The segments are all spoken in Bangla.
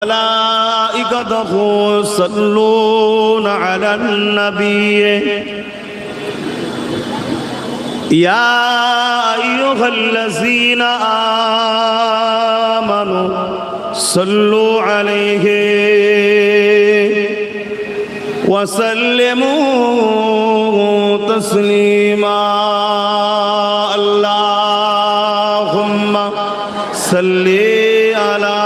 ملائكته يصلون على النبي يا أيها الذين آمنوا صلوا عليه وسلموا تسليما اللهم صل على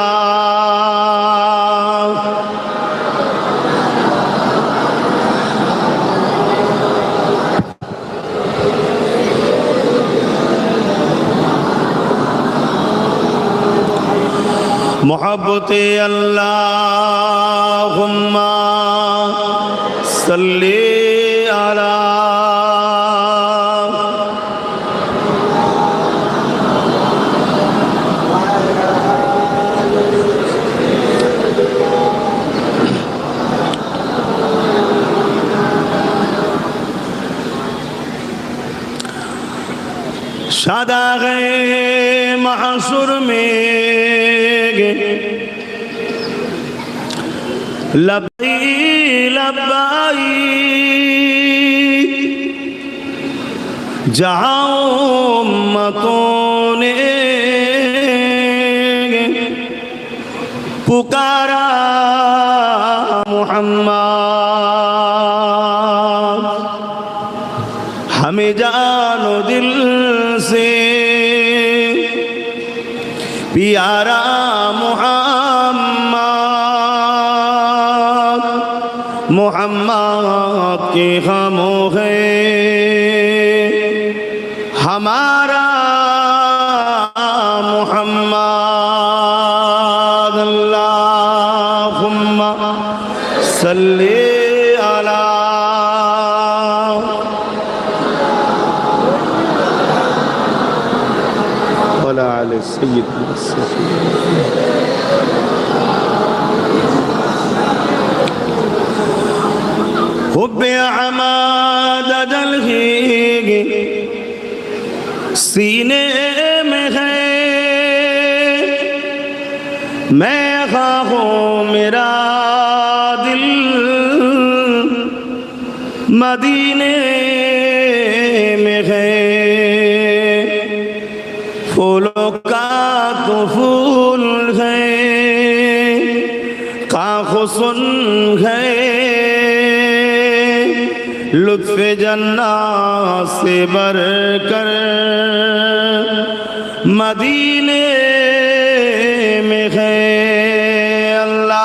मोहब्बत अल्लाहुम्म सल्ली अला शादाग़े महशुर में लब्बाई लब्बाई जहाँ उम्मतों ने पुकारा मुहम्मद हमें जानो दिल से प्यारा मोहम्मद के खामों है हमारा मोहम्मद अल्लाहुम्मा सल्ली अला वला आले सय्यिदना हुब्बे अहमद जलही सीने में है मैं ख्वाहूं मेरा दिल मदीने में है फूलों का तो फूल है का हुस्न है लुत्फ़ जन्नत से बढ़कर मदीने में है अल्लाहुम्मा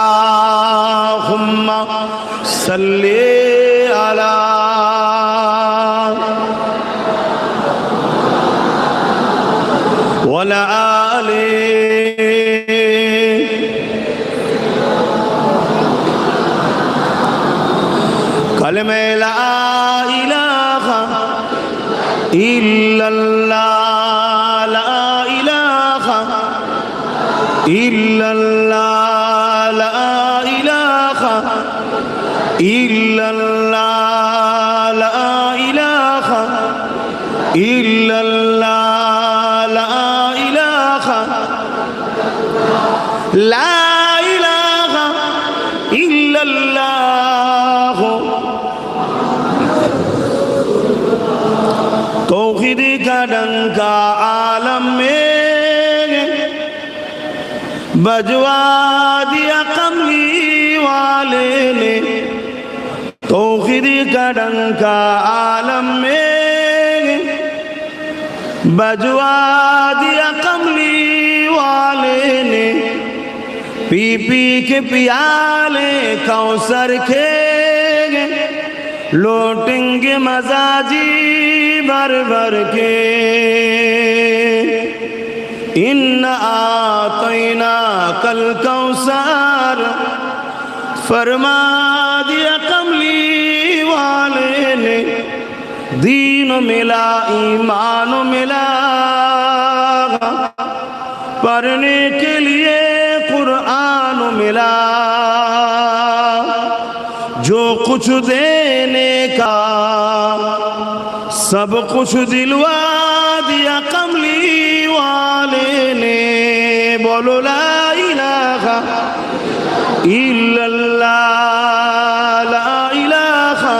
सल्ली अला वला आले कलमे ला इलाहा इल्लल्लाह ला इलाहा इल्लल्लाह ला इलाहा इल्लल्लाह ला इलाहा इल्लल्लाह ला इलाहा ला इलाहा इल्लल्लाह तौहीद का डंका आलम में बजवा दिया कमली वाले ने तौहीद का डंका आलम में बजवा दिया कमली वाले ने पी पी के पियाले कौसर के लौटेंगे मजाजी भर भर के इन्ना आतैना कल कौसर फरमा दिया कमली वाले ने दीन मिला ईमान मिला पढ़ने के लिए कुरान मिला जो कुछ देने का सब कुछ दिलवा दिया कमली वाले ने बोलो ला इलाहा ইল্লাল্লাহ লা ইলাহা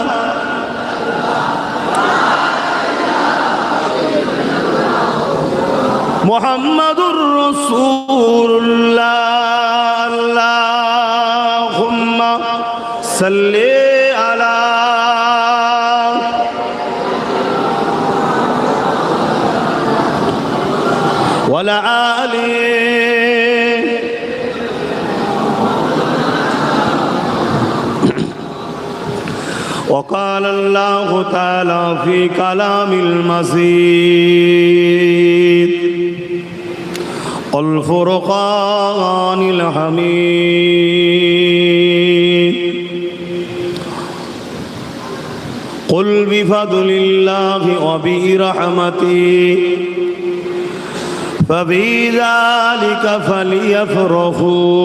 মুহাম্মাদুর রাসূলুল্লাহ আল্লাহুম্মা সাল্লি আলা ওয়ালা আলি وقال الله تعالى في كلام المزيد الفرقان الحميد قل بفضل الله وبرحمته فبذلك فليفرحوا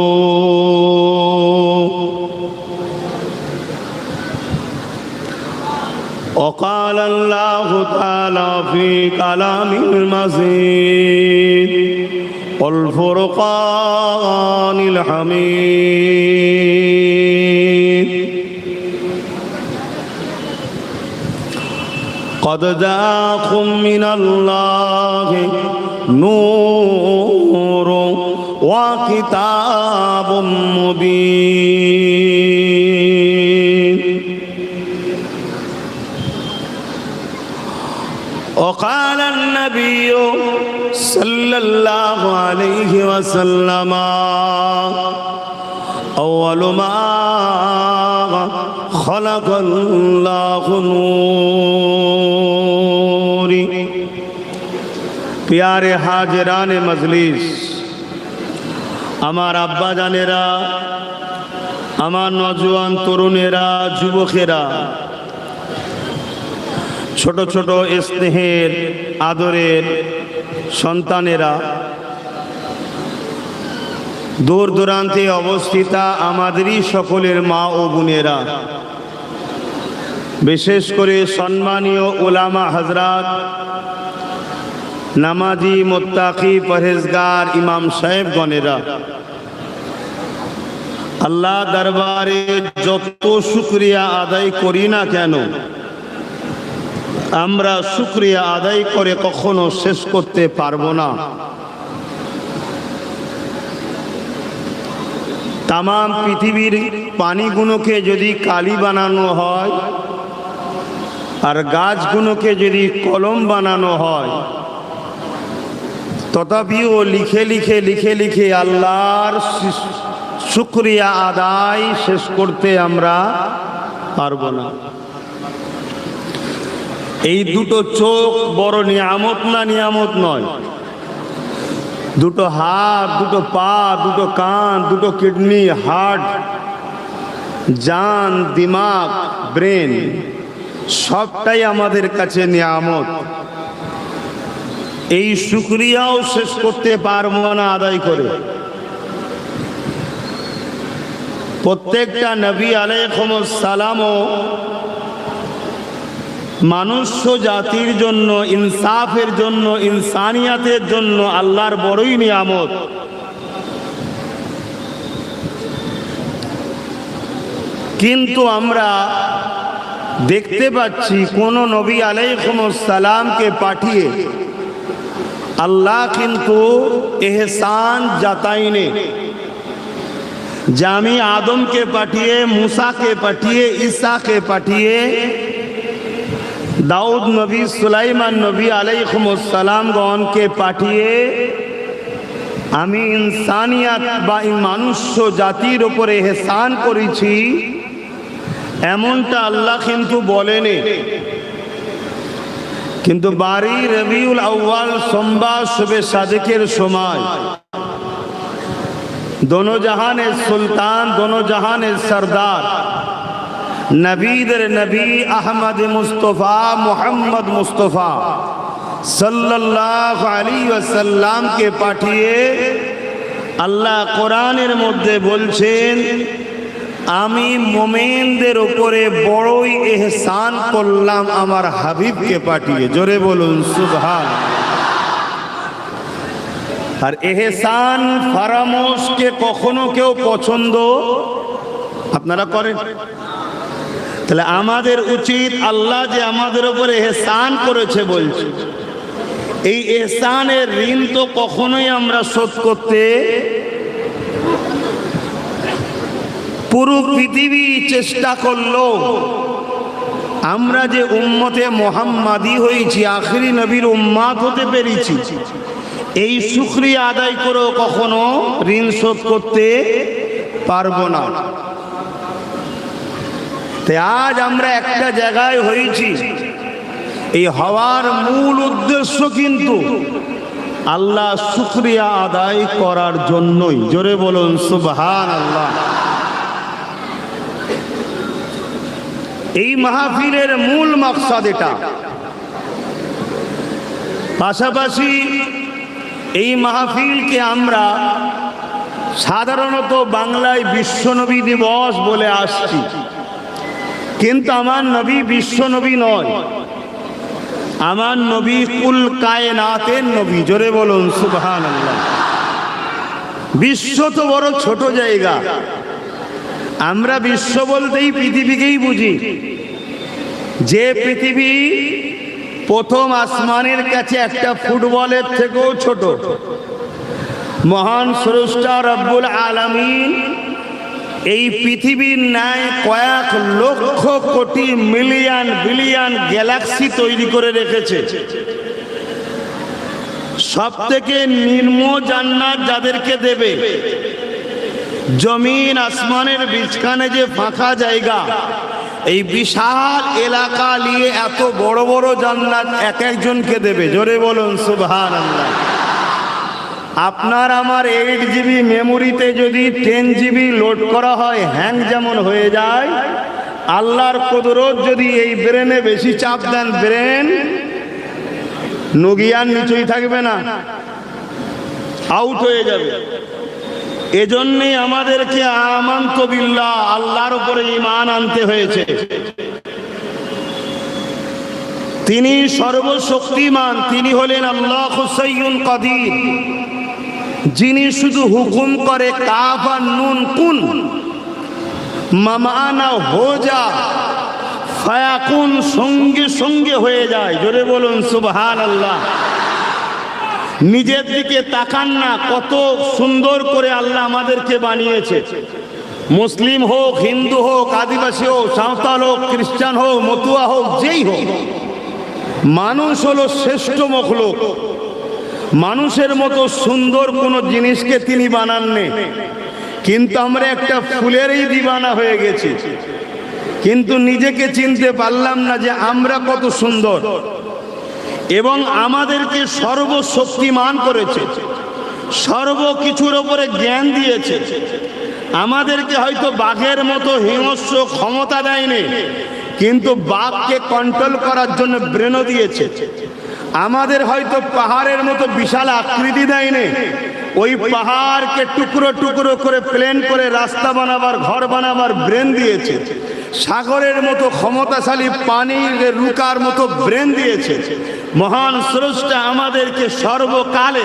وقال الله تعالى في كلام المزيد والفرقان الحميد قد جاءكم من الله نور وكتاب مبين وقال النبي صلى الله عليه وسلم أول ما خلق الله نور प्यारे हाजिरान मजलिस আমার আব্বা জানেরা আমার নওজোয়ান তরুণেরা যুবকেরা ছোট ছোট স্নেহের আদরের সন্তানেরা দূর দূরান্তে অবস্থিতা আমাদেরই সকলের মা ও বোনেরা বিশেষ করে সম্মানীয় উলামা হযরত নামাজি মুত্তাকি পরহেজগার ইমাম সাহেবগণেরা আল্লাহ দরবারে যত শুকরিয়া আদায় করি না কেন আমরা শুকরিয়া আদায় করে কখনো শেষ করতে পারবো না। তাম পৃথিবীর পানিগুলোকে যদি কালি বানানো হয় আর গাছগুলোকে যদি কলম বানানো হয় তথাপিও লিখে লিখে লিখে লিখে আল্লাহর শুকরিয়া আদায় শেষ করতে আমরা পারবো না। এই দুটো চোখ বড় নিয়ামত না নিয়ামত নয়? দুটো হাত, দুটো পা, দুটো কান, দুটো কিডনি, হার্ট, জান, দিমাগ, ব্রেন সবটাই আমাদের কাছে নিয়ামত। এই শুকরিয়াও শেষ করতে পারবো না আদায় করে। প্রত্যেকটা নবী আলাইহিস সালামও মানুষ্য জাতির জন্য, ইনসাফের জন্য, ইনসানিয়াতের জন্য আল্লাহর বড়ই নিয়ামত। কিন্তু আমরা দেখতে পাচ্ছি কোন নবী আলাইহিস সালামকে পাঠিয়ে আল্লাহ কিন্তু এহসান জাতাইনে। যে আমি আদমকে পাঠিয়ে, মুসাকে পাঠিয়ে, ঈসাকে পাঠিয়ে, দাউদ নবী, সুলাইমান নবী আলাইহিস সালামগণকে পাঠিয়ে আমি ইনসানিয়াত বা মানুষ্য জাতির উপরে এহসান করেছি, এমনটা আল্লাহ কিন্তু বলেনি। কিন্তু বারি রবিউল আউয়াল সোমবার শুবে সাদেকের সময় দোনো জাহানের সুলতান, দোনো জাহানের সরদার, নবীদের নবী আহমদ মুস্তফা মুহাম্মদ মুস্তফা সাল্লাল্লাহু আলাইহি ওয়াসাল্লামকে পাঠিয়ে আল্লাহ কোরআনের মধ্যে বলছেন, আমি মুমিনদের উপরে বড়ই ইহসান করলাম আমার হাবিবকে পাঠিয়ে। জোরে বলুন সুবহান। আর এহসান ফারামোশকে কখনো কেউ পছন্দ আপনারা করেন? তাহলে আমাদের উচিত আল্লাহ যে আমাদের উপরে এহসান করেছে বলছে, এই এহসানের ঋণ তো কখনোই আমরা শোধ করতে, পুরো পৃথিবী চেষ্টা করলো, আমরা যে উম্মতে মুহাম্মাদি হয়েছি, আখিরি নবীর উম্মাত হতে পেরেছি, এই শুকরিয়া আদায় করেও কখনো ঋণ শোধ করতে পারবো না। তাই আজ আমরা একটা জায়গায় হয়েছি, এই হওয়ার মূল উদ্দেশ্য কিন্তু আল্লাহ শুকরিয়া আদায় করার জন্যই। জোরে বলুন সুবহানাল্লাহ। এই মাহফিলের মূল মাকসাদ এটা। পাশাপাশি এই মাহফিলকে আমরা সাধারণত বাংলায় বিশ্বনবী দিবস বলে আসছি, কিন্তু আমার নবী বিশ্বনবী নয়, আমার নবী কুল কায়নাতের নবী। জোরে বলুন সুবহানাল্লাহ। বিশ্ব তো বড় ছোট জায়গা, আমরা বিশ্ব বলতেই পৃথিবীকেই বুঝি, যে পৃথিবী প্রথম আসমানের কাছে একটা ফুটবলের থেকেও ছোট। মহান স্রষ্টা রব্বুল আলামিন এই পৃথিবীর ন্যায় কয়েক lakh crore million billion Galaxy তৈরি করে রেখেছে। সব থেকে নিম্ন জান্নাত যাদেরকে দেবে, জমিন আসমানের বিছখানে যে ফাঁকা জায়গা, এই বিশাল এলাকা নিয়ে এত বড় বড় জান্নাত এক একজনকে দেবে। জোরে বলুন সুবহানাল্লাহ। আপনার আমার 8 GB মেমোরিতে যদি 10 GB লোড করা হয়, হ্যাং যেমন হয়ে যায়, আল্লাহর কুদরত যদি এই ব্রেনে বেশি চাপ দেন, ব্রেন নগিয়ার নিচেই থাকবে না, আউট হয়ে যাবে। এজন্যই আমাদেরকে আমানতু বিল্লাহ, আল্লাহর উপরে ঈমান আনতে হয়েছে। তিনি সর্বশক্তিমান, তিনি হলেন আল্লাহু সাইয়্যুন কাদির, যিনি শুধু হুকুম করে কাফ আর নুন কুন, মামানা হো যা, ফায়াকুন সঙ্গে সঙ্গে হয়ে যায়। জোরে বলুন সুবহানাল্লাহ। নিজের দিকে তাকান না, কত সুন্দর করে আল্লাহ আমাদেরকে বানিয়েছে। মুসলিম হোক, হিন্দু হোক, আদিবাসী হোক, সাঁওতাল হোক, খ্রিস্টান হোক, মতুয়া হোক, যেই হোক, মানুষ হলো শ্রেষ্ঠ মখলুক। মানুষের মতো সুন্দর কোনো জিনিসকে তিনি বানাননি, কিন্তু আমরা একটা ফুলেরই দিবানা হয়ে গেছি, কিন্তু নিজেকে চিনতে পারলাম না যে আমরা কত সুন্দর। এবং আমাদেরকে সর্বশক্তিমান করেছে, সর্বকিছুর উপরে জ্ঞান দিয়েছে। আমাদেরকে হয়তো বাঘের মতো হিংস্র ক্ষমতা দেয়নি, কিন্তু বাঘকে কন্ট্রোল করার জন্য ব্রেনও দিয়েছে। আমাদের হয়তো পাহাড়ের মতো বিশাল আকৃতি দেয়নি, ওই পাহাড়কে টুকরো টুকরো করে প্লেন করে রাস্তা বানাবার, ঘর বানাবার ব্রেন দিয়েছে। সাগরের মতো ক্ষমতাশালী পানির রুকার মতো ব্রেন দিয়েছে। মহান স্রষ্টা আমাদেরকে সর্বকালে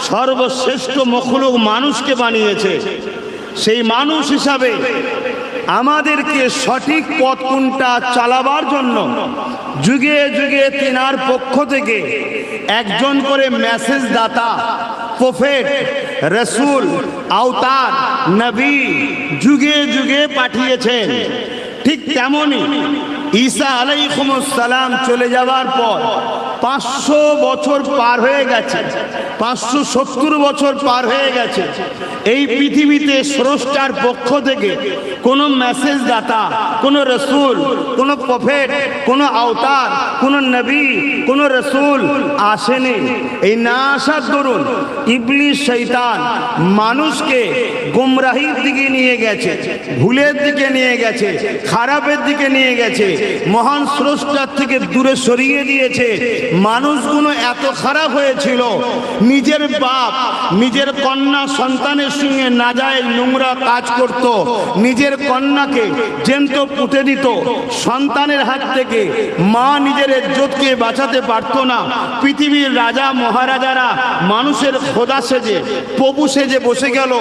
সর্বশ্রেষ্ঠ মখলুক মানুষকে বানিয়েছে। সেই মানুষ হিসাবে আমাদেরকে সঠিক পথ কোনটা চালাবার জন্য যুগে যুগে তিনার পক্ষ থেকে একজন করে মেসেজ দাতা, প্রফেট, রসুল, আওতার, নবী যুগে যুগে পাঠিয়েছেন। ঠিক তেমনি ঈসা আলাইহিস সালাম চলে যাওয়ার পর 500 বছর পার হয়ে গেছে, 570 বছর পার হয়ে গেছে। এই পৃথিবীতে স্রষ্টার পক্ষ থেকে কোনো মেসেজ দাতা, কোনো রসুল, কোনো প্রফেট, কোনো আওতার, কোনো নবী, কোনো রসুল আসেনি। এই না আসার দরুন ইবলিস শয়তান মানুষকে গুমরাহির দিকে নিয়ে গেছে, ভুলের দিকে নিয়ে গেছে, খারাপের দিকে নিয়ে গেছে, মহান স্রষ্টার থেকে দূরে সরিয়ে দিয়েছে। মানুষগুলো এত খারাপ হয়েছিল, নিজের বাপ নিজের কন্যা সন্তানের সঙ্গে নাজায়েজ নোংরা কাজ করত, নিজের কন্যাকে জ্যান্ত পুঁতে দিত, সন্তানের হাত থেকে মা নিজের ইজ্জতকে বাঁচাতে পারত না। পৃথিবীর রাজা মহারাজারা মানুষের খোদা সেজে প্রভু সেজে বসে গেল,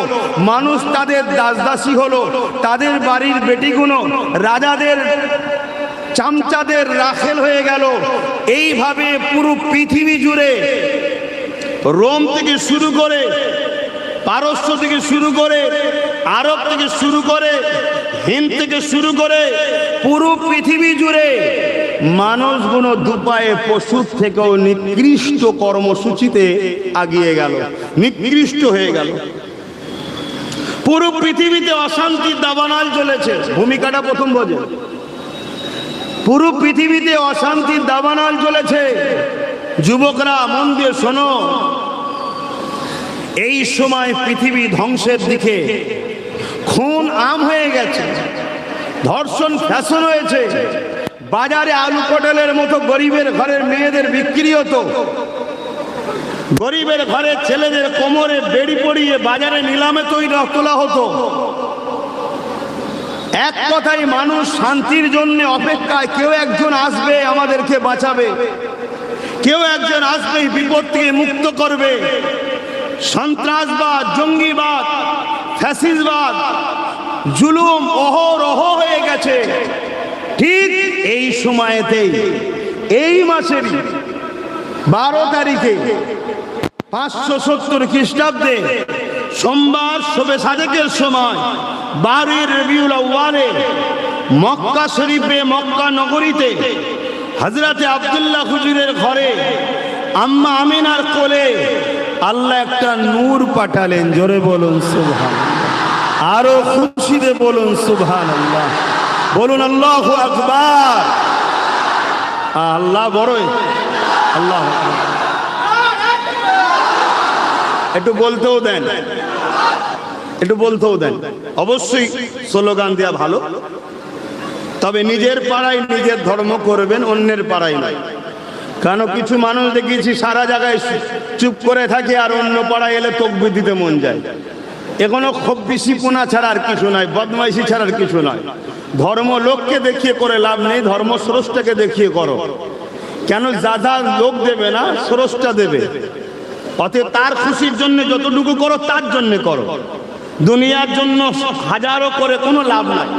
মানুষ তাদের দাসদাসী হলো, তাদের বাড়ির বেটিগুলো রাজাদের চামচাদের রাখেল হয়ে গেল। এইভাবে পুরো পৃথিবী জুড়ে রোম থেকে শুরু করে, পারস্য থেকে শুরু করে, আরব থেকে শুরু করে, হিন্দ থেকে শুরু করে পুরো পৃথিবী জুড়ে মানুষগুলো দুপায়ে পশুর থেকেও নিকৃষ্ট কর্মসূচিতে আগিয়ে গেল, নিকৃষ্ট হয়ে গেল। পুরো পৃথিবীতে অশান্তির দাবানল চলেছে। ভূমিকাটা প্রথম বোঝে। পুরো পৃথিবীতে অশান্তির দাবানল চলেছে। যুবকরা মন দিয়ে শোনো, এই সময় পৃথিবী ধ্বংসের দিকে। খুন আম হয়ে গেছে, ধর্ষণ ফ্যাশন হয়েছে। বাজারে আলু পটলের মতো গরিবের ঘরের মেয়েদের বিক্রি হতো, গরিবের ঘরের ছেলেদের কোমরে বেড়ি পরিয়ে বাজারে নিলামে তোলা হতো। এক কথায় মানুষ শান্তির জন্য অপেক্ষায়, কেউ একজন আসবে আমাদেরকে বাঁচাবে, কেউ একজন আসবে বিপদ থেকে মুক্ত করবে। সন্ত্রাসবাদ, জঙ্গিবাদ, ফ্যাসিসবাদ, জুলুম অহরহ হয়ে গেছে। ঠিক এই সময়েতেই, এই মাসেরই 12 তারিখে 570 খ্রিস্টাব্দে সোমবার শবে সাদেকের সময় 12 রবিউল আউয়ালে মক্কা শরীফে, মক্কা নগরীতে হযরতে আব্দুল্লাহ হুজুরের ঘরে আম্মা আমিনার কোলে আল্লাহ একটা নূর পাঠালেন। জোরে বলুন সুবহানাল্লাহ, আরো খুশিতে বলুন সুবহানাল্লাহ, বলুন আল্লাহু আকবার। আল্লাহ বড়ই, আল্লাহ একটু বলতেও দেন, একটু বলতেও দেন। অবশ্যই স্লোগান দেওয়া ভালো, তবে নিজের পাড়ায় নিজের ধর্ম করবেন, অন্যের পাড়ায় নয়। কারণ কিছু মানুষ দেখেছি সারা জায়গায় চুপ করে থাকে, আর অন্য পাড়ায় এলে তকবীর দিতে মন যায়। এখনো খুব বেশি পোনা ছাড়া আর কিছু নয়, বদমাইশি ছাড়া আর কিছু নয়। ধর্ম লোককে দেখিয়ে করে লাভ নেই, ধর্ম স্রষ্টাকে দেখিয়ে করো। কেন? যা যা লোক দেবে না, স্রষ্টা দেবে। অতএব তার খুশির জন্য যতটুকু করো তার জন্য করো, দুনিয়ার জন্য হাজারো করে কোনো লাভ নাই।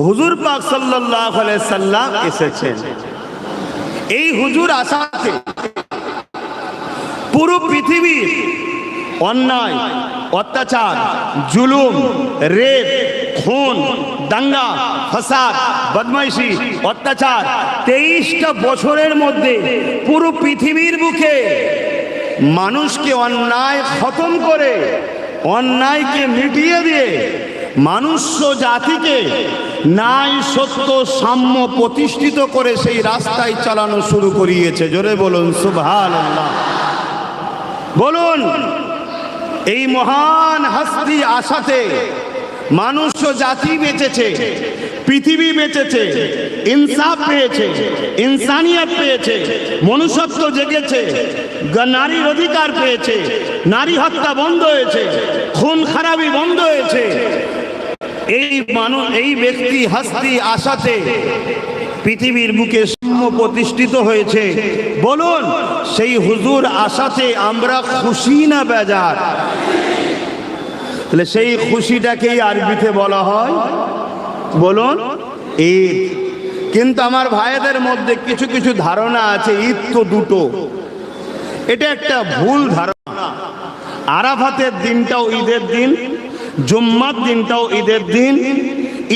হুজুর পাক সাল্লাল্লাহু আলাইহি সাল্লাম এসেছেন। এই হুজুর আসাতে পুরো পৃথিবীর অন্যায়, অত্যাচার, জুলুম, রেপ, খুন, দাঙ্গা, ফাসাদ, বদমাইশি, অত্যাচার 23টা বছরের মধ্যে পুরো পৃথিবীর বুকে মানুষকে অন্যায় খতম করে, অন্যায়কে মিটিয়ে দিয়ে মানুষ্য জাতিকে ন্যায়, সত্য, সাম্য প্রতিষ্ঠিত করে সেই রাস্তায় চালানো শুরু করিয়েছে। জোরে বলুন সুবহানাল্লাহ, বলুন। এই মহান হস্তি আসাতে মানুষ জাতি বেঁচেছে, পৃথিবী বেঁচেছে, ইনসাফ পেয়েছে, ইনসানিয়ত পেয়েছে, মনুষ্যত্ব জেগেছে, নারীর অধিকার পেয়েছে, নারী হত্যা বন্ধ হয়েছে, খুন খারাপি বন্ধ হয়েছে। এই ব্যক্তি হস্তি আসাতে পৃথিবীর বুকে সাম্য প্রতিষ্ঠিত হয়েছে। বলুন, সেই হুজুর আসাতে আমরা খুশি না বেজার? তাহলে সেই খুশিটাকেই আরবিতে বলা হয়, বলুন, ঈদ। কিন্তু আমার ভাইদের মধ্যে কিছু কিছু ধারণা আছে ঈদ তো দুটো। এটা একটা ভুল ধারণা। আরাফাতের দিনটাও ঈদের দিন, জুম্মার দিনটাও ঈদের দিন।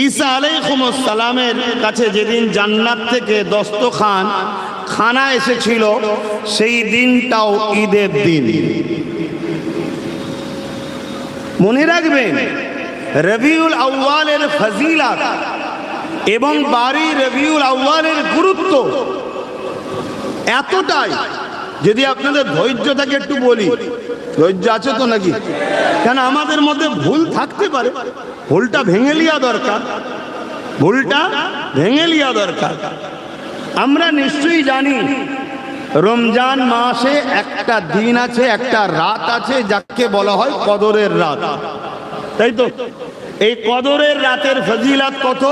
ঈসা আলাইহিস সালামের কাছে যেদিন জান্নাত থেকে দস্তখান খানা এসেছিল সেই দিনটাও ঈদের দিন। মনে রাখবেন, রবিউল আউয়ালের ফজিলত এবং 12 রবিউল আউয়ালের গুরুত্ব এতটাই, যদি আপনাদের ধৈর্য থাকে একটু বলি, ধৈর্য আছে তো নাকি? কেন আমাদের মধ্যে ভুল থাকতে পারে, ভুলটা ভেঙে লিয়া দরকার, ভুলটা ভেঙে লিয়া দরকার। আমরা নিশ্চয়ই জানি রমজান মাসে একটা দিন আছে, একটা রাত আছে যাকে বলা হয় কদরের রাত, তাই তো? এই কদরের রাতের ফজিলত কত?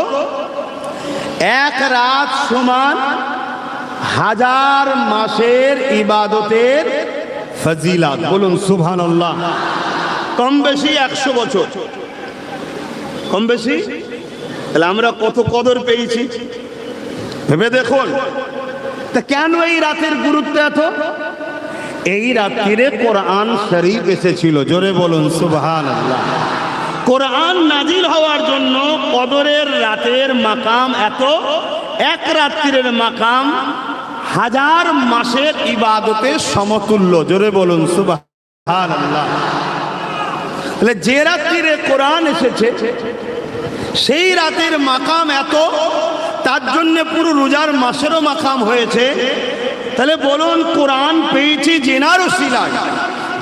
এক রাত সমান 1000 মাসের ইবাদতের ফজিলত। বলুন সুবহানাল্লাহ। কম বেশি 100 বছর, কম বেশি। তাহলে আমরা কত কদর পেয়েছি ভেবে দেখুন। তা কেন এই রাতের গুরুত্ব এত? এই রাত্রিরে কোরআন শরীফ এসেছিল। জোরে বলুন সুবহানাল্লাহ। কোরআন নাজিল হওয়ার জন্য কদরের রাতের মাকাম এত, এক রাত্রির মাকাম 1000 মাসের ইবাদতের সমতুল্য। জোরে বলুন সুবহানাল্লাহ। তাহলে যে রাত্রিরে কোরআন এসেছে সেই রাতের মাকাম এত, তার জন্য পুরো রোজার মাসেরও মাকাম হয়েছে। তাহলে বলুন কোরআন পেয়েছি জেনার ওসিলায়,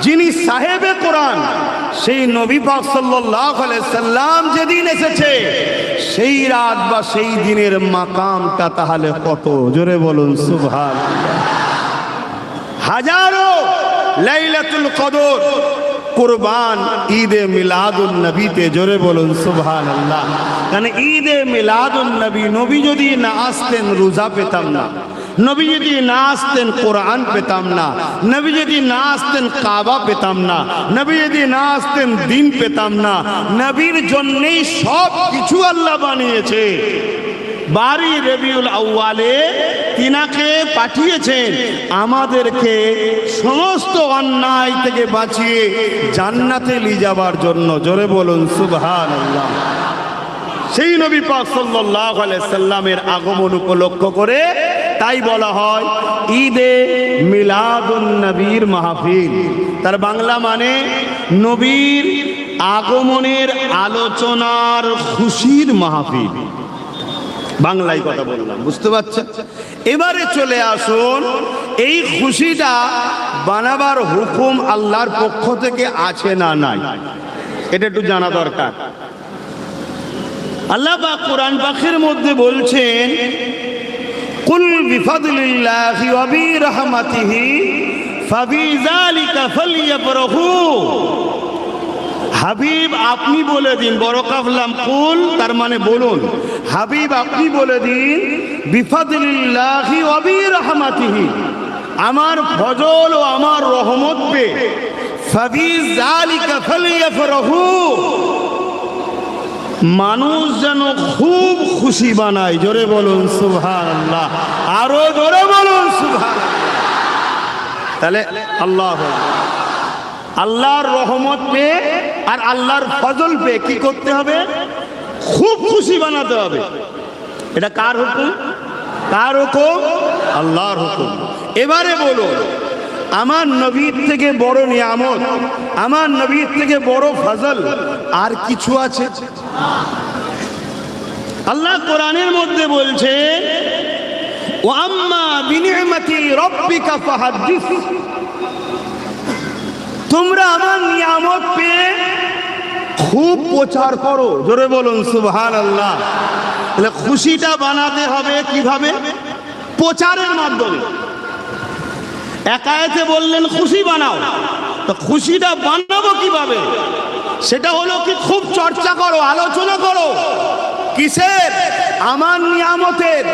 যিনি সাহেবে কোরআন, সেই নবী পাক সাল্লাল্লাহু আলাইহি সাল্লাম যেদিন এসেছে সেই রাত বা সেই দিনের মাকামটা তাহলে কত? জোরে বলুন সুবহানাল্লাহ। হাজারো লাইলাতুল কদর কুরবান ঈদে মিলাদুন নবীতে। জোরে বলুন সুবহানাল্লাহ। কারণ ঈদে মিলাদুন নবী, নবী যদি না আসতেন রোজা পেতাম না, নবী যদি না আসতেন কোরআন পেতাম না, নবী যদি না আসতেন কাবা পেতাম না, নবী যদি না আসতেন দিন পেতাম না। নবীর জন্যই সব কিছু আল্লাহ বানিয়েছে। 12 রবিউল আউয়ালে তিনাকে পাঠিয়েছেন আমাদেরকে সমস্ত অন্যায় থেকে বাঁচিয়ে জান্নাতে নিয়ে যাবার জন্য। জোরে বলুন সুবহানাল্লাহ। সেই নবী পাক সাল্লাল্লাহু আলাইহি সাল্লামের আগমন উপলক্ষ করে তাই বলা হয় ঈদে মিলাদুন নবীর মাহফিল। তার বাংলা মানে নবীর আগমনের আলোচনার খুশির মাহফিল। বাংলায় কথা বললাম, বুঝতে পারছেন? এবারে চলে আসুন, এই খুশিটা বানাবার হুকুম আল্লাহর পক্ষ থেকে আছে না নাই, এটা একটু জানা দরকার। আল্লাহ পাক কোরআন পাকের মধ্যে বলছেন, কুল বিফাদলিল্লাহি ওয়া বিরহমাতিহি ফাবিযালিকা ফালইফরাহু। হাবিব আপনি বলে দিন, বড় কাফলাম কুল, তার মানে বলুন। হাবিব আপনি বলে দিন, বিফাদলিল্লাহি ওয়া বিরহমাতিহি, আমার ফজল ও আমার রহমত পে, ফাবিযালিকা ফালইফরাহু, মানুষ যেন খুব খুশি বানায়। জোরে বলুন সুবহানাল্লাহ, আরো জোরে বলুন সুবহানাল্লাহ। তাহলে আল্লাহর রহমত পেয়ে আর আল্লাহর ফজল পেয়ে কি করতে হবে? খুব খুশি বানাতে হবে। এটা কার হুকুম? কার হুকুম? আল্লাহর হুকুম। এবারে বলুন, আমার নবীর থেকে বড় নিয়ামত, আমার নবীর থেকে বড় ফজল আর কিছু আছে? আল্লাহ কোরআনের মধ্যে বলছে, ওয়া আম্মা বিনি'মাতি রাব্বিকা ফাহাদ্দিস, তোমরা আমার নিয়ামত পেয়ে খুব প্রচার করো। জোরে বলুন সুবহানাল্লাহ। তাহলে খুশিটা বানাতে হবে কিভাবে? প্রচারের মাধ্যমে। এক আয়াতে বললেন খুশি বানাও, তো খুশিটা বানাবো কিভাবে? সেটা হলো কি, খুব চর্চা করো, আলোচনা করো। কিসের? আমার নিয়ামতের।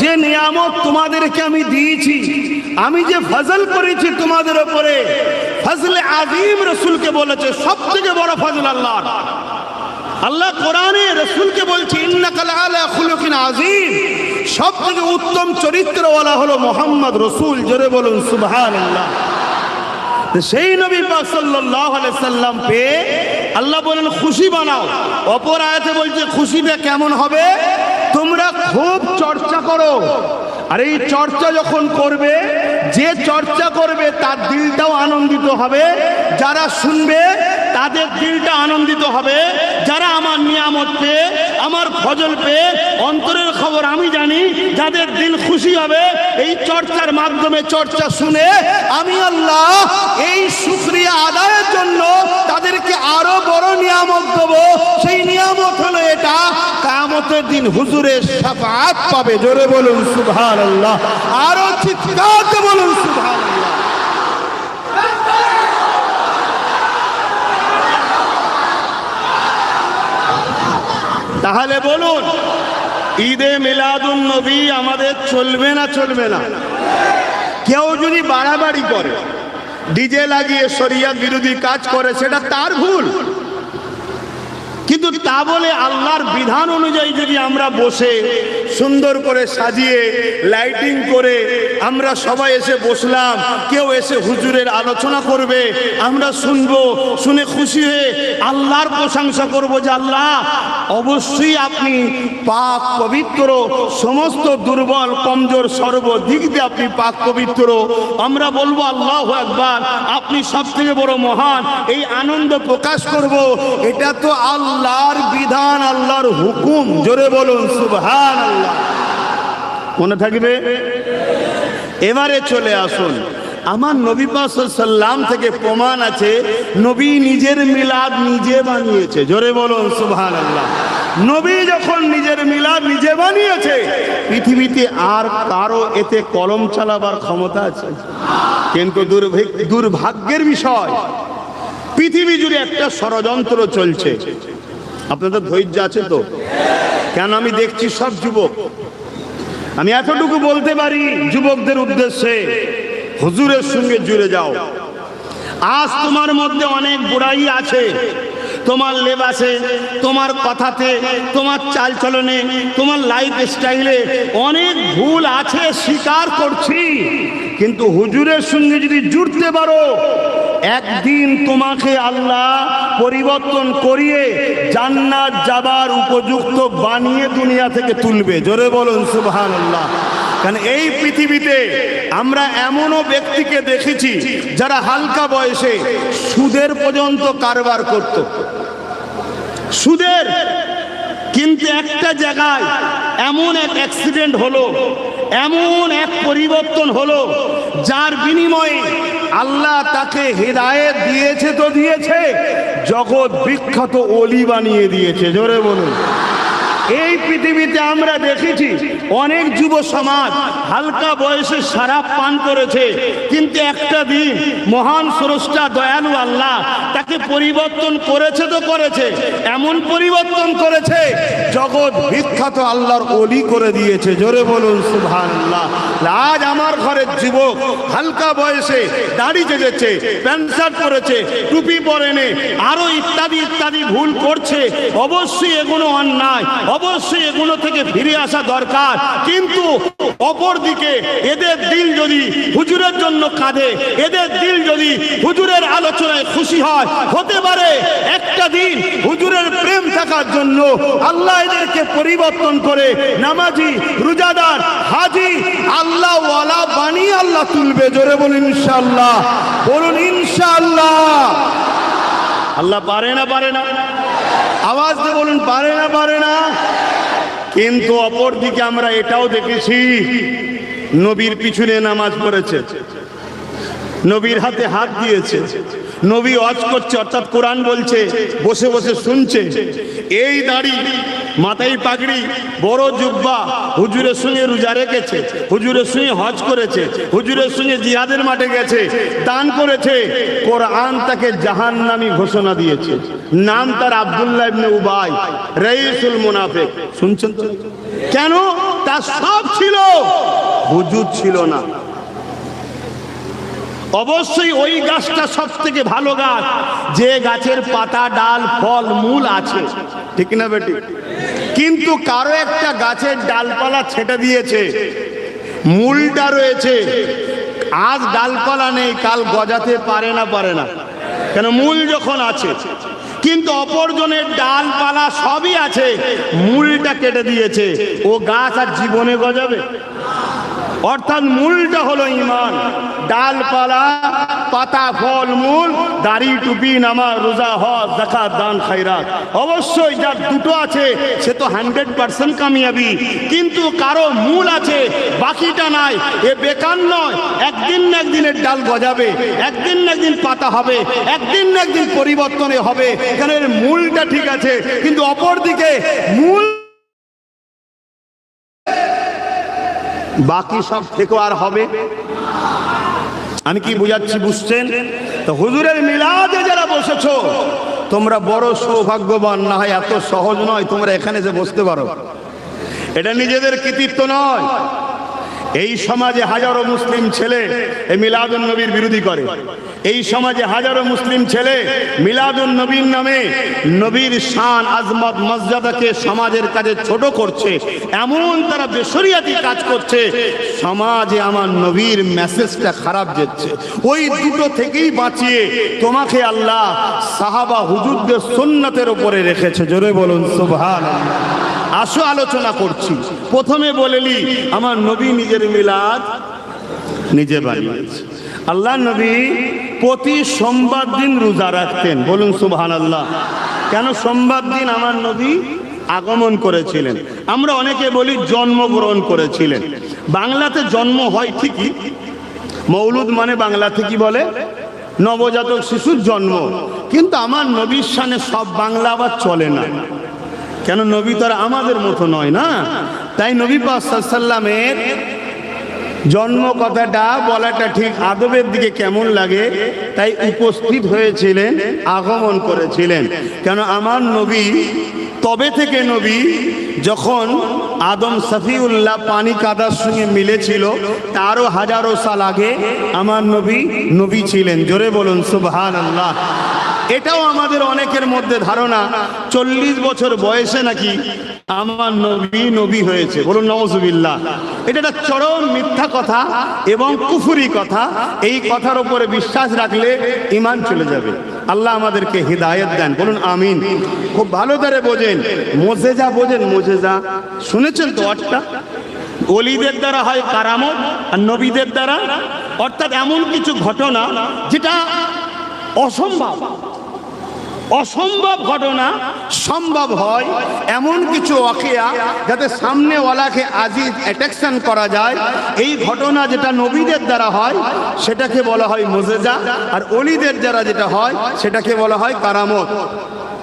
যে নিয়ামত তোমাদেরকে আমি দিয়েছি, আমি যে ফজল করেছি তোমাদের উপরে, ফজলে আযীম রাসূলকে বলেছে সব থেকে বড় ফজল আল্লাহর। আল্লাহ কোরআনে রাসূলকে বলছে, ইন্নাকা লাআলা খুলুকিন আযীম, সব থেকে উত্তম চরিত্রওয়ালা হলো মুহাম্মদ রাসূল। জোরে বলুন সুবহানাল্লাহ। সেই নবী পাক সাল্লাল্লাহু আলাইহি সাল্লাম পেয়ে আল্লাহ বলেন খুশি বানাও। অপর আয়াতে বলছে খুশিটা কেমন হবে? তোমরা খুব চর্চা করো। আর এই চর্চা যখন করবে, যে চর্চা করবে তার দিলটাও আনন্দিত হবে, যারা শুনবে তাদের দিলটা আনন্দিত হবে। যারা আমার নিয়ামত পেয়ে, আমার ফজল পেয়ে, অন্তরের খবর আমি জানি, যাদের দিল খুশি হবে এই চর্চার মাধ্যমে, চর্চা শুনে আমি আল্লাহ এই শুকরিয়া আদায়ের জন্য তাদেরকে আরো বড় নিয়ামত দেবো। সেই নিয়ামত হলো এটা, কিয়ামত কিয়ামতের দিন হুজুরের শাফাআত পাবে। জোরে বলুন সুবহানাল্লাহ, আরো চিৎকার দিয়ে বলুন সুবহানাল্লাহ। তাহলে বলুন, ঈদে মিলাদুন নবী আমাদের চলবে না চলবে না? কেউ যদি বাড়াবাড়ি করে, ডিজে লাগিয়ে শরিয়ত বিরোধী কাজ করে, সেটা তার ভুল। কিন্তু তা বলে আল্লাহর বিধান অনুযায়ী যদি আমরা বসে সুন্দর করে সাজিয়ে লাইটিং করে আমরা সবাই এসে বসলাম, কেউ এসে হুজুরের আলোচনা করবে, আমরা শুনবো, শুনে খুশি হয়ে আল্লাহর প্রশংসা করব যে আল্লাহ অবশ্যই আপনি পাক পবিত্র, সমস্ত দুর্বল কমজোর সর্বদিক দিয়ে আপনি পাক পবিত্র। আমরা বলবো আল্লাহু আকবার, আপনি সব থেকে বড় মহান, এই আনন্দ প্রকাশ করব। এটা তো আল্লাহর বিধান, আল্লাহর হুকুম। জোরে বলুন সুবহানাল্লাহ। মনে থাকবে? এবারে চলে আসুন, আমার নবী পাক সাল্লাল্লাহু আলাইহি ওয়াসাল্লাম থেকে প্রমাণ আছে নবী নিজের মিলাদ নিজে বানিয়েছে। জোরে বলুন সুবহানাল্লাহ। নবী যখন নিজের মিলাদ নিজে বানিয়েছে, পৃথিবীতে আর কারো এতে কলম চালাবার ক্ষমতা আছে? কিন্তু দুর্ভাগ্যের বিষয়, পৃথিবী জুড়ে একটা ষড়যন্ত্র চলছে। আপনাদের ধৈর্য আছে তো? কেন আমি দেখছি সব যুবক, আমি এতটুকু বলতে পারি যুবকদের উদ্দেশ্যে, হুজুরের সঙ্গে জুড়ে যাও। আজ তোমার মধ্যে অনেক বুড়াই আছে, তোমার লেবাসে, তোমার কথাতে, তোমার চালচলনে, তোমার লাইফ স্টাইলে অনেক ভুল আছে, স্বীকার করছি। কিন্তু হুজুরের সঙ্গে যদি জুড়তে পারো, একদিন তোমাকে আল্লাহ পরিবর্তন করিয়ে জান্নাত যাবার উপযুক্ত বানিয়ে দুনিয়া থেকে তুলবে। জোরে বলুন সুবহানাল্লাহ। কারণ এই পৃথিবীতে আমরা এমনও ব্যক্তিকে দেখেছি যারা হালকা বয়সে সুদের পর্যন্ত কারবার করত, সুদের। কিন্তু একটা জায়গায় এমন এক অ্যাক্সিডেন্ট হলো, এমন এক পরিবর্তন হলো, যার বিনিময়ে আল্লাহ তাকে হেদায়েত দিয়েছে তো দিয়েছে, জগৎ বিখ্যাত ওলি বানিয়ে দিয়েছে। জোরে বলুন। এই পৃথিবীতে আমরা দেখেছি অনেক যুব সমাজ হালকা বয়সে শরাব পান করেছে, কিন্তু একটা দিন মহান স্রষ্টা দয়ালু আল্লাহ তাকে পরিবর্তন করেছে তো করেছে, এমন পরিবর্তন করেছে জগৎ বিখ্যাত আল্লাহর ওলি করে দিয়েছে। জোরে বলুন সুবহানাল্লাহ। আজ আমার ঘরের যুবক হালকা বয়সে দাড়ি জেগেছে, প্যান্ট শার্ট পরেছে, টুপি পরেনে, আরো ইত্যাদি ইত্যাদি ভুল করছে। অবশ্যই এগুলো অন্যায়, অবশ্যই এগুলো থেকে ফিরে আসা দরকার। কিন্তু অপর দিকে এদের দিল যদি হুজুরের জন্য কাঁদে, এদের দিল যদি হুজুরের আলোচনায় খুশি হয়, হতে পারে একটা দিন হুজুরের প্রেম থাকার জন্য আল্লাহ এদেরকে পরিবর্তন করে নামাজি, রোজাদার, হাজি, আল্লাহ ওয়ালা বানিয়ে আল্লাহ তুলবে। জোরে বলুন ইনশাআল্লাহ। বলুন ইনশাআল্লাহ। আল্লাহ পারে না? পারে না? আওয়াজ দিয়ে বলুন, পারে না? পারে না? কিন্তু অপর দিকে আমরা এটাও দেখেছি, নবীর পিছনে নামাজ পড়েছে, নবীর হাতে হাত দিয়েছে, নবী ওয়াজ করছে, অর্থাৎ কোরআন বলছে, বসে বসে শুনছে। এই দাড়ি, মাথায় পাগড়ি, বড় জুব্বা, হুজুরের সঙ্গে রোজা রেখেছে, হুজুরের সঙ্গে হজ করেছে, হুজুরের সঙ্গে জিহাদের মাঠে গেছে, দান করেছে। কোরআন তাকে জাহান্নামী ঘোষণা দিয়েছে। নাম তার আব্দুল্লাহ ইবনে উবাই, রাইসুল মুনাফিক। শুনছেন তো? কেন? তার সব ছিল, হুজুর ছিল না। অবশ্যই ওই গাছটা সব থেকে ভালো গাছ, যে গাছের পাতা, ডাল, ফল, মূল আছে, ঠিক না বেটি? কিন্তু কারো একটা গাছের ডালপালা ছেটে দিয়েছে, মূলটা রয়েছে, আজ ডালপালা নেই, কাল গজাতে পারে না? পারে না? কেন? মূল যখন আছে। কিন্তু অপরজনের ডালপালা সবই আছে, মূলটা কেটে দিয়েছে, ও গাছ আর জীবনে গজাবে? অর্থাৎ মূলটা হলো ঈমান, ডালপালা, পাতা, ফল, মূল, দাড়ি, টুপি, নামাজ, রোজা, হজ, যাকাত, দান, খায়রাত। অবশ্যই যার দুটো আছে সে তো 100% কামিয়াবি। কিন্তু কারো মূল আছে, বাকিটা নাই, এ বেকার নয়। একদিন না একদিনের ডাল গজাবে, একদিন না একদিন পাতা হবে, একদিন না একদিন পরিবর্তনে হবে, কারণ এর মূলটা ঠিক আছে। কিন্তু অপর দিকে মূল বাকি সব থেকেও আর হবে। আমি কি বুঝাচ্ছি বুঝছেন? তো হুজুরের মিলাদে যারা বসেছো তোমরা বড় সৌভাগ্যবান, না হয় এত সহজ নয় তোমরা এখানে যে বসতে পারো। এটা নিজেদের কৃতিত্ব নয়। এই সমাজে হাজারো মুসলিম ছেলে এই মিলাদুন নবীর বিরোধী করে। এই সমাজে হাজারো মুসলিম ছেলে মিলাদুন নবীর নামে নবীর শান আজমত মর্যাদাকে সমাজের কাছে ছোট করছে, এমন তারা বেশরিয়াতি কাজ করছে, সমাজে আমার নবীর মেসেজটা খারাপ যাচ্ছে। ওই দুটো থেকেই বাঁচিয়ে তোমাকে আল্লাহ সাহাবা হুজুরদের সুন্নতের উপরে রেখেছে। জোরে বলুন সুবহানাল্লাহ। আসো আলোচনা করছি। প্রথমে বলেলি আমার নবী নিজের মিলাদ নিজে বানিয়েছে। আল্লাহ নবী প্রতি সোমবার দিন রোজা রাখতেন। বলুন সুবহানাল্লাহ। কেন সোমবার দিন আমার নবী আগমন করেছিলেন? আমরা অনেকে বলি জন্মগ্রহণ করেছিলেন। বাংলাতে জন্ম হয় ঠিকই, মৌলুদ মানে বাংলাতে কি বলে নবজাতক শিশুর জন্ম, কিন্তু আমার নবীর শানে সব বাংলা আবার চলে না। কেন? নবী তো আর আমাদের মতো নয় না। তাই নবী পাক সাল্লাল্লাহু আলাইহি ওয়াসাল্লামের জন্ম কথাটা বলাটা ঠিক আদবের দিকে কেমন লাগে, তাই উপস্থিত হয়েছিলেন, আগমন করেছিলেন। কেন? আমার নবী তবে থেকে নবী যখন আদম সফিউল্লাহ পানি কাদার সঙ্গে মিলেছিল তারও হাজারো সাল আগে আমার নবী নবী ছিলেন। জোরে বলুন সুবহানাল্লাহ। এটাও আমাদের অনেকের মধ্যে ধারণা 40 বছর বয়সে নাকি আমার নবী নবী হয়েছে। বলুন নাউজুবিল্লাহ। এটা একটা চরম মিথ্যা কথা এবং কুফরি কথা। এই কথার উপরে বিশ্বাস রাখলে ঈমান চলে যাবে। আল্লাহ আমাদেরকে হিদায়াত দেন। বলুন আমিন। খুব ভালো করে বোঝেন, মুজিজা বোঝেন? মুজিজা শুনেছেন তো? অর্থটা ওলিদের দ্বারা হয় কারামত, আর নবীদের দ্বারা অর্থাৎ এমন কিছু ঘটনা যেটা অসম্ভব, অসম্ভব ঘটনা সম্ভব হয়, এমন কিছু ওয়াকিয়া যাতে সামনেওয়ালাকে আজিজ অ্যাট্রাকশন করা যায়। এই ঘটনা যেটা নবীদের দ্বারা হয় সেটাকে বলা হয় মুজিজা, আর ওলিদের দ্বারা যেটা হয় সেটাকে বলা হয় কারামত।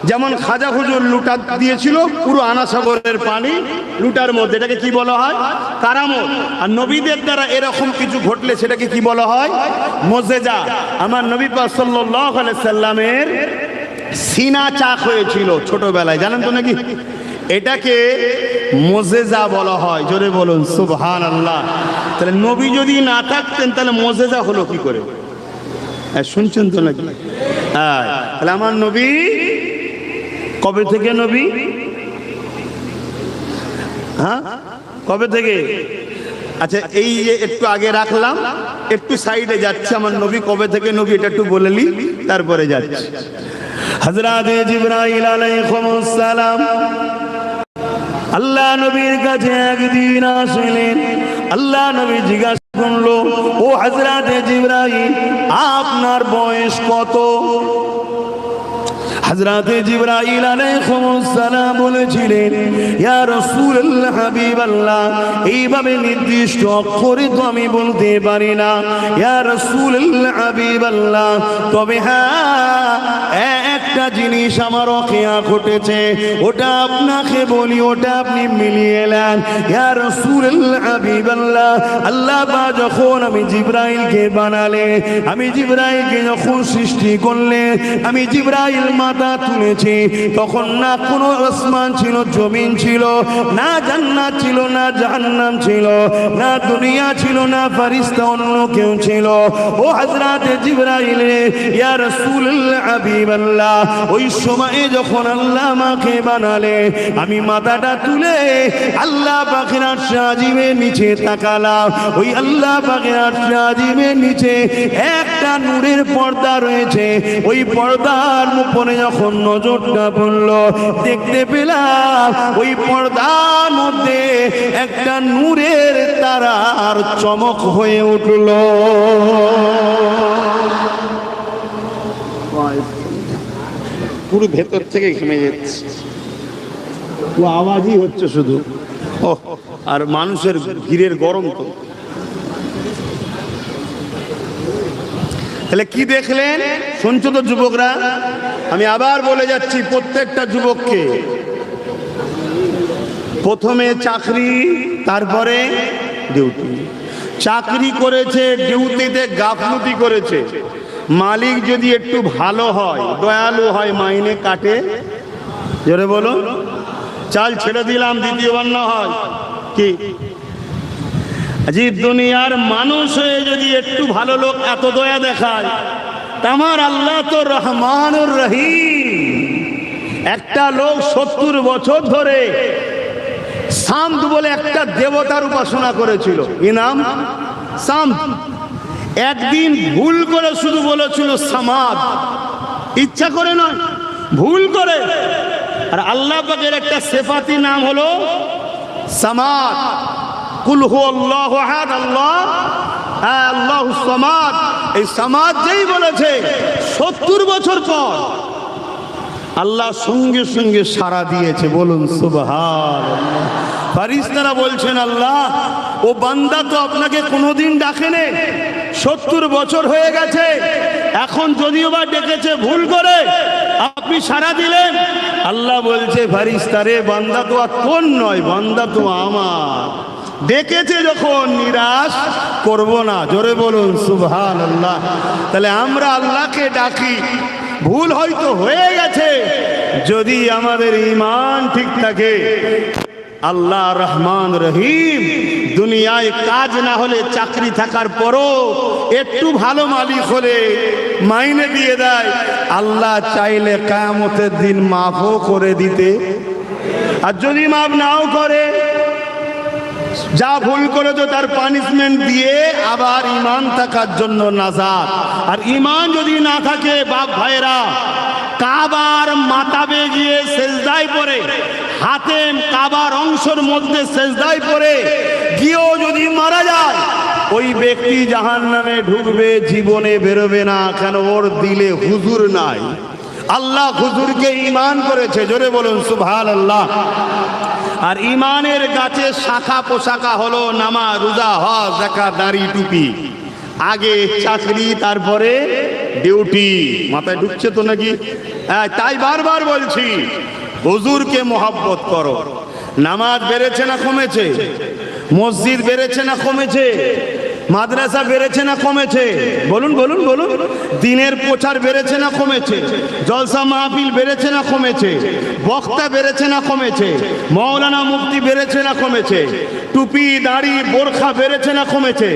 যেমন খাজা হুজুর লুটা দিয়েছিল পুরো আনাসাগরের পানি লুটার মধ্যে, এটাকে কি বলা হয়? কারামত। আর নবীদের দ্বারা এরকম কিছু ঘটলে সেটাকে কি বলা হয়? মুজিজা। আমার নবী পাক সাল্লাল্লাহু আলাইহি সাল্লামের সিনা চাক হয়েছিল ছোটবেলায়, জানেন তো নাকি? এটাকে মুজিজা বলা হয়। জোরে বলুন সুবহানাল্লাহ। তাহলে নবী যদি না থাকতেন তাহলে মুজিজা হলো কি করে? শুনছেন তো নাকি? তাহলে আমার নবী কবে থেকে নবী? হ্যাঁ, কবে থেকে? আচ্ছা, এই যে একটু আগে রাখলাম, একটু সাইডে যাচ্ছে। আমার নবী কবে থেকে নবী এটা একটু বলেলি, তারপরে যাচ্ছে। হযরত জিবরাইল আলাইহিস সালাম আল্লাহ নবীর কাছে একদিন আসলেন। আল্লাহ নবী জিজ্ঞাসা করলো, ও হযরত জিবরাইল, আপনার বয়স কত? হযরত জিবরাইল আলাইহিস সালাম বলেছিলেন, ইয়া রাসূলুল্লাহ, হাবিবাল্লাহ, এইভাবে নির্দিষ্ট অক্ষরে তো আমি বলতে পারি না ইয়া রাসূলুল্লাহ, হাবিবাল্লাহ, তবে হ্যাঁ একটা জিনিস আমার ওয়াকিয়া ঘটেছে, ওটা আপনাকে বলি, ওটা আপনি মিলিয়ে নেন। ইয়া রাসূলুল্লাহ, হাবিবাল্লাহ, আল্লাহ পাক যখন আমি জিবরাইলকে বানালে, আমি জিবরাইলকে যখন সৃষ্টি করলে, আমি জিবরাইল মাথা তুলেছি, তখন না কোনো আসমান ছিল, জমিন ছিল, না জান্নাত ছিল, না জাহান্নাম ছিল, না দুনিয়া ছিল, না ফেরেশতা অন্য কেউ ছিল। ও হযরত জিবরাইল, ইয়া রাসূলুল্লাহ, হাবিবাল্লাহ, ওই সময়ে যখন আল্লাহ আমাকে বানালে, আমি মাথাটা তুলে আল্লাহ পাকের আরশ আজিমের নিচে তাকালাম। ওই আল্লাহ পাকের আরশ আজিমের নিচে একটা নূরের পর্দা রয়েছে। ওই পর্দার উপরে যখন নজরটা পড়ল, দেখতে পেলাম ওই পর্দার মধ্যে একটা নূরের তারার চমক হয়ে উঠল। পুরো ভেতর থেকে ঘেমে যাচ্ছে, ও আওয়াজই হচ্ছে শুধু। ও আর মানুষের ভিড়ের গরম তো। তাহলে কি দেখলেন? শুনছো তো যুবকরা? আমি আবার বলে যাচ্ছি প্রত্যেকটা যুবককে, প্রথমে চাকরি, তারপরে ডিউটি। চাকরি করেছে, ডিউটিতে গাফলুতি করেছে। মালিক যদি একটু ভালো হয়, দয়ালু হয়, মাইনে কাটে। জোরে বলো, চাল ছেড়ে দিলাম, দ্বিতীয়বার না হয় কি? দুনিয়ার মানুষ হয়ে যদি একটু ভালো লোক এত দয়া দেখায়, আমার আল্লাহ তো রহমানুর রহিম। একটা লোক 70 বছর ধরে সামদ বলে একটা দেবতার উপাসনা করেছিল, ইনাম সামদ। একদিন ভুল করে শুধু বলেছিল সামাদ, ইচ্ছা করে নয়, ভুল করে। আর আল্লাহ পাকের একটা সিফাতি নাম হলো সামাদ। কুল হুয়াল্লাহু আহাদ, আল্লাহ আল্লাহুস সামাদ। এই সামাদ যেই বলেছে 70 বছর পর আল্লাহ সঙ্গে সঙ্গে সাড়া দিয়েছে। বলুন সুবহানাল্লাহ। ফেরেশতারা বলছেন, আল্লাহ ও বান্দা তো আপনাকে কোনোদিন ডাকেনি, 70 বছর হয়ে গেছে, এখন যদিও বা ডেকেছে ভুল করে, আপনি সাড়া দিলেন। আল্লাহ বলছে, ফেরেশতারে বান্দা তো আর তোর নয়, বান্দা তো আমার। ডেকেছে যখন, নিরাশ করব না। জোরে বলুন সুবহানাল্লাহ। তাহলে আমরা আল্লাহকে ডাকি, ভুল হয়তো হয়ে গেছে, যদি আমাদের ঈমান ঠিক থাকে, আল্লাহ রহমান রহিম দুনিয়ায় কাজ না হলে, চাকরি থাকার পরও একটু ভালো মালিক হলে মাইনে দিয়ে দেয়। আল্লাহ চাইলে কিয়ামতের দিন মাফও করে দিতে, আর যদি মাফ নাও করে, যা ভুল করেছো তার পানিশমেন্ট দিয়ে আবার ঈমান থাকার জন্য নাজাত। আর ঈমান যদি না থাকে, বাপ ভাইরা, কাবার মাতাবে গিয়ে সেজদায় পড়ে, হাতেম কাবার অংশের মধ্যে সেজদায় পড়ে গিয়েও যদি মারা যায়, ওই ব্যক্তি জাহান্নামে ঢুকবে, জীবনে বেরোবে না। কেন? ওর দিলে হুজুর নাই। আল্লাহ হুজুরকে ঈমান করেছে। জোরে বলুন সুবহানাল্লাহ। আর ঈমানের গাছের শাখা পোশাকা হলো নামাজ, রোজা, হজ, যাকাত, দাড়ি, টুপি। আগে চাকরি, তারপরে ডিউটি। মাথায় ঢুকছে তো নাকি? তাই বারবার বলছি, হুজুরকে মহব্বত করো। নামাজ বেড়েছে না কমেছে? মসজিদ বেড়েছে না কমেছে? মাদ্রাসা বেড়েছে না কমেছে? বলুন বলুন বলুন। দিনের প্রচার বেড়েছে না কমেছে? জলসা মাহফিল বেড়েছে না কমেছে? বক্তা বেড়েছে না কমেছে? মৌলানা মুফতি বেড়েছে না কমেছে? টুপি, দাড়ি, বোরখা বেড়েছে না কমেছে?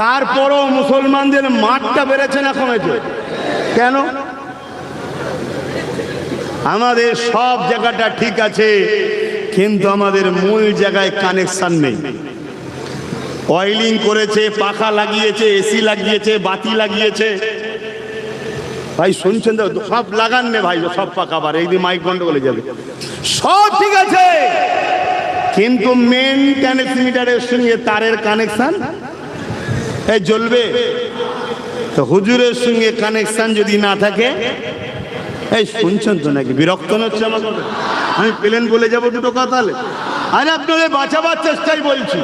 তারপরও মুসলমানদের মাঠটা বেড়েছে না কমেছে? কেন? আমাদের সব জায়গাটা ঠিক আছে, কিন্তু আমাদের মূল জায়গায় কানেকশন নেই। অয়েলিং করেছে, পাখা লাগিয়েছে, এসি লাগিয়েছে, বাতি লাগিয়েছে। ভাই শুনছেন তো? সব লাগান নে ভাই, সব পাকা। আবার এই দিন মাইক বন্ধ করে যাবে। সব ঠিক আছে, কিন্তু মেন ট্রান্সমিটারের সঙ্গে তারের কানেকশন এই জ্বলবে তো। হুজুরের সঙ্গে কানেকশন যদি না থাকে, এই শুনছেন তো নাকি? বিরক্ত হচ্ছে আমার কথা? আমি প্লেন বলে যাবো দুটো কথা। আরে আপনাদের বাঁচাবার চেষ্টাই বলছি।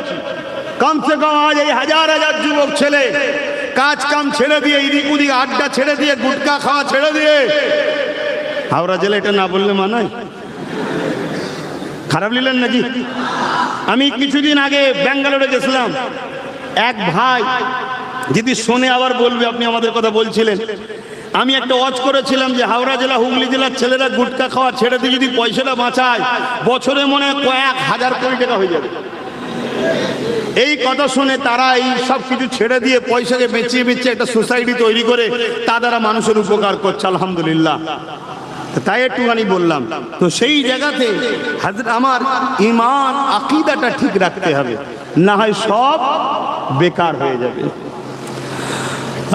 কমসে কম আজ এই হাজার হাজার যুবক ছেলে কাজ কাম ছেড়ে দিয়ে, এদিক ওদিক আড্ডা ছেড়ে দিয়ে, গুটকা খাওয়া ছেড়ে দিয়ে, হাওড়া জেলা এটা না বললে মানায়? খারাপ নিলেন নাকি? আমি কিছুদিন আগে ব্যাঙ্গালোরে গেছিলাম। এক ভাই যদি শোনে আবার বলবে আপনি আমাদের কথা বলছিলেন। আমি একটা ওয়াচ করেছিলাম যে হাওড়া জেলা, হুগলি জেলার ছেলেরা গুটকা খাওয়া ছেড়ে দিয়ে যদি পয়সাটা বাঁচায়, বছরে মনে হয় কয়েক হাজার কোটি টাকা হয়ে যাবে। এই কথা শুনে তারা এই সব কিছু ছেড়ে দিয়ে পয়সাকে বেঁচিয়ে বেঁচিয়ে একটা সোসাইটি তৈরি করে তা দ্বারা মানুষের উপকার করছে, আলহামদুলিল্লাহ। তাই একটুখানি বললাম। তো সেই জায়গাতে আমার ঈমান আকীদাটা ঠিক রাখতে হবে, না হয় সব বেকার হয়ে যাবে।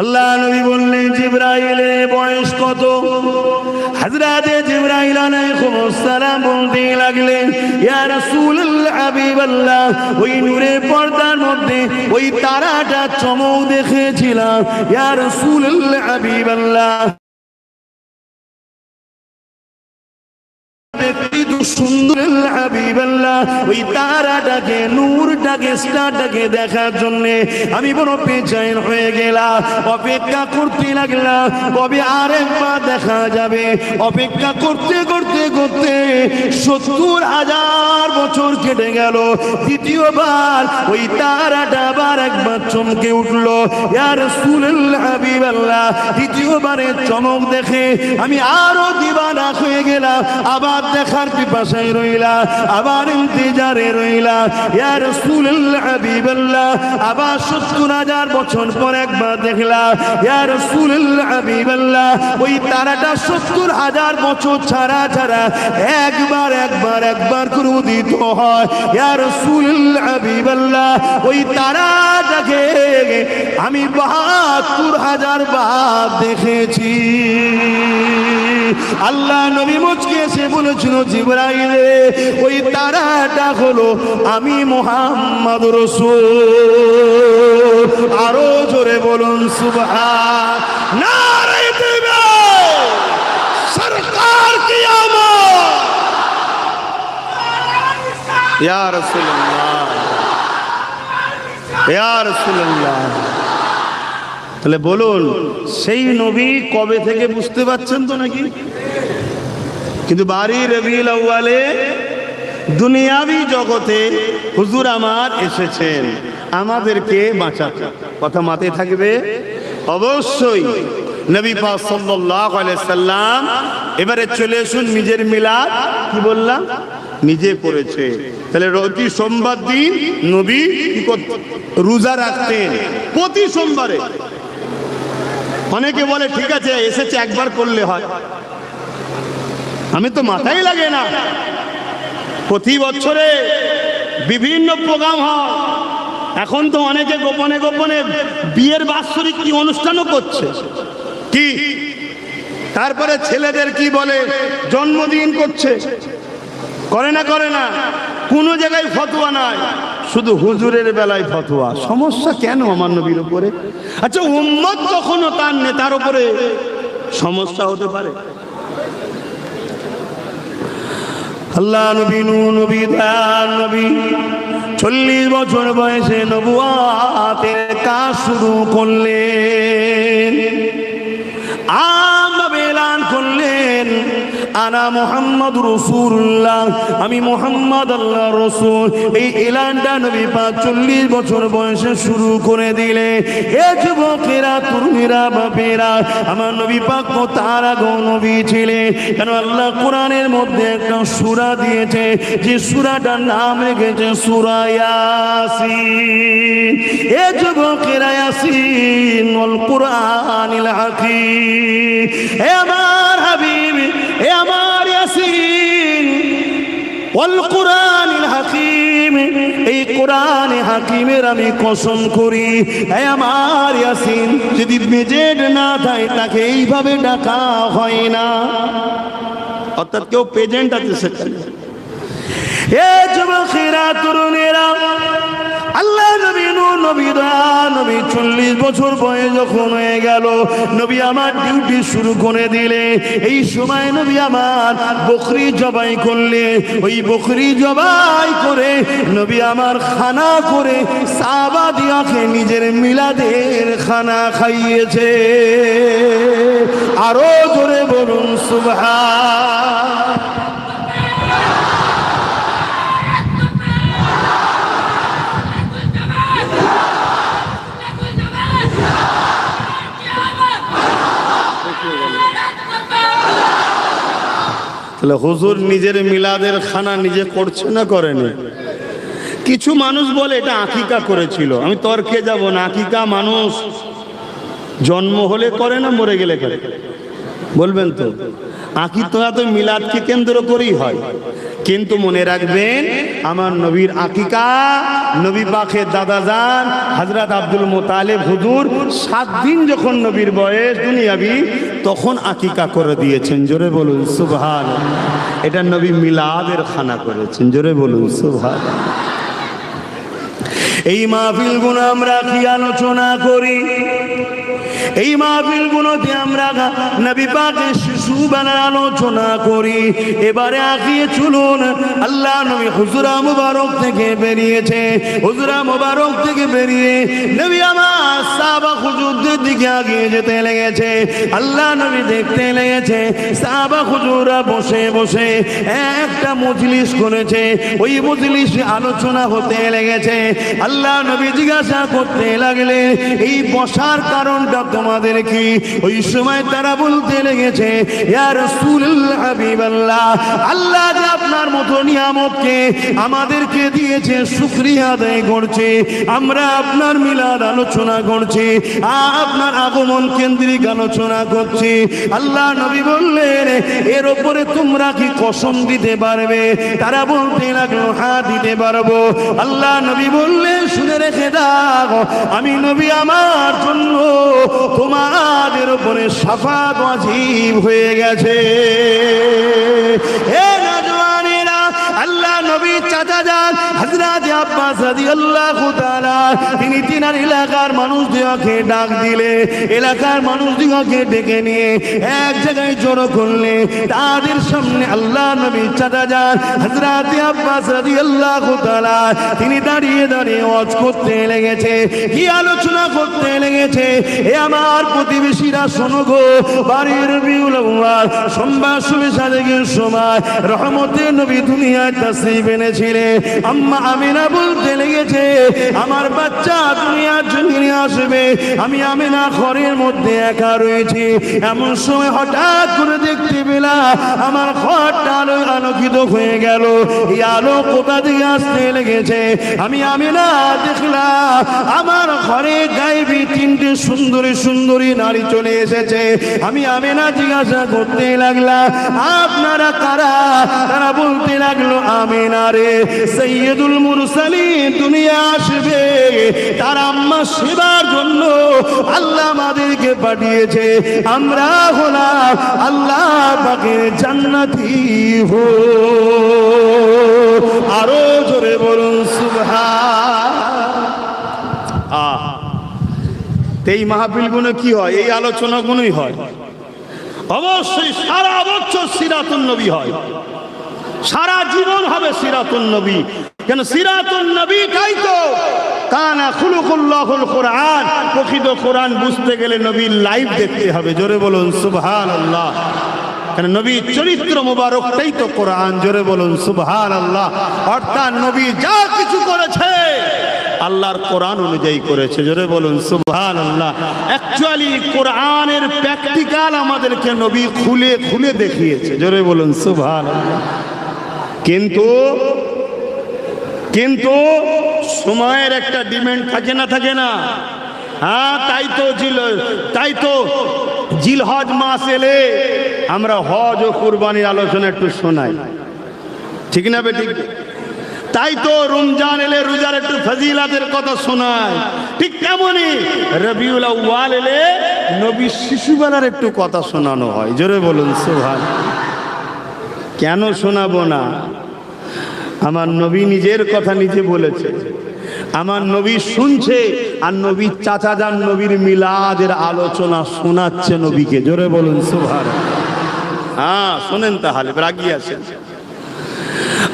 আল্লাহ নবী বললেন, জিবরাইলের বয়স কত? হযরতে জিবরাইল আলাইহিস সালাম বলতে লাগলেন, ইয়া রাসূলুল্লাহ, হাবিবাল্লাহ, ওই নূরের পর্দার মধ্যে ওই তারাটা চমক দেখেছিলাম। ইয়া রাসূলুল্লাহ, হাবিবাল্লাহ, সুন্দর হাবিবাল্লাহ, ওই তারাটাকে, নূরটাকে, স্টারটাকে দেখার জন্য আমি বড় বেচैन হয়ে গেলাম। অপেক্ষা করতে লাগলাম কবে আরেকবার দেখা যাবে। অপেক্ষা করতে করতে করতে করতে 70,000 বছর কেটে গেল। দ্বিতীয়বার ওই তারাটা আবার একবার চমকে উঠলো। ইয়া রাসূলুল্লাহ হাবিবাল্লাহ, দ্বিতীয়বারের চমক দেখে আমি আরো দিবানা হয়ে গেলাম। আবার দেখার পিপাসায় রইলাম, আবার ইন্তজারে রইলাম। ইয়া রাসূলুল্লাহ হাবিবাল্লাহ, আবার 70,000 বছর পর একবার দেখলাম। ইয়া রাসূলুল্লাহ হাবিবাল্লাহ, ওই তারাটা 70,000 বছর ছাড়া ছাড়া একবার করে উদিত হয়। ইয়া রাসূলুল্লাহ হাবিবাল্লাহ, ওই তারাটাকে আমি 72,000 বার দেখেছি। আল্লাহ নবী মুচকে এসে বলেছিল, জিবরাইল ওই তারাটা হলো আমি মুহাম্মদ রাসূল। আরো জোরে বলুন সুবহান। নারে তাকবীর, সরকার কি আমত। ইয়া রাসূলুল্লাহ, ইয়া রাসূলুল্লাহ। তাহলে বলুন, সেই নবী কবে থেকে বুঝতে পারছেন তো নাকি? কিন্তু বারি রবিউল আউয়ালে দুনিয়াবি জগতে হুজুর আমার এসেছেন আমাদেরকে বাঁচাতে। কথা মাথায় থাকবে অবশ্যই। নবী পাক সাল্লাল্লাহু আলাইহি সাল্লাম এবারে চলে আসুন নিজের মিলাদ। কি বললাম? নিজে করেছে। তাহলে প্রতি সোমবার দিন নবী কি করতেন? রোজা রাখতেন প্রতি সোমবারে। অনেকে বলে ঠিক আছে এসেছে একবার করলে হয়। আমি তো মাথায় লাগে না, প্রতি বছরে বিভিন্ন প্রোগ্রাম হয়। এখন তো অনেকে গোপনে গোপনে বিয়ের বাৎসরিক কি অনুষ্ঠানও করছে। কি তারপরে ছেলেদের কি বলে জন্মদিন করছে, করে না করে না? কোনো জায়গায় ফতোয়া নাই, শুধু হুজুরের বেলায় ফতোয়া। সমস্যা কেন আমার নবীর উপরে? আচ্ছা উম্মত কখনো তার নেতার উপরে সমস্যা হতে পারে? আল্লাহ নবী নবী দান নবী 40 বছর বয়সে নবুয়াতের কাজ শুরু করলেন। আমভাবে এলান করলেন, আনা মুহাম্মদ রাসূলুল্লাহ, আমি মুহাম্মদ আল্লাহর রাসূল। এই এলানটা নবী পাক 40 বছর বয়সে শুরু করে দিলে। এ যুবকেরা, তরুণীরা, বাপেরা, আমার নবী পাক তো তার আগে নবী ছিলেন। কেন আল্লাহ কোরআনের মধ্যে একটা সূরা দিয়েছে, যে সূরাটার নাম রেখেছে সূরা ইয়াসিন। এ যুবকেরা, ইয়াসিন ওয়াল কুরআনিল হাকীম। হে আমার হাবিব, হে আমার ইয়াসিন ওয়াল কুরআনিল হাকীম, এই কোরআনে হাকিমের আমি কসম করি। হে আমার ইয়াসিন, যদি মেজেড না থাকে তাকে এইভাবে ডাকা হয় না। অর্থাৎ কেউ প্রেজেন্ট আছে সেখানে। এ যুবকেরা, তরুণেরা, আল্লাহ নবী নবী 40 বছর বয়স যখন হয়ে গেল, নবী আমার ডিউটি শুরু করে দিলে। এই সময় নবী আমার বকরি জবাই করলে। ওই বকরি জবাই করে নবী আমার খানা করে সাহাবাদিয়াকে নিজের মিলাদের খানা খাইয়েছে। আরো জোরে বলুন সুবহান। তাহলে হুজুর নিজের মিলাদের খানা নিজে করছে না করেনি? কিছু মানুষ বলে এটা আকিকা করেছিল। আমি তর্কে যাব না। আকিকা মানুষ জন্ম হলে করে না মরে গেলে করে? বলবেন তো? আকিকা তো মিলাদকে কেন্দ্র করেই হয়। কিন্তু মনে রাখবেন, আমার নবীর আকিকা নবী পাকের দাদাজান হযরত আব্দুল মুতালিব হুজুর 7 দিন যখন নবীর বয়স দুনিয়াবি, তখন আকিকা করে দিয়েছেন। জোরে বলুন সুবহানাল্লাহ। এটা নবী মিলাদের খানা করেছেন। জোরে বলুন সুবহানাল্লাহ। এই মাহফিলগুলো আমরা কি আলোচনা করি? এই মাহফিলগুলোতে আমরা নবী পাকের শিশু শিশুবেলার আলোচনা করি। এবারে আগিয়ে চলুন। আল্লাহ নবী হুজরা মুবারক থেকে বেরিয়েছে। হুজরা মুবারক থেকে বেরিয়ে নবী আমার সাহাবা হুজুরদের দিকে আগিয়ে যেতে লেগেছে। আল্লাহ নবী দেখতে লেগেছে সাহাবা হুজুররা বসে বসে একটা মজলিস করেছে। ওই মজলিসে আলোচনা হতে লেগেছে। আল্লাহ নবী জিজ্ঞাসা করতে লাগলে এই বসার কারণটা তোমাদের কি? ওই সময় তারা বলতে লেগেছে ইয়া রাসূলুল্লাহ হাবিবাল্লাহ, আল্লাহ যে আপনার মতো নিয়ামতকে আমাদেরকে দিয়েছে শুকরিয়া আদায় করছে। আমরা আপনার মিলাদ আলোচনা করছি, আপনার আগমন কেন্দ্রিক আলোচনা করছি। আল্লাহ নবী বললেন এর উপরে তোমরা কি কসম দিতে পারবে? তারা বলতে লাগলো হ্যাঁ দিতে পারবো। আল্লাহ নবী বললেন শুনে রেখে দাও, আমি নবী আমার জন্য তোমাদের উপরে শাফাত ওয়াজিব হয়ে গেছে। হে নওজওয়ানেরা, আল্লাহ নবী চাচা যান হযরত আব্বাস রাদিয়াল্লাহু তাআলা তিনি তিনার এলাকার মানুষদেরকে ডাক দিলে, এলাকার মানুষদেরকে ডেকে নিয়ে এক জায়গায় জড়ো করলে। তাদের সামনে আল্লাহ নবী চাচা যান হযরত আব্বাস রাদিয়াল্লাহু তাআলা তিনি দাঁড়িয়ে দাঁড়িয়ে ওয়াজ করতে লেগেছে। কি আলোচনা করতে লেগেছে? এ আমার প্রতিবেশীরা শোনো গো, বাড়ির রবিউল আউয়াল সোমবার শুভে সাদেকের সময় রহমতের নবী দুনিয়ায় তাশরীফ এনেছিলেন। আম্মা আমিনা বলতে লেগেছে আমার বাচ্চা দুনিয়ার জন্য আসবে, আমি আমিনা ঘরের মধ্যে একা রয়েছি। এমন সময় হঠাৎ করে দেখতে পেলাম আমার ঘরটা আলোয় আলোকিত হয়ে গেল। এই আলো কোথা থেকে আসতে লেগেছে? আমি আমিনা দেখলাম আমার ঘরে গায়েবী তিনটে সুন্দরী সুন্দরী নারী চলে এসেছে। আমি আমিনা জিজ্ঞাসা করতে লাগলাম আপনারা কারা? তারা বলতে লাগলো আমিনা রে সাইয়্যিদুল মুরসালিন দুনিয়া আসবে, তার আম্মা সেবার জন্য আল্লাহ আমাদেরকে পাঠিয়েছে। আমরা হলাম আল্লাহ পাকের জান্নাতি হো। আরো জোরে বলুন সুবহান। এই মাহফিলগুলো কি হয়? এই আলোচনাগুলোই হয়। অবশ্যই সারা বছর সিরাতুন নবী হয়, সারা জীবন হবে সিরাতুন নবী। কেন সিরাতুন নবীটাই তো কানা খুলুকুল্লাহুল কোরআন। প্রকৃত কোরআন বুঝতে গেলে নবীর লাইভ দেখতে হবে। জোরে বলুন সুবহানাল্লাহ। কেন নবীর চরিত্র মোবারকটাই তো কোরআন। জোরে বলুন সুবহানাল্লাহ। অর্থাৎ নবী যা কিছু করেছে আল্লাহর কোরআন অনুযায়ী করেছে। জোরে বলুন সুবহানাল্লাহ। অ্যাকচুয়ালি কোরআনের প্র্যাকটিক্যাল আমাদেরকে নবী খুলে খুলে দেখিয়েছে। জোরে বলুন সুবহানাল্লাহ। কিন্তু কিন্তু সময়ের একটা ডিমান্ড থাকে না, থাকে না? হ্যাঁ, তাই তো জিলহজ মাস এলে আমরা হজ ও কুরবানির আলোচনা একটু শোনাই, ঠিক না বে? ঠিক। তাই তো রমজান এলে রোজার একটু ফজিলাতের কথা শোনায়। ঠিক তেমনই রবিউল আউয়াল এলে নবীর শিশুবেলার একটু কথা শোনানো হয়। জোরে বলুন সুবহানাল্লাহ। কেন শোনাবো না? আমার নবী নিজের কথা নিজে বলেছে, আমার নবী শুনছে, আর নবীর চাচা যান নবীর মিলাদের আলোচনা শোনাচ্ছে নবীকে। জোরে বলুন সুবহানাল্লাহ। হ্যাঁ, শোনেন তাহলে, রাগি আছেন।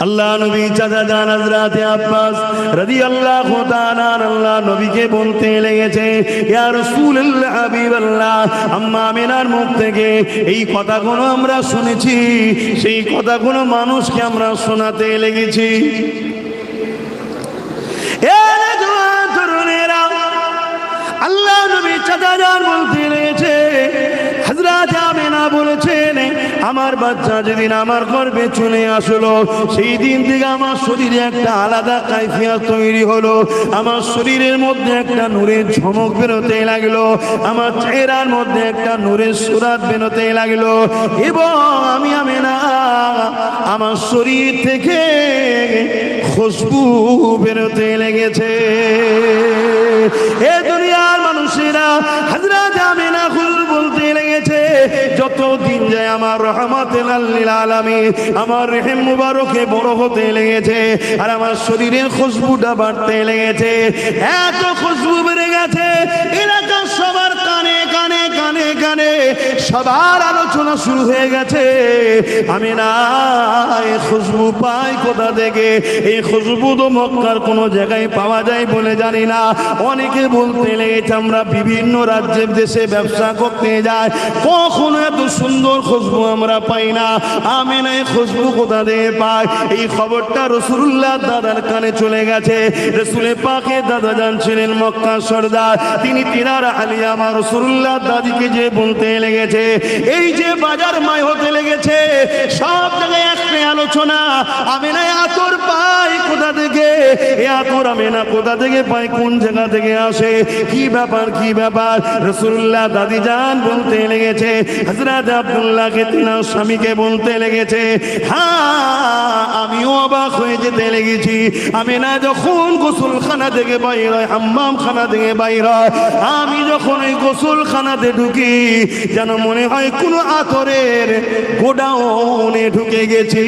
আল্লাহ নবী চাচা যান হযরত আব্বাস রাদিয়াল্লাহু তাআলা আল্লাহ নবীকে বলতে লেগেছে ইয়া রাসূলুল্লাহ হাবিবাল্লাহ, আম্মা আমিনার মুখ থেকে এই কথাগুলো আমরা শুনেছি, সেই কথাগুলো মানুষকে আমরা শোনাতে লেগেছি। আল্লাহ নবী চাচা যান বলতে লেগেছে হযরত আমিনা বলেছেন আমার বাচ্চা যেদিন আমার গর্ভে চলে আসলো সেই দিন থেকে আমার শরীরে একটা আলাদা কাইফিয়ত তৈরি হলো। আমার শরীরের মধ্যে একটা নূরের ঝমক বেরোতে লাগলো, আমার চেহারার মধ্যে একটা নূরের সুরাত বেরোতে লাগলো, এবং আমি আমিনা আমার শরীর থেকে খুশবু বেরোতে লেগেছে। এ দুনিয়ার মানুষেরা হযরত আমিনা হুজুর বলতে লেগেছে যত দিন যায় আমার রহমাতুল লিল আলামিন আমার রহিম মুবারকে বড় হতে লেগেছে, আর আমার শরীরের খুশবুটা বাড়তে লেগেছে। এত খুশবু বেড়ে গেছে এলাকার সবার কানে কানে কানে কানে সবার আলোচনা শুরু হয়ে গেছে। আমি না এই খুশবু পাই কোথা থেকে? এই খুশবু তো মক্কার কোনো জায়গায় পাওয়া যায় বলে জানি না। অনেকে বলতে লেগেছে আমরা বিভিন্ন রাজ্যের দেশে ব্যবসা করতে যাই, কখনো এত সুন্দর খুশবু আমরা পাই না। আমি না এই খুশবু কোথা থেকে পাই? এই খবরটা রাসূলুল্লাহ দাদার কানে চলে গেছে। রাসূলে পাকের দাদা জানছিলেন মক্কা সরদার, তিনি তিনার আলিয়া আমার রাসূলুল্লাহ দাদিকে যে বলতে লেগেছে, এই যে বাজার মাই হতে লেগেছে, সব জায়গায় একটাই আলোচনা, আমি না আতর পাই কোথা থেকে? এ আতর আমি না কোথা থেকে পাই, কোন জায়গা থেকে আসে, কি ব্যাপার কি ব্যাপার? রাসূলুল্লাহ দাদি জান বলতে লেগেছে, হযরত আব্দুল্লাহকে তিনার স্বামীকে বলতে লেগেছে, হ্যাঁ আমিও অবাক হয়ে যেতে লেগেছি। আমি না যখন গোসলখানা থেকে বাইর হয়, হাম্মামখানা থেকে বাইর হয়, আমি যখন ওই গোসলখানাতে ঢুকি যেন মনে হয় কোনো আতরের গোডাউনে ঢুকে গেছি।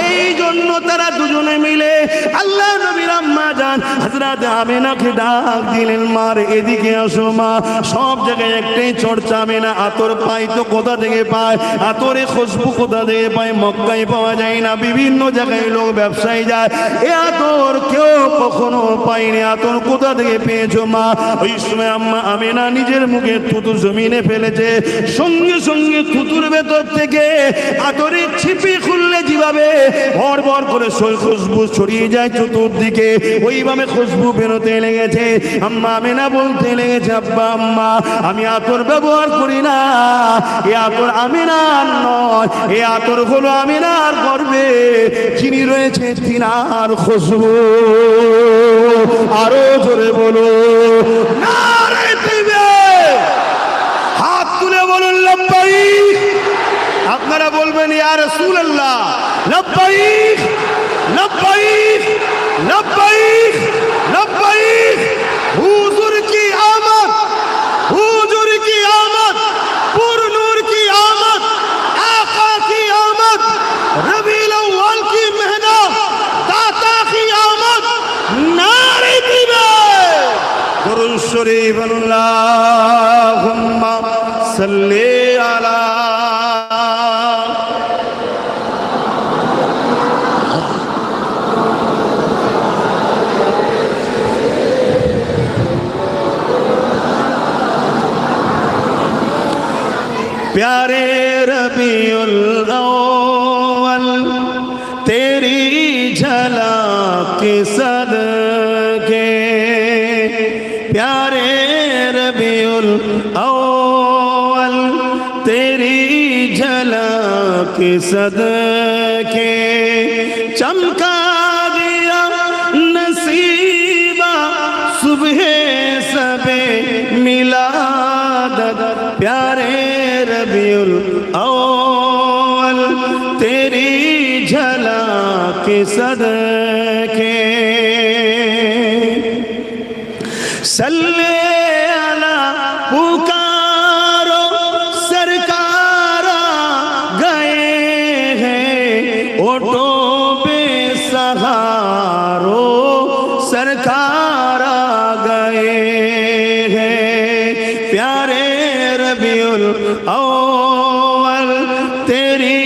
এই জন্য তারা দুজনে মিলে আল্লাহ নবীর আম্মা জান হযরত আমিনাকে ডাক দিলেন, মার এদিকে আসো মা। সব জায়গায় একটাই চর্চা, আমিনা আতর পাই তো কোথা থেকে পায়? আতরে খুশবু কোথা থেকে পায়? মক্কায় পাওয়া যায় না, বিভিন্ন জায়গায় লোক ব্যবসায়ী যায়, এ আতর কেউ কখনো পায়নি। আতর কোথা থেকে পেয়েছো মা? ওই সময় আম্মা আমিনা নিজের মুখে থুতু জমিনে ফেলেছে, সঙ্গে সঙ্গে থুতুর ভেতর থেকে আতরের ছিপি খুললে যেভাবে ভর ভর করে খুশবু ছড়িয়ে যায় চতুর্দিকে, ওইভাবে খুশবু বেরোতে লেগেছে। আম্মা আমিনা বলতে লেগেছে, আব্বা আম্মা আমি আতর ব্যবহার করি না, এ আতর আমিনার নয়, এ আতর হলো আমিনার গর্বে যিনি রয়েছে তিনার খুশবু। আরো জোরে বলো নারে তাকবীর, হাত তুলে বলুন লব্বাইক। আপনারা বলবেন ইয়া রাসূলুল্লাহ লব্বাইক লব্বাইক লব্বাইক লব্বাইক। হুজুর কি আমদ, হুজুর কি আমদ, পুরনূর কি আমদ, आका की आमद, रबीउल अव्वल की मेहनत, दाता की आमद, नारे तकबीर। दुरूद शरीफ अल्लाहुम्मा सल्ली अला। प्यारे रबीउल अव्वल तेरी झलक के सदके, प्यारे रबीउल अव्वल तेरी झलक के सदके, चमका दिया नसीबा सुबह सबे मिलादत। प्यारे रबीउल अव्वल तेरी झलक के सदके, सल्ले अला पुकारो सरकारा गए हैं, ओटो बेसहारो सरकारा गए हैं। प्यारे रबीउल अव्वल तेरी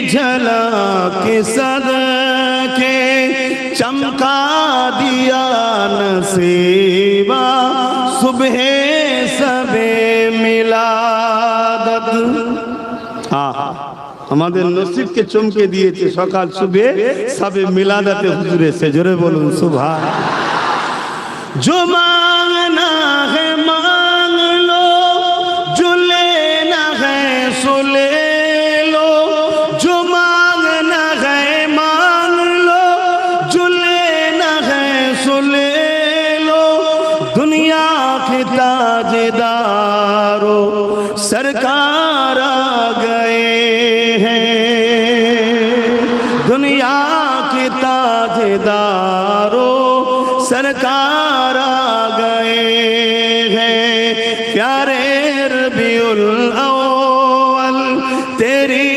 झलक के सदके, चमका दिया नसीबा सुबह सबे मिलादत। আমাদের নসিবকে চমকে দিয়েছে, সকাল সুবে সবে মিলাদাতে হুজুর এসে, জোরে বলুন সুবহান। जो मांगना है मांग लो, जो लेना है सो ले लो, जो मांगना है मांग लो, जो लेना है सो ले लो। दुनिया के ताजदारों सरकार आ गए हैं, दुनिया के ताजदारों सरकार आ गए हैं। प्यारे रबीउल अव्वल तेरी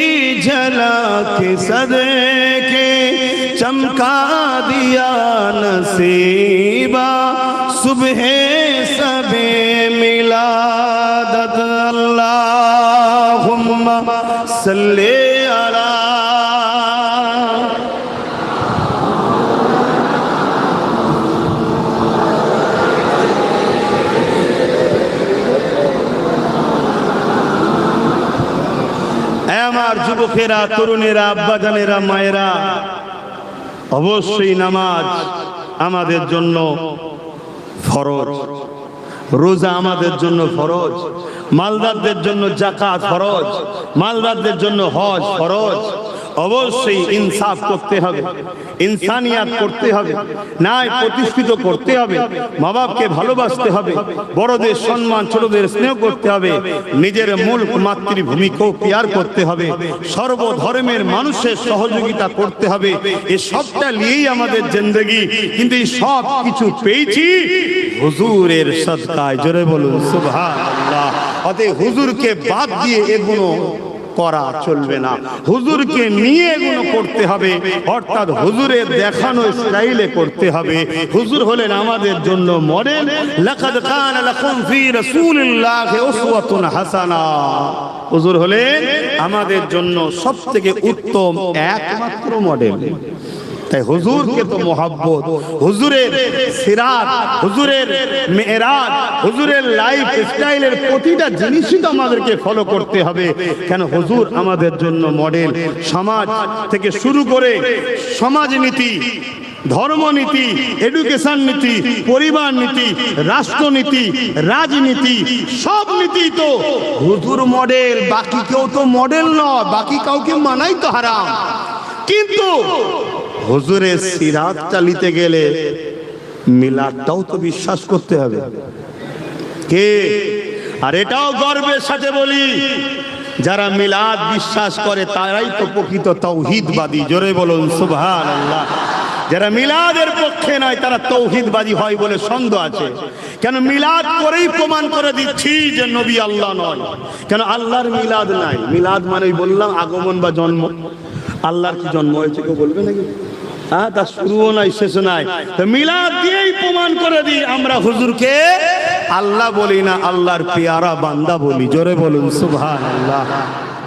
झलक के सदके, चमका दिया नसीबा सुबह सब শবে মিলাদত আল্লাহুম্মা সাল্লি আলা আমার যুবকেরা, তরুণেরা, আব্বাজানেরা, মায়েরা, অবশ্যই নামাজ আমাদের জন্য ফরজ, রোজা আমাদের জন্য ফরজ, মালদারদের জন্য যাকাত ফরজ, মালদারদের জন্য হজ ফরজ। অবশ্যই ইনসাফ করতে হবে, ইনসানিয়াত করতে হবে, ন্যায় প্রতিষ্ঠিত করতে হবে, মা বাপকে ভালোবাসতে হবে, বড়দের সম্মান ছোটদের স্নেহ করতে হবে, নিজের মূল মাতৃভূমিকেও পেয়ার করতে হবে, সর্বধর্মের মানুষের সহযোগিতা করতে হবে। এই সবটা নিয়েই আমাদের জিন্দেগি। কিন্তু এই সব কিছু পেয়েছি হুজুরের সদকায়। জোরে বলুন সুবহানাল্লাহ। অতএব হুজুরকে বাদ দিয়ে এগুলো করা চলবে না, হুজুরকে নিয়ে এগুলো করতে হবে, অর্থাৎ হুজুরের দেখানো স্টাইলে করতে হবে। হুজুর হলেন আমাদের জন্য মডেল। লাকাদ কানা লাকুম ফি রাসূলিল্লাহি উসওয়াতুন হাসানা। হুজুর হলেন আমাদের জন্য সবথেকে উত্তম একমাত্র মডেল। তাই হুজুরকে তো মোহাব্বত, হুজুরের সিরাত, হুজুরের মেরাজ, হুজুরের লাইফ স্টাইলের প্রতিটা জিনিসই তো আমাদেরকে ফলো করতে হবে। কেন? হুজুর আমাদের জন্য মডেল। সমাজ থেকে শুরু করে সমাজনীতি, ধর্মনীতি, এডুকেশন নীতি, পরিবার নীতি, রাষ্ট্রনীতি, রাজনীতি, সব নীতি তো হুজুর মডেল। বাকি কেউ তো মডেল নয়, বাকি কাউকে মানাই তো হারাম। কিন্তু হুজুরের সিরাত চালিতে গেলে মিলাদটাও তো বিশ্বাস করতে হবে। কে? আর এটাও গর্বের সাথে বলি, যারা মিলাদ বিশ্বাস করে তারাই তো প্রকৃত তাওহীদবাদী। জোরে বলুন সুবহানাল্লাহ। যারা মিলাদের পক্ষে নয় তারা তাওহীদবাদী হয় বলে সন্দেহ আছে। কেন? মিলাদ করেই প্রমাণ করে দিচ্ছি যে নবী আল্লাহ নয়। কেন? আল্লাহর মিলাদ নাই। মিলাদ মানে বললাম আগমন বা জন্ম। আল্লাহর কি জন্ম হয়েছে কেউ বলবে নাকি? হ্যাঁ, তার শুরুও নাই শেষও নাই। তো মিলাদ দিয়েই প্রমাণ করে দিই আমরা হুজুরকে আল্লাহ বলি না, আল্লাহর পেয়ারা বান্দা বলি। জোরে বলুন সুবহানাল্লাহ।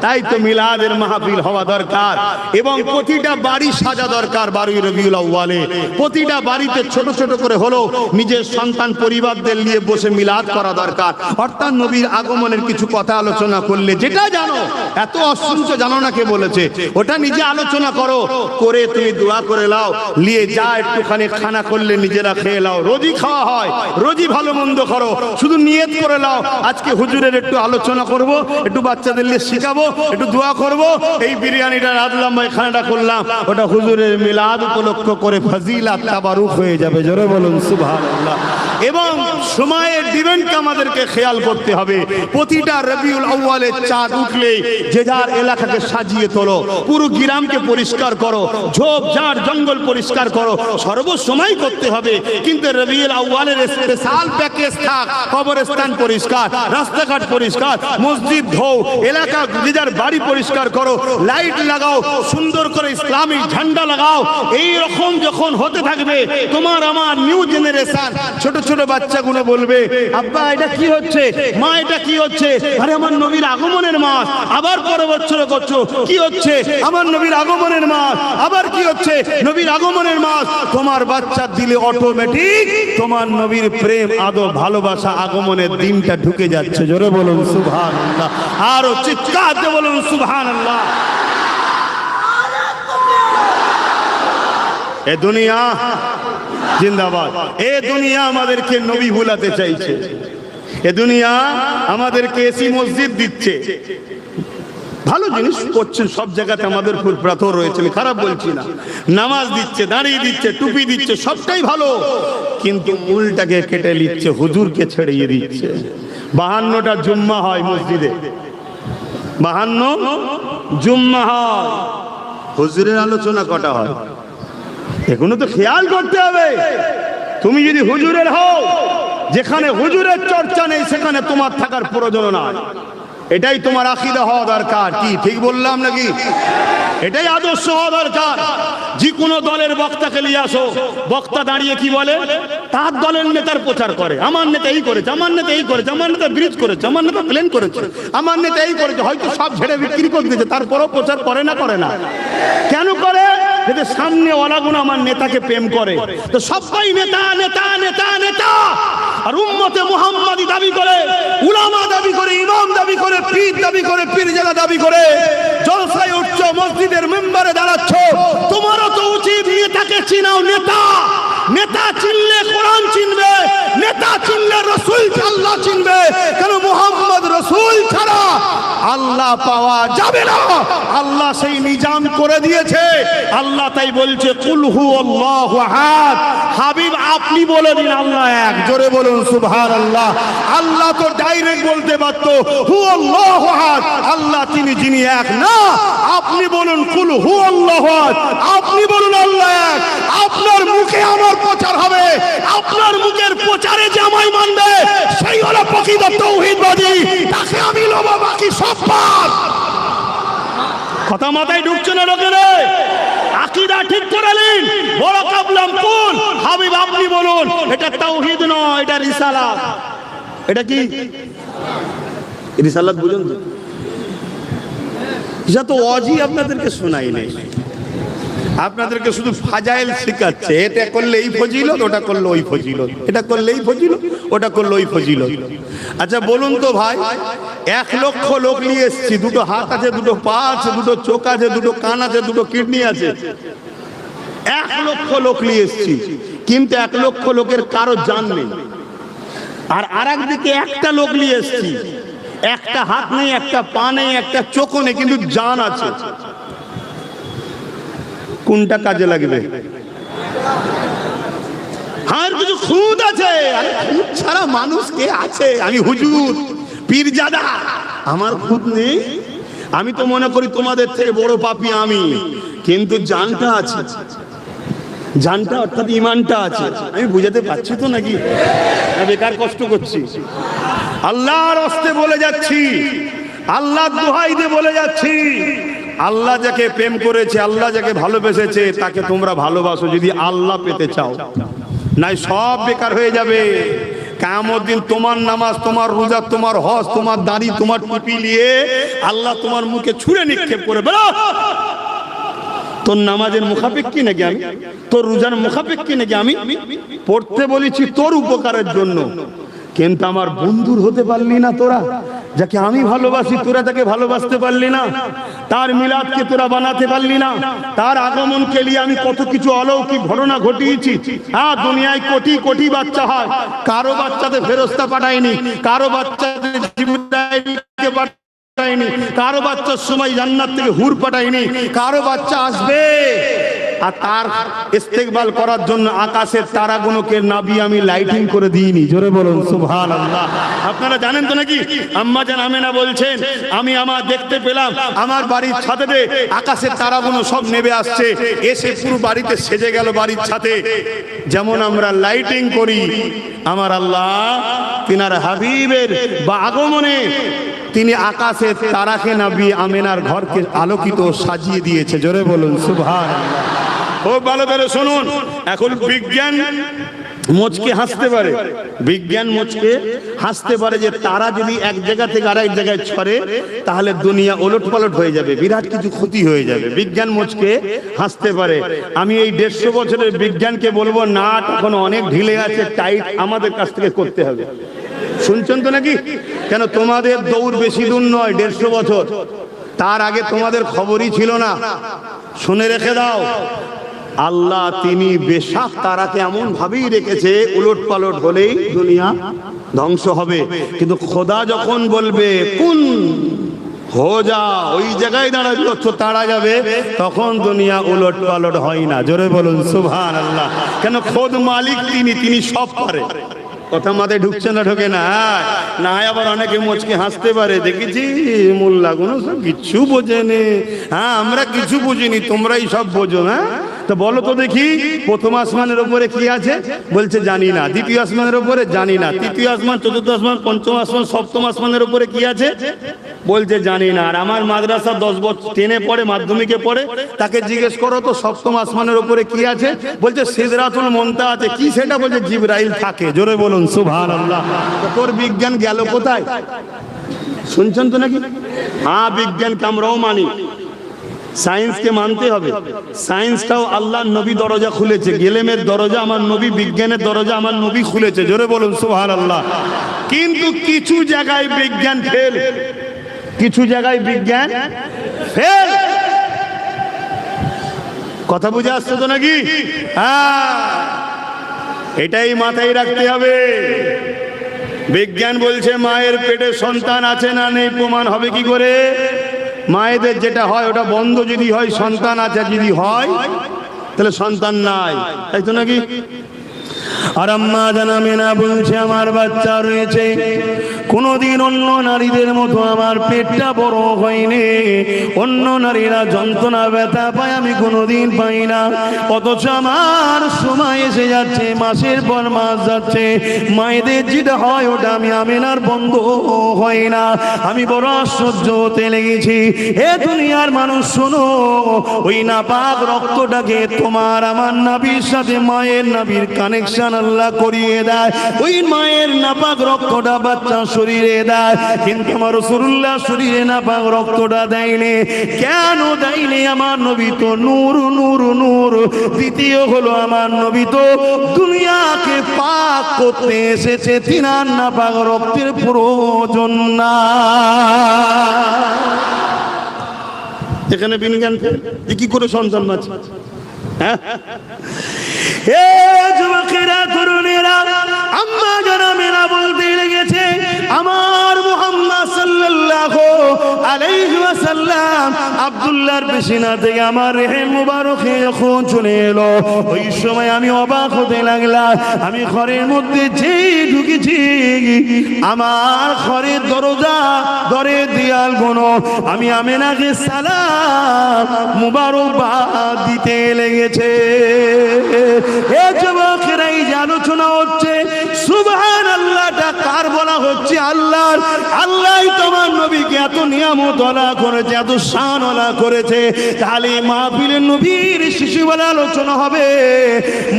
তাই তো মিলাদের মাহফিল হওয়া দরকার এবং প্রতিটা বাড়ি সাজা দরকার। 12 রবিউল আউয়ালে প্রতিটা বাড়িতে ছোট ছোট করে হলো নিজের সন্তান পরিবারদের নিয়ে বসে মিলাদ করা দরকার। অর্থাৎ নবীর আগমনের কিছু কথা আলোচনা করলে, যেটা জানো, এত অসংখ্য জানো না কে বলেছে, ওটা নিজে আলোচনা করো, করে তুমি দোয়া করে লাও, নিয়ে যা একটুখানি খানা করলে নিজেরা খেয়ে লাও। রোজই খাওয়া হয়, রোজই ভালো মন্দ করো, শুধু নিয়ত করে লাও আজকে হুজুরের একটু আলোচনা করব, একটু বাচ্চাদের নিয়ে শিখাবো, একটু দোয়া করব। এই বিরিয়ানিটা রাঁধলাম বা খানাটা করলাম, ওটা হুজুরের মিলাদ উপলক্ষ করে ফজিলাত তাবারুক হয়ে যাবে। জোরে বলুন সুবহানাল্লাহ। এবং সময়ের ডিমান্ডকে আমাদেরকে খেয়াল করতে হবে। প্রতিটা রবিউল আউয়ালে চাঁদ উঠলে যে যার এলাকাকে সাজিয়ে তোলো, পুরো গ্রামকে পরিষ্কার করো, ঝোপ ঝাড় জঙ্গল পরিষ্কার করো, সর্বসময় করতে হবে। কিন্তু রবিউল আউয়ালের স্পেশাল প্যাকেজ থাক, কবরস্থান পরিষ্কার, রাস্তাঘাট পরিষ্কার, মসজিদ ধোও, এলাকা যে যার বাড়ি পরিষ্কার করো, লাইট লাগাও, সুন্দর করে ইসলামিক ঝান্ডা লাগাও। এই রকম যখন হতে থাকবে, তোমার আমার নিউ জেনারেশন ছোট ছোট বাচ্চাগুলো বলবে, আব্বা এটা কি হচ্ছে, মা এটা কি হচ্ছে? আরে আমার নবীর আগমনের মাস। আবার পরের বছর করছো, কি হচ্ছে? আমার নবীর আগমনের মাস। আবার কি হচ্ছে? নবীর আগমনের মাস। তোমার বাচ্চার দিলে অটোমেটিক তোমার নবীর প্রেম, আদর, ভালোবাসা, আগমনের দিনটা ঢুকে যাচ্ছে। জোরে বলুন সুবহানাল্লাহ। আরো চিৎকার দিয়ে বলুন সুবহানাল্লাহ। এ দুনিয়া জিন্দাবাদ। এ দুনিয়া আমাদেরকে নবী ভুলাতে চাইছে। এ দুনিয়া আমাদেরকে এসি মসজিদ দিচ্ছে, ভালো জিনিস করছেন, সব জায়গাতে আমাদের ফুল প্রাথর রয়েছে, আমি খারাপ বলছি না। নামাজ দিচ্ছে, দাঁড়িয়ে দিচ্ছে, টুপি দিচ্ছে, সবটাই ভালো, কিন্তু মূলটাকে কেটে নিচ্ছে, হুজুরকে ছেড়িয়ে দিচ্ছে। 52টা জুম্মা হয় মসজিদে, 52 জুম্মা হয়, হুজুরের আলোচনা কটা হয়? এগুলো তো খেয়াল করতে হবে। তুমি যদি হুজুরের হও, যেখানে হুজুরের চর্চা নেই সেখানে তোমার থাকার প্রয়োজন নাই। এটাই তোমার আকীদা হওয়া দরকার। কি ঠিক বললাম নাকি? এটাই আদর্শ হওয়া দরকার। যে কোনো দলের বক্তাকে নিয়ে আসো, বক্তা দাঁড়িয়ে কি বলে? তার দলের নেতার প্রচার করে, আমার নেতা এই করেছে, আমার নেতা এই করেছে, আমার নেতা ব্রিজ করেছে, আমার নেতা প্লেন করেছে, আমার নেতা এই করেছে। হয়তো সব ঝেড়ে বিক্রি করে দিয়েছে, তারপরও প্রচার করে না? করে না। কেন করে? যদি সামনে ওলাগুলো আমার নেতাকে প্রেম করে। তো সবাই নেতা নেতা নেতা নেতা, আর উম্মতে মুহাম্মাদি দাবি করে, উলামা দাবি করে, ইমাম দাবি করে, পীর দাবি করে, পীরজাদা দাবি করে, জলসায় উঠছো, মসজিদের মেম্বারে দাঁড়াচ্ছ। তোমারও তো উচিত নেতাকে চিনাও। নেতা নেতা চিনলে কোরআন চিনবে, নেতা চিনলে রাসূল আল্লাহ চিনবে। কেন? মুহাম্মদ রাসূল ছাড়া আল্লাহ পাওয়া যাবে না। আল্লাহ সেই নিজাম করে দিয়েছে। আল্লাহ তাই বলছে কুল হুয়াল্লাহু আহাদ। হাবিব আপনি বলে দিন আল্লাহ এক। জোরে বলুন সুবহানাল্লাহ। আল্লাহ তো ডাইরেক্ট বলতে পারত হুয়াল্লাহু আহাদ, আল্লাহ তিনি যিনি এক। না, আপনি বলুন কুল হুয়াল্লাহু আহাদ, আপনি বলুন আল্লাহ এক। আপনার মুখে আমার প্রচার হবে, আপনার মুখের প্রচারে যে আমায় মানবে সেই হলো প্রকৃত তাওহীদবাদী। তাকে আমি লব, বাকি সব বাদ। কথা মাথায় ঢুকছে না লোকের? আকীদা ঠিক করে নিন। বড় কাবলাম কুল, হাবিব আপনি বলুন। এটা তাওহীদ নয়, এটা রিসালাত। এটা কি রিসালাত? বুঝুন তো, এটা তো ওয়াজি আপনাদেরকে শোনাই নাই, আপনাদেরকে শুধু ফাজাইল শেখাচ্ছে। এটা করলে এই ফজিলত, ওটা করলে ওই ফজিলত, এটা করলে এই ফজিলত, ওটা করলে ওই ফজিলত। আচ্ছা বলুন তো ভাই, 1 লক্ষ লোক নিয়ে এসেছি, দুটো হাত আছে, দুটো পা আছে, দুটো চোখ আছে, দুটো কান আছে, দুটো কিডনি আছে। 1 লক্ষ লোক নিয়ে এসেছি, কিন্তু 1 লক্ষ লোকের কারো জান নেই। আর আরেক দিকে একটা লোক নিয়ে এসেছি, একটা হাত নেই, একটা পা নেই, একটা চোখও নেই, কিন্তু জান আছে। কোনটা কাজে লাগবে? আর কিছু খুদ আছে। আরে খুদ ছাড়া মানুষ কে আছে? আমি হুজুর, পীরজাদা, আমার খুদ নেই। আমি তো মনে করি তোমাদের থেকে বড় পাপী আমি, কিন্তু জানটা আছে। জানটা অর্থাৎ ঈমানটা আছে। আমি বুঝাতে পারছি তো নাকি? বেকার কষ্ট করছি? আল্লাহর রাস্তায় বলে যাচ্ছি, আল্লাহর দোহাই দিয়ে বলে যাচ্ছি, আল্লাহ যাকে প্রেম করেছে, আল্লাহ যাকে ভালোবেসেছে, তাকে তোমরা ভালোবাসো যদি আল্লাহ পেতে চাও। নাই সব বেকার হয়ে যাবে। কিয়ামত দিন তোমার নামাজ, তোমার রোজা, তোমার হজ, তোমার দাড়ি, তোমার টুপি নিয়ে আল্লাহ তোমার মুখে ছুঁড়ে নিক্ষেপ করে, বলো তোর নামাজের মুখাপেক্ষী নাকি আমি? তোর রোজার মুখাপেক্ষী নাকি আমি? পড়তে বলেছি তোর উপকারের জন্য, কিন্তু আমার বন্ধুর হতে পারলি না তোরা। যাকে আমি ভালোবাসি তোরা তাকে ভালোবাসতে পারলি না। তার মিলাদকে তোরা বানাতে পারলি না। তার আগমনকে নিয়ে আমি কত কিছু অলৌকিক ঘটনা ঘটিয়েছি। হ্যাঁ, দুনিয়ায় কোটি কোটি বাচ্চা হয়, কারো বাচ্চাতে ফেরেশতা পাঠায়নি, কারো বাচ্চাতে জিবরাইলকে পাঠায়নি, কারো বাচ্চার সময় জান্নাত থেকে হুর পাঠায়নি। কারো বাচ্চা আসবে, আর তার ইস্তেকবাল করার জন্য আকাশের তারাগুলোকে নাবি আমি লাইটিং করে দিইনি। জোরে বলুন সুবহানাল্লাহ। আপনারা জানেন তো নাকি? আম্মা জান আমেনা বলছেন, আমি আমার দেখতে পেলাম আমার বাড়ির ছাদে আকাশের তারাগুলো সব নেমে আসছে, এসে পুরো বাড়িতে সেজে গেল বাড়ির ছাদে। যেমন আমরা লাইটিং করি, আমার আল্লাহ তিনার হাবিবের বা আগমনে তিনি আকাশের তারাকে নাবি আমেনার ঘরকে আলোকিত সাজিয়ে দিয়েছে। জোরে বলুন সুবহানাল্লাহ। খুব ভালো করে শুনুন। এখন বিজ্ঞান মুচকে হাসতে পারে, বিজ্ঞান মুচকে হাসতে পারে যে তারা যদি এক জায়গা থেকে আরেক জায়গায় ছড়ে তাহলে দুনিয়া ওলটপালট হয়ে যাবে, বিরাট কিছু ক্ষতি হয়ে যাবে। বিজ্ঞান মুচকে হাসতে পারে। আমি এই 150 বছরের বিজ্ঞানকে বলবো না, এখন অনেক ঢিলে আছে, টাইট আমাদের কাছ থেকে করতে হবে। শুনছেন তো নাকি? কেন তোমাদের দৌড় বেশি দূর নয়, 150 বছর। তার আগে তোমাদের খবরই ছিল না। শুনে রেখে দাও, আল্লাহ তিনি বেশাক তারাকে এমন ভাবেই রেখেছে, উলট পালট হলেই দুনিয়া ধ্বংস হবে। কিন্তু খোদা যখন বলবে কুন হো যা, ওই জায়গায় দাঁড়াবে, তারা যাবে, তখন দুনিয়া উলট পালট হয় না। জোরে বলুন সুবহানাল্লাহ। কেন? খোদ মালিক তিনি, তিনি সব পারে। কথা মাথায় ঢুকছে না? ঢোকে না? না আবার অনেকে মুচকে হাসতে পারে, দেখেছি মোল্লাগুলো সব কিচ্ছু বোঝেনি। হ্যাঁ, আমরা কিছু বুঝিনি, তোমরাই সব বোঝো। হ্যাঁ, তো বলো তো দেখি, প্রথম আসমানের উপরে কি আছে? বলছে জানি না। দ্বিতীয় আসমানের উপরে জানি না। তৃতীয় আসমান, চতুর্থ আসমান, পঞ্চম আসমান, সপ্তম আসমানের উপরে কি আছে? বলছে জানি না। আর আমার মাদ্রাসা 10 বছর 10-এ পড়ে, মাধ্যমিকে পড়ে, তাকে জিজ্ঞেস করো তো সপ্তম আসমানের উপরে কি আছে? বলছে সিদরাতুল মুনতাহা আছে। কি সেটা? বলছে জিবরাইল থাকে। জোরে বলুন সুবহানাল্লাহ। তো তোর বিজ্ঞান গেল কোথায়? শুনছেন তো নাকি? হ্যাঁ, বিজ্ঞানকে আমরাও মানি, সায়েন্সকে মানতে হবে। সায়েন্সটাও আল্লাহ নবী দরজা খুলেছে, গেলেমের দরজা আমার নবী, বিজ্ঞানের দরজা আমার নবী খুলেছে। জোরে বলুন সুবহানাল্লাহ। কিন্তু কিছু জায়গায় বিজ্ঞান ফেল, কিছু জায়গায় বিজ্ঞান ফেল। কথা বুঝে আসছে তো নাকি? হ্যাঁ, এটাই মাথায় রাখতে হবে। বিজ্ঞান বলছে মায়ের পেটে সন্তান আছে না নেই প্রমাণ হবে কি করে? মায়েদের যেটা হয় ওটা বন্ধ যদি হয়, সন্তান আছে যদি হয় তাহলে সন্তান নাই, তাই তো নাকি? আর আম্মা জানাবে না, বলছে আমার বাচ্চা রয়েছে, কোনদিন অন্য নারীদের মতো আমার পেটটা বড় হয়নি, অন্য নারীরা যন্ত্রণা ব্যথা পায়, আমি কোনোদিন পাই না। অথচ আমার সময় এসে যাচ্ছে, মাসের পর মাস যাচ্ছে, মায়েদের যেটা হয় ওটা আমি আমেনার বন্ধ হয় না। আমি বড় আশ্চর্য হতে লেগেছি। হে দুনিয়ার মানুষ শোনো, ওই নাপাক রক্তটাকে তোমার আমার নাভির সাথে মায়ের নাভির কানেকশন আল্লাহ করিয়ে দেয়। ওই মায়ের নাপাক রক্তটা বাচ্চা শরীরে দেয়, কিন্তু আমার রাসূলুল্লাহ শরীরে নাপাক রক্তটা দেয়নি। কেন দেয়নি? আমার নবী তো নূর নূর নূর। দ্বিতীয় হলো আমার নবী তো দুনিয়াকে পাক করতে এসেছে, তিনার নাপাক রক্তের প্রয়োজন না। এখানে বিজ্ঞান কি করে সন্তান আছে? হ্যাঁ, হে যুবকেরা, তরুণেরা, আম্মা জানামেরা বলতে লেগেছে আমার মুহাম্মদ সাল্লাল্লাহু আলাইহি ওয়াসাল্লাম আব্দুল্লাহর পেশিনা থেকে আমার রেহেম মুবারকে যখন চলে এলো, ওই সময় আমি অবাক হতে লাগলাম। আমি ঘরের মধ্যে যেই ঢুকেছি, আমার ঘরের দরজা দরে দেয়াল গুলো আমি আমেনাকে সালাম মুবারকবাদ দিতে লেগেছে। এ যুবকেরা, এই যে আলোচনা হচ্ছে সুবহানাল্লাহটা কার বলা হচ্ছে? আল্লাহর। আল্লাহই তোমার নবীকে এত নিয়ামত ওয়ালা করেছে, এত শান ওয়ালা করেছে। তাহলে মাহফিলের নবীর শিশু বলে আলোচনা হবে,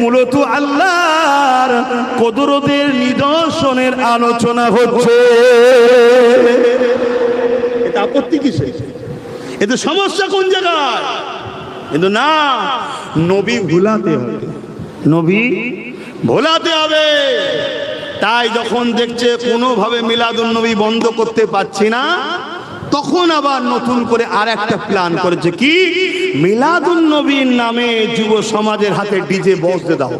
মূলত আল্লাহর কুদরতের নিদর্শনের আলোচনা হচ্ছে। এটা আপত্তি কিসে? এতে সমস্যা কোন জায়গায়? কিন্তু না, নবী ভুলাতে হবে, নবী ভোলাতে হবে। তাই যখন দেখছে কোনোভাবে মিলাদুন নবী বন্ধ করতে পারছি না, তখন আবার নতুন করে আর একটা প্ল্যান করেছে। কি? মিলাদুন নবীর নামে যুব সমাজের হাতে ডিজে বসতে দাও,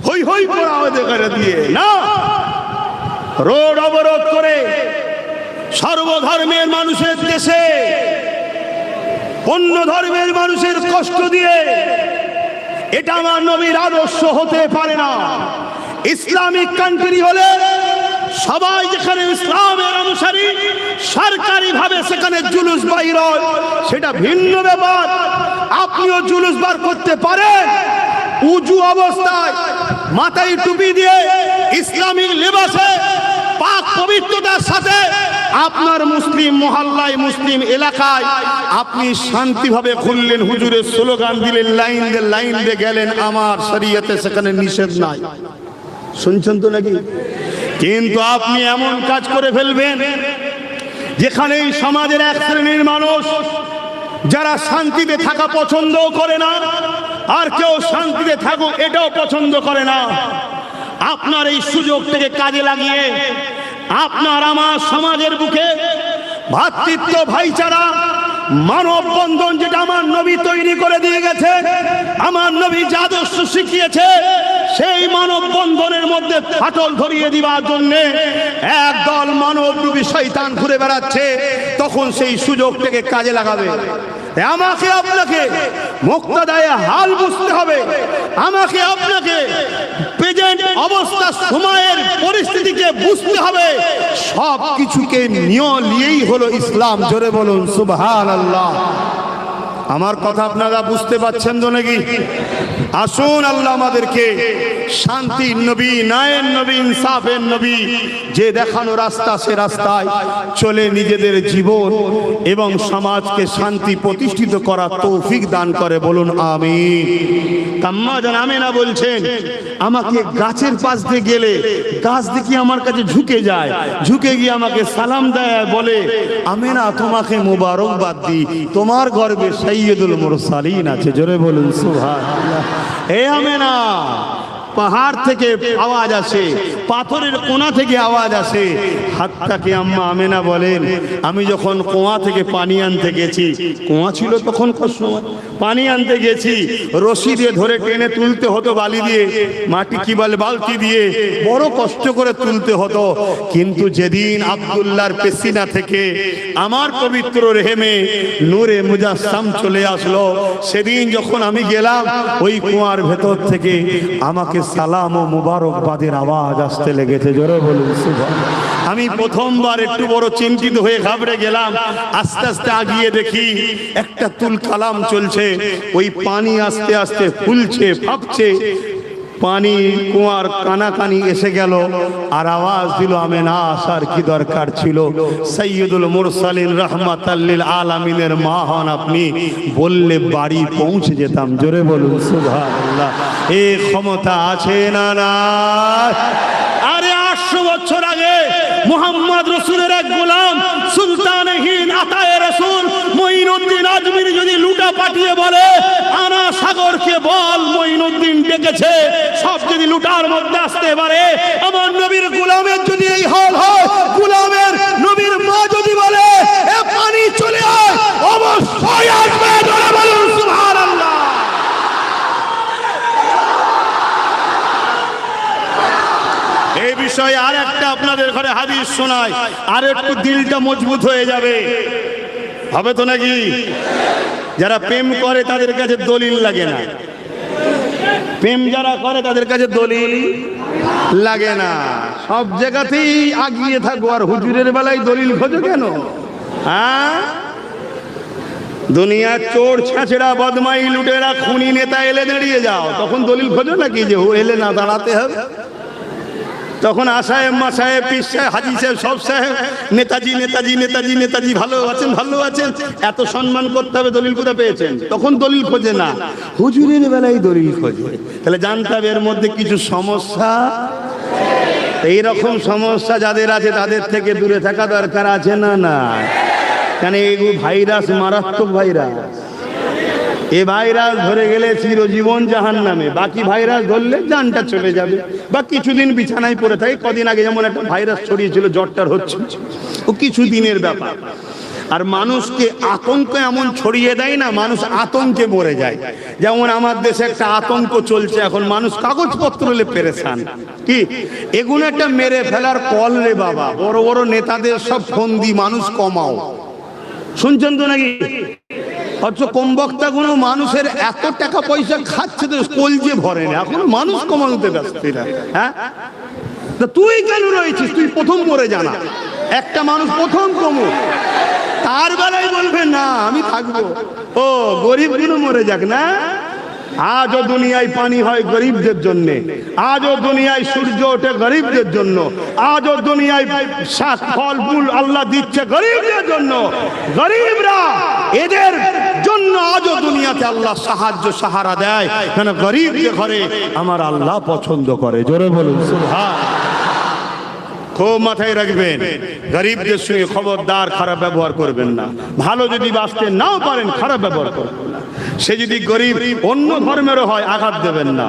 হই হই করা করে দিয়ে না, রোড অবরোধ করে সর্বধর্মের মানুষের দেশে অন্য ধর্মের মানুষের কষ্ট দিয়ে, এটা আমার নবীর আদর্শ হতে পারে না। ইসলামিক কান্ট্রি হলে সবাই যেখানে ইসলামের অনুসারী, সরকারি ভাবে সেখানে জুলুস বাইর হয়, সেটা ভিন্ন ব্যাপার। আপনিও জুলুস বার করতে পারেন উজু অবস্থায়, মাথায় টুপি দিয়ে, ইসলামিক লেবাসে, পাক পবিত্রতার সাথে আপনার মুসলিম মহল্লায়, মুসলিম এলাকায় আপনি শান্তিভাবে খুললেন, হুজুরের স্লোগান দিলেন, লাইন দিয়ে গেলেন, আমার শরীয়তে সেখানে নিষেধ নাই। শুনছেন তো নাকি? কিন্তু আপনি এমন কাজ করে ফেলবেন যেখানে এই সমাজের এক শ্রেণীর মানুষ যারা শান্তিতে থাকা পছন্দ করে না, আর কেউ শান্তিতে থাকুক এটাও পছন্দ করে না, আপনার এই সুযোগ থেকে কাজে লাগিয়ে আপনার আমার সমাজের বুকে ভ্রাতৃত্ব, ভাইচারা, মানব বন্ধন যেটা আমার নবী তৈরি করে দিয়ে গেছে, আমার নবী যা আদর্শ শিখিয়েছে, সেই মানব বন্ধনের মধ্যে ফাটল ধরিয়ে দিবার জন্য একদল মানবরূপী শয়তান ঘুরে বেড়াচ্ছে। তখন সেই সুযোগ থেকে কাজে লাগাবে। আমাকে আপনাকে মুক্তাদায়ে হাল বুঝতে হবে, আমাকে আপনাকে প্রেজেন্ট অবস্থা, সময়ের পরিস্থিতিকে বুঝতে হবে। সব কিছুকে নিয়েই হলো ইসলাম। জোরে বলুন সুবহানাল্লাহ। আমার কথা আপনারা বুঝতে পারছেন তো নাকি? আসুন আল্লাহ আমাদেরকে শান্তির নবী, ন্যায়ের নবী, ইনসাফের নবী যে দেখানো রাস্তা, সে রাস্তায় চলে নিজেদের জীবন এবং সমাজকে শান্তি প্রতিষ্ঠিত করার তৌফিক দান করে। বলুন আমিন। আম্মা জান আমেনা বলছেন, আমাকে গাছের পাশ দিয়ে গেলে গাছ দেখি আমার কাছে ঝুঁকে যায়, ঝুঁকে গিয়ে আমাকে সালাম দেয়, বলে আমেনা তোমাকে মোবারকবাদ দিই, তোমার গর্ভে সাইয়্যিদুল মুরসালিন আছে। জোরে বলুন সুবহানাল্লাহ। হে আমেনা, পাহাড় থেকে আওয়াজ আসে, পাথরের কোণা থেকে আওয়াজ আসে। হাত্তাকে আম্মা আমেনা বলেন, আমি যখন কুয়া থেকে পানি আনতে গেছি, কুয়া ছিল তখন সময়, পানি আনতে গেছি, রশি দিয়ে ধরে টেনে তুলতে হতো, বালি দিয়ে, মাটি কি বলে, বালতি দিয়ে বড় কষ্ট করে তুলতে হতো। কিন্তু যেদিন আব্দুল্লাহর পেসিনা থেকে আমার পবিত্র রেহেমে নূরে মুজাসসাম চলে আসলো, সেদিন যখন আমি গেলাম, ওই কুয়ার ভেতর থেকে আমাকে সালাম ও মুবারকবাদের আওয়াজ আসতে লেগেছে। জোরে বলুন সুবহানাল্লাহ। আমি প্রথমবার একটু বড় চিন্তিত হয়ে ঘাবড়ে গেলাম। আস্তে আস্তে আগিয়ে দেখি একটা তুল কালাম চলছে, ওই পানি আস্তে আস্তে ফুলছে, ফাঁপছে, পানি কুয়ার কানাকানি এসে গেল, আর আওয়াজ দিল, আমেনা আসার কি দরকার ছিল? সাইয়্যিদুল মুরসালিন রাহমাতাল লিল আলামিনের মা হন আপনি, বললে বাড়ি পৌঁছে যেতাম। জোরে বলুন সুবহানাল্লাহ। এই ক্ষমতা আছে না না? আরে 800 বছর আগে মুহাম্মদ রাসূলের এক গোলাম সুলতানে হিন্দ আতায়ে রাসূল মঈনুদ্দিন আজমিরি যদি লুটা পাঠিয়ে বলে, আনা সাগরকে বল মঈনুদ্দিন ডেকেছে, সব যদি লুটার মধ্যে আসতে পারে, আমার নবীর গোলামের যদি এই হাল হয়, গোলামের নবীর মা যদি বলে এ পানি চলে আয়, অবশ্যই আসবে। জোরে বলুন সুবহানাল্লাহ। এই বিষয়ে আর একটা আপনাদের ঘরে হাদিস শোনায়, আর একটু দিলটা মজবুত হয়ে যাবে, হবে তো নাকি? যারা প্রেম করে তাদের কাছে দলিল লাগে না, প্রেম যারা করে তাদের কাছে দলিল লাগে না, সব জায়গাতেই আগিয়ে থাকো। আর হুজুরের বেলায় দলিল খোঁজো কেন? হ্যাঁ, দুনিয়া চোর ছাঁচড়া বদমাই লুটেরা খুনি নেতা এলে দাঁড়িয়ে যাও, তখন দলিল খোঁজো নাকি যে ও এলে না দাঁড়াতে হবে? তখন আসাহেব মাসাহেব পীর সাহেব হাজি সাহেব সব সাহেব নেতাজি নেতাজি নেতাজি নেতাজি ভালো আছেন ভালো আছেন এত সম্মান করতে হবে, দলিল কোথা পেয়েছেন? তখন দলিল খোঁজে না, হুজুরের বেলায় দলিল খোঁজে। তাহলে জানতে হবে এর মধ্যে কিছু সমস্যা। এইরকম সমস্যা যাদের আছে তাদের থেকে দূরে থাকা দরকার আছে না? না, কেন এই ভাইরাস মারাত্মক ভাইরাস। এ ভাইরাস ধরে গেলে চিরজীবন জাহান্নামে, বাকি ভাইরাস ধরলে জানটা চলে যাবে বা কিছুদিন বিছানায় পড়ে থাকে। কদিন আগে যেমন একটা ভাইরাস ছড়িয়েছিল, জ্বরটার হচ্ছে, ও কিছুদিনের ব্যাপার। আর মানুষকে আতঙ্ক এমন ছড়িয়ে দেয় না, মানুষ আতঙ্কে মরে যায়। যেমন আমার দেশে একটা আতঙ্ক চলছে এখন, মানুষ কাগজপত্র হলে পেরেছান। কি এগুলো একটা মেরে ফেলার কল রে বাবা, বড় বড় নেতাদের সব ফন্দি, মানুষ কমাও। শুনছেন তো নাকি? অথচ কম বক্তা গুলো মানুষের এত টাকা পয়সা খাচ্ছে তো কলজে ভরে না, এখন মানুষ কমানোতে ব্যস্ত। হ্যাঁ, তুই কেন রয়েছিস? তুই প্রথম মরে জানা, একটা মানুষ প্রথম কমো, তার বেলায় বলবে না আমি থাকবো। ও গরিব গুলো মরে যাক না। আজও দুনিয়ায় পানি হয় গরিবদের জন্য, আজও দুনিয়ায় সূর্য ওঠে গরিবদের জন্য, আজও দুনিয়ায় শাক ফল ফুল আল্লাহ দিচ্ছে গরিবদের জন্য। গরিবরা এদের জন্য আজও দুনিয়াতে আল্লাহ সাহায্য সাহারা দেয়, কেন গরিবদের ঘরে আমার আল্লাহ পছন্দ করে। জোরে বলুন সুবহানাল্লাহ। খুব মাথায় রাখবেন, গরিবদের সঙ্গে খবরদার খারাপ ব্যবহার করবেন না। ভালো যদি বাঁচতে নাও পারেন, খারাপ ব্যবহার করবেন না। সে যদি গরিব অন্য ধর্মেরও হয়, আঘাত দেবেন না,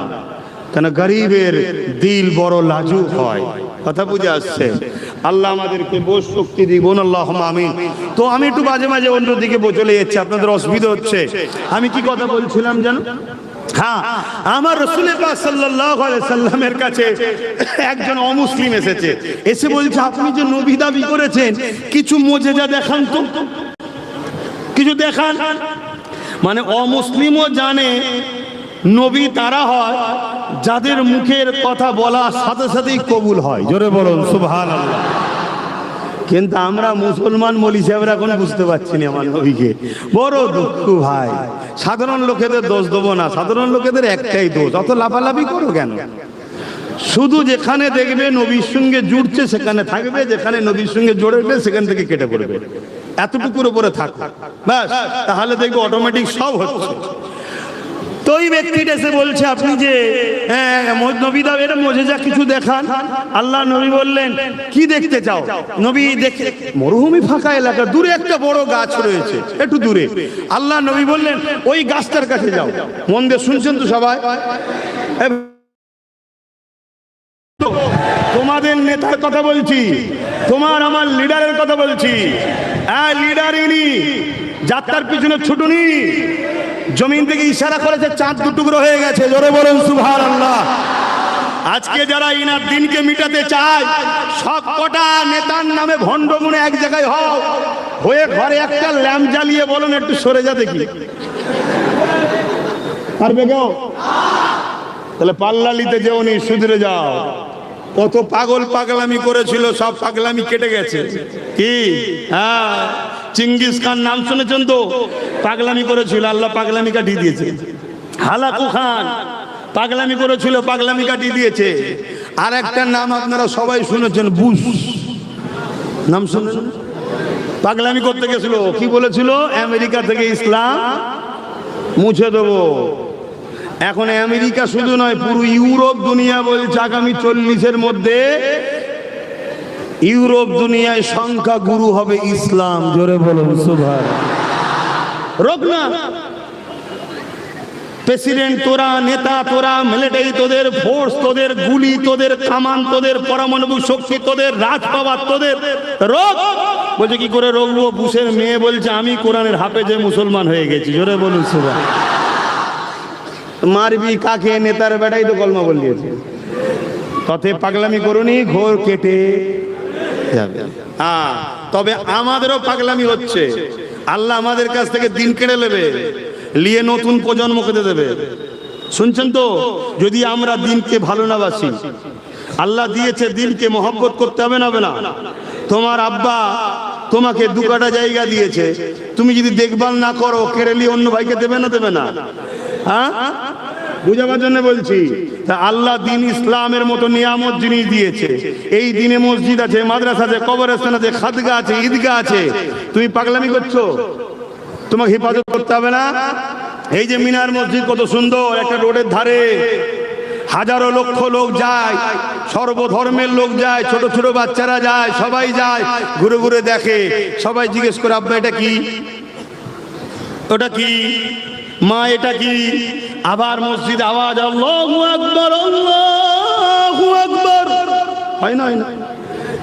কেন গরিবের দিল বড় লাজুক হয়। কথা বুঝে আসছে? আল্লাহ আমাদেরকে বোঝ শক্তি দিক, আল্লাহুম্মা আমিন। তো আমি একটু মাঝে মাঝে অন্যদিকে চলে যাচ্ছি, আপনাদের অসুবিধা হচ্ছে। আমি কি কথা বলছিলাম জানো? হ্যাঁ, আমার রাসূল পাক সাল্লাল্লাহু আলাইহি সাল্লামের কাছে একজন অমুসলিম এসেছে, এসে বলছে আপনি যে নবী দাবি করেছেন, কিছু মুজিজা দেখান তো, কিছু দেখান। মানে অমুসলিমও জানে নবী তারা হয় যাদের মুখের কথা বলার সাথে সাথেই কবুল হয়। জোরে বলুন সুবহানাল্লাহ। কিন্তু আমরা মুসলমান মৌলী সাহেবরা এখন বুঝতে পারছি না আমার নবীকে। বড় দুঃখ ভাই। সাধারণ লোকেদের দোষ দেবো না, সাধারণ লোকেদের একটাই দোষ, অত লাফালাফি করো কেন? শুধু যেখানে দেখবে নবীর সঙ্গে জুড়ছে সেখানে থাকবে, যেখানে নবীর সঙ্গে জড়বে সেখান থেকে কেটে পড়বে, এতটুকুর উপরে থাকো ব্যাস, তাহলে দেখবে অটোমেটিক সব হচ্ছে। তো ওই ব্যক্তিটা এসে বলছে আপনি যে নবী দাও, এটা মোজেজা কিছু দেখান। আল্লাহ নবী বললেন কি দেখতে চাও? নবী দেখে মরুভূমি ফাঁকা এলাকা, দূরে একটা বড় গাছ রয়েছে, একটু দূরে। আল্লাহ নবী বললেন ওই গাছটার কাছে যাও। মন দিয়ে শুনছেন তো সবাই? তোমাদের নেতার কথা বলছি, তোমার আমার লিডারের কথা বলছি। লিডার ইনি, যাত্রার পিছনে ছুটুনি। জমিন থেকে ইশারা করেছে, চাঁদ দুটুকরো হয়ে গেছে, জোরে বলেন সুবহানাল্লাহ। আজকে যারা ইনার দিনকে মিটাতে চায়, সব কটা নেতার নামে ভণ্ড গুণে এক জায়গায় হয়ে ঘরে একটা ল্যাম্প জ্বালিয়ে বলুন একটু সরে যা দেখি, পারবে কেউ? তাহলে পাল্লা নিতে যেওনি, সুধরে যাও। কত পাগল পাগলামি করেছিল, সব পাগলামি কেটে গেছে। কি চিঙ্গিস খান নাম শুনেছেন তো? পাগলামি করেছিল, আল্লাহ পাগলামি কাটিয়ে দিয়েছে। হালাকু খান পাগলামি করেছিল, পাগলামি কাটিয়ে দিয়েছে। আর একটা নাম আপনারা সবাই শুনেছেন, বুশ নাম শুনেছেন? পাগলামি করতে গেছিল, কি বলেছিল? আমেরিকা থেকে ইসলাম মুছে দেবো। এখন আমেরিকা শুধু নয়, পুরো ইউরোপ দুনিয়া বলছে আগামী 40-এর মধ্যে ইউরোপ দুনিয়ায় সংখ্যা গুরু হবে ইসলাম। জোরে বলুন সুবহানাল্লাহ। রোক না প্রেসিডেন্ট তোরা, নেতা তোরা, মিলিটারি তোদের, ফোর্স তোদের, গুলি তোদের, কামান তোদের, পরমাণু শক্তি তোদের, রাজপাওয়ার তোদের, রোক। বলছে কি করে রোকবো? বুশের মেয়ে বলছে আমি কোরআনের হাফেজে মুসলমান হয়ে গেছি। জোরে বলুন সুবহানাল্লাহ। মারবি কাকে? নেতার বেটাই তো কলমা বলিয়েছে। তথে পাগলামি করুনি, ঘোর কেটে যাবে। তবে আমাদেরও পাগলামি হচ্ছে। আল্লাহ আমাদের কাছ থেকে দিন কেড়ে নেবে, নিয়ে নতুন প্রজন্মকে দেবে। শুনছেন তো? যদি আমরা দিনকে ভালো না বাসি, আল্লাহ দিয়েছে দিনকে মহব্বত করতে হবে না? তোমার আব্বা তোমাকে দু কাটা জায়গা দিয়েছে, তুমি যদি দেখভাল না করো, কেড়ে নিয়ে অন্য ভাইকে দেবে না? বুঝাবার জন্য বলছি। তা আল্লাহ দিন ইসলামের মতো নিয়ামত জিনিস দিয়েছে। এই দিনে মসজিদ আছে, মাদ্রাসা আছে, কবরস্থান আছে, খাদগা আছে, ঈদগাহ আছে। তুমি পাগলামি করছো, তোমাকে হেফাজত করতে হবে না? এই যে মিনার মসজিদ কত সুন্দর, একটা রোডের ধারে, হাজারো লক্ষ লোক যায়, সর্বধর্মের লোক যায়, ছোট ছোট বাচ্চারা যায়, সবাই যায়, ঘুরে ঘুরে দেখে। সবাই জিজ্ঞেস করে আব্বা এটা কি, ওটা কি, মা এটা কি? আবার মসজিদ আওয়াজ, আল্লাহু আকবার, আল্লাহু আকবার। হয় না?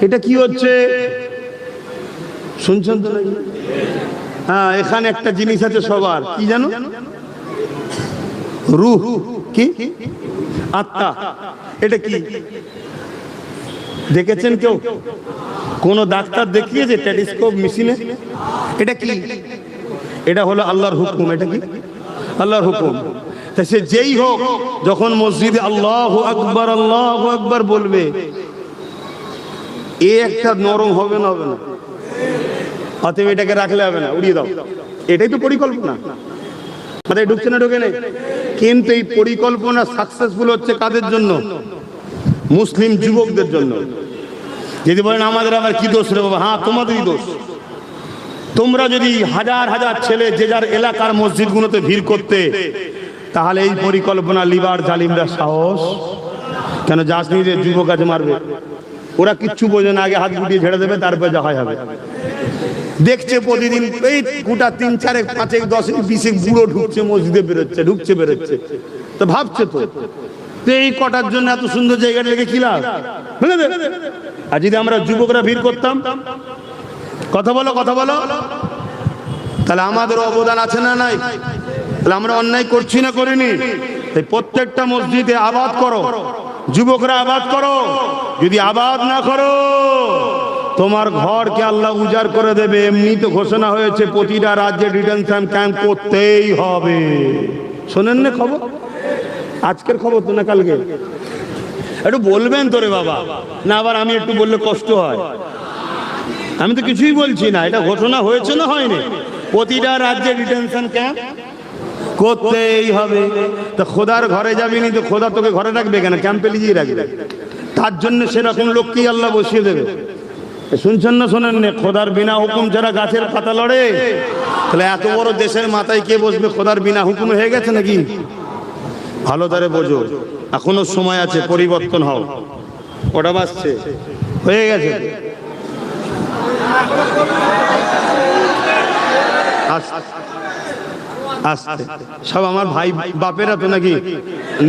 এটা কি হচ্ছে? শুনছেন তো নাকি? এখানে একটা জিনিস আছে সবার, কি জানো? রূহ, কি আত্মা। এটা কি দেখেছেন কেউ? কোন ডাক্তার দেখিয়েছে টেলিস্কোপ মেশিনে? এটা কি? এটা হলো আল্লাহর হুকুম। এটা কি? আল্লাহর হুকুম। তা সে যেই হোক, যখন মসজিদে আল্লাহু আকবার, আল্লাহু আকবার বলবে, একটা নরম হবে না? অতএব এটাকে রাখলে হবে না, উড়িয়ে দাও। এটাই তো পরিকল্পনা। মাথায় ঢুকছে না? ঢোকে নেই। কিন্তু এই পরিকল্পনা সাকসেসফুল হচ্ছে কাদের জন্য? মুসলিম যুবকদের জন্য। যদি বলেন আমাদের আবার কি দোষ রে বাবা? তোমাদেরই দোষ। তোমরা যদি হাজার হাজার ছেলে যে যার এলাকার মসজিদগুলোতে ভিড় করতে, তাহলে এই পরিকল্পনা লিবার জালিমরা সাহস কেন? যাস নিজের যুবক কাছে মারবে, ওরা কিচ্ছু বোঝে না, আগে হাত গুটিয়ে ছেড়ে দেবে, তারপরে যা হয় হবে। দেখছে প্রতিদিন এই গোটা 3, 4, 5, 10, 20 বুড়ো ঢুকছে মসজিদে, বেরোচ্ছে। তো ভাবছে তো এই কটার জন্য এত সুন্দর জায়গাটা লেগে কি লাভ? আর যদি আমরা যুবকরা ভিড় করতাম, কথা বলো, তাহলে আমাদের অবদান আছে না নাই? তাহলে আমরা অন্যায় করছি না করিনি? তাই প্রত্যেকটা মসজিদে আবাদ করো, যুবকরা আবাদ করো। যদি আবাদ না করো, তোমার ঘরকে আল্লাহ উজাড় করে দেবে। এমনি তো ঘোষণা হয়েছে প্রতিটা রাজ্যে ডিটেনশন ক্যাম্প করতেই হবে। শোনেন না খবর? আজকের খবর তো না কালকে? একটু বলবেন তো রে বাবা, না আবার আমি একটু বললে কষ্ট হয়। আমি তো কিছুই বলছি না, এটা ঘোষণা হয়েছে না হয়নি? প্রতিটা রাজ্যে ডিটেনশন ক্যাম্প করতেই হবে। তো খোদার ঘরে যাবি নি তো খোদা তোকে ঘরে রাখবে কেন? ক্যাম্পে লিজিয়ে রাখবে। তার জন্য সেরকম লোককেই আল্লাহ বসিয়ে দেবে। শুনছেন না শোনেন না? খোদার বিনা হুকুম ছাড়া গাছের পাতা লড়ে? তাহলে এত বড় দেশের মাথায় কে বসবে? খোদার বিনা হুকুম হয়ে গেছে নাকি? ভালো তারে বোঝো, এখনো সময় আছে, পরিবর্তন হও। ওটা বাসছে, হয়ে গেছে। আস্তে সব আমার ভাই বাপেরা তো নাকি?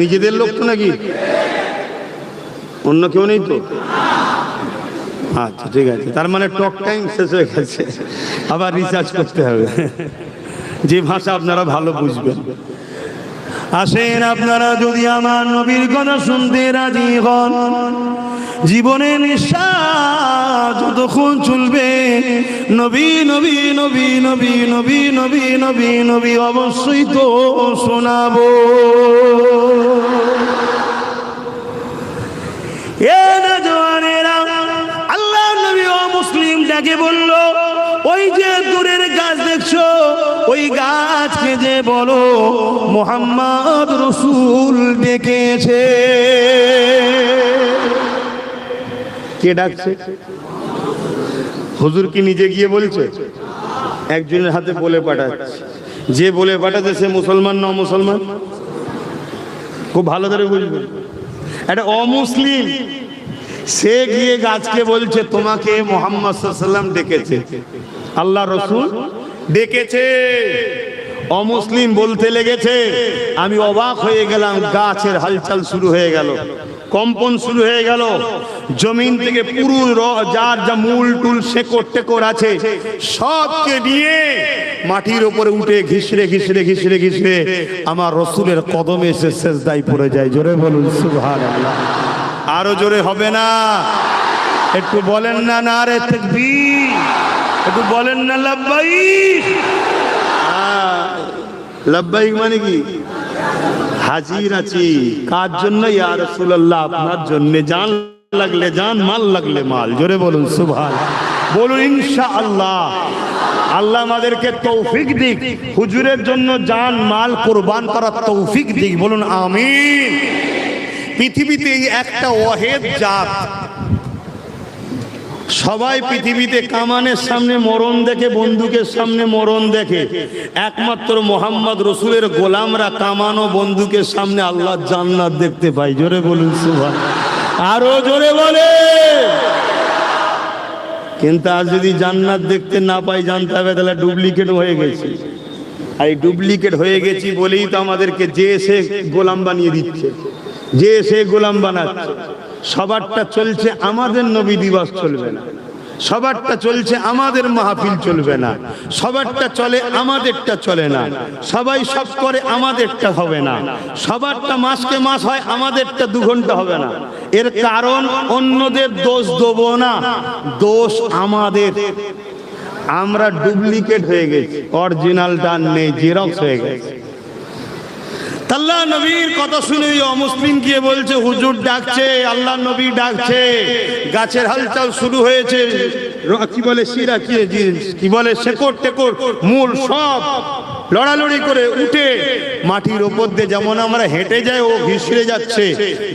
নিজেদের লোক তো নাকি? অন্য কেউ নেই তো? আচ্ছা ঠিক আছে, তার মানে টক টাইম শেষ হয়ে গেছে, আবার রিসার্চ করতে হবে যে ভাষা আপনারা ভালো বুঝবেন। আসেন আপনারা যদি আমার নবীর কথা শুনতে রাজি হন, জীবনে নিঃশ্বাস যতক্ষণ চলবে নবী নবী নবী নবী নবী নবী নবী নবী অবশ্যই তো শোনাবো। আল্লাহ নবী ও মুসলিম যাকে বলল, ওই যে দূরের গাছ দেখছো, ওই গাছকে যে বলো মুহাম্মদ রাসূল ডেকেছে। কে ডাকছে? হুজুর কি নিজে গিয়ে বলছে? একজনের হাতে বলে পাঠাচ্ছে। যে বলে পাঠাচ্ছে সে মুসলমান না অমুসলমান? খুব ভালো করে বুঝবেন, এটা অমুসলিম। সে গিয়ে গাছকে বলছে তোমাকে মুহাম্মদ সাল্লাল্লাহু আলাইহি ওয়াসাল্লাম ডেকেছে, আল্লাহ রাসূল ডেকেছে। অমুসলিম বলতে লেগেছে। আমি অবাক হয়ে গেলাম, গাছের হালচাল শুরু হয়ে গেল, কম্পন শুরু হয়ে গেল। জমিন থেকে পুরো যার যা মূল টুল শেকড় টেকড় আছে সবকে নিয়ে মাটির উপরে উঠে ঘিসড়ে ঘিসড়ে ঘিসড়ে ঘিসড়ে আমার রাসূলের কদমে এসে সিজদায় পড়ে যায়। জোরে বলুন সুবহানাল্লাহ। আরো জোরে হবে না? একটু বলেন না নারে তাকবীর, একটু বলেন না লাব্বাইক। লাব্বাইক মানে কি? হাজির আছি। কার জন্য? ইয়া রাসূলুল্লাহ, আপনার জন্য। জান লাগলে জান, মাল লাগলে মাল। জোরে বলুন সুবহানাল্লাহ, বলুন ইনশাআল্লাহ। আল্লাহ আমাদেরকে তৌফিক দিক, হুজুরের জন্য জান মাল কুরবান করার তৌফিক দিক। বলুন আমিন। পৃথিবীতে একটা ওয়াহিদ জাত, সবাই পৃথিবীতে কামানের সামনে মরণ দেখে, বন্দুকের সামনে মরণ দেখে। একমাত্র মুহাম্মদ রাসূলের গোলামরা কামান ও বন্দুকের সামনে আল্লাহর জান্নাত দেখতে পায়। জোরে বলুন সুবহানাল্লাহ, আরো জোরে বলে। কিন্তু আজ যদি জান্নাত দেখতে না পাই, জানতে হবে তাহলে ডুপ্লিকেট হয়ে গেছি। আর এই ডুপ্লিকেট হয়ে গেছি বলেই তো আমাদেরকে যে সে গোলাম বানিয়ে দিচ্ছে, যে সে গোলাম বানাচ্ছে। সবারটা চলছে, আমাদের নবী দিবস চলবে না। সবারটা চলছে, আমাদের মাহফিল চলবে না। সবারটা চলে, আমাদেরটা চলে না। সবাই সব করে, আমাদেরটা হবে না। সবারটা মাসকে মাস হয়, আমাদেরটা 2 ঘন্টা হবে না। এর কারণ অন্যদের দোষ দেবো না, দোষ আমাদের। আমরা ডুপ্লিকেট হয়ে গেছি, অরিজিনালটা নেই, জেরক্স হয়ে গেছে। আল্লাহ নবীর কথা শুনে অমুসলিম গিয়ে বলছে হুজুর ডাকছে, আল্লাহ নবী ডাকছে। গাছের হালচাল শুরু হয়েছে, কি বলে শিরা, কি বলে শেকড় টেকড় মূল সব লড়ালড়ি করে উঠে মাটির ওপর দিয়ে যেমন আমরা হেঁটে যাই, ও ঘিসড়ে যাচ্ছে,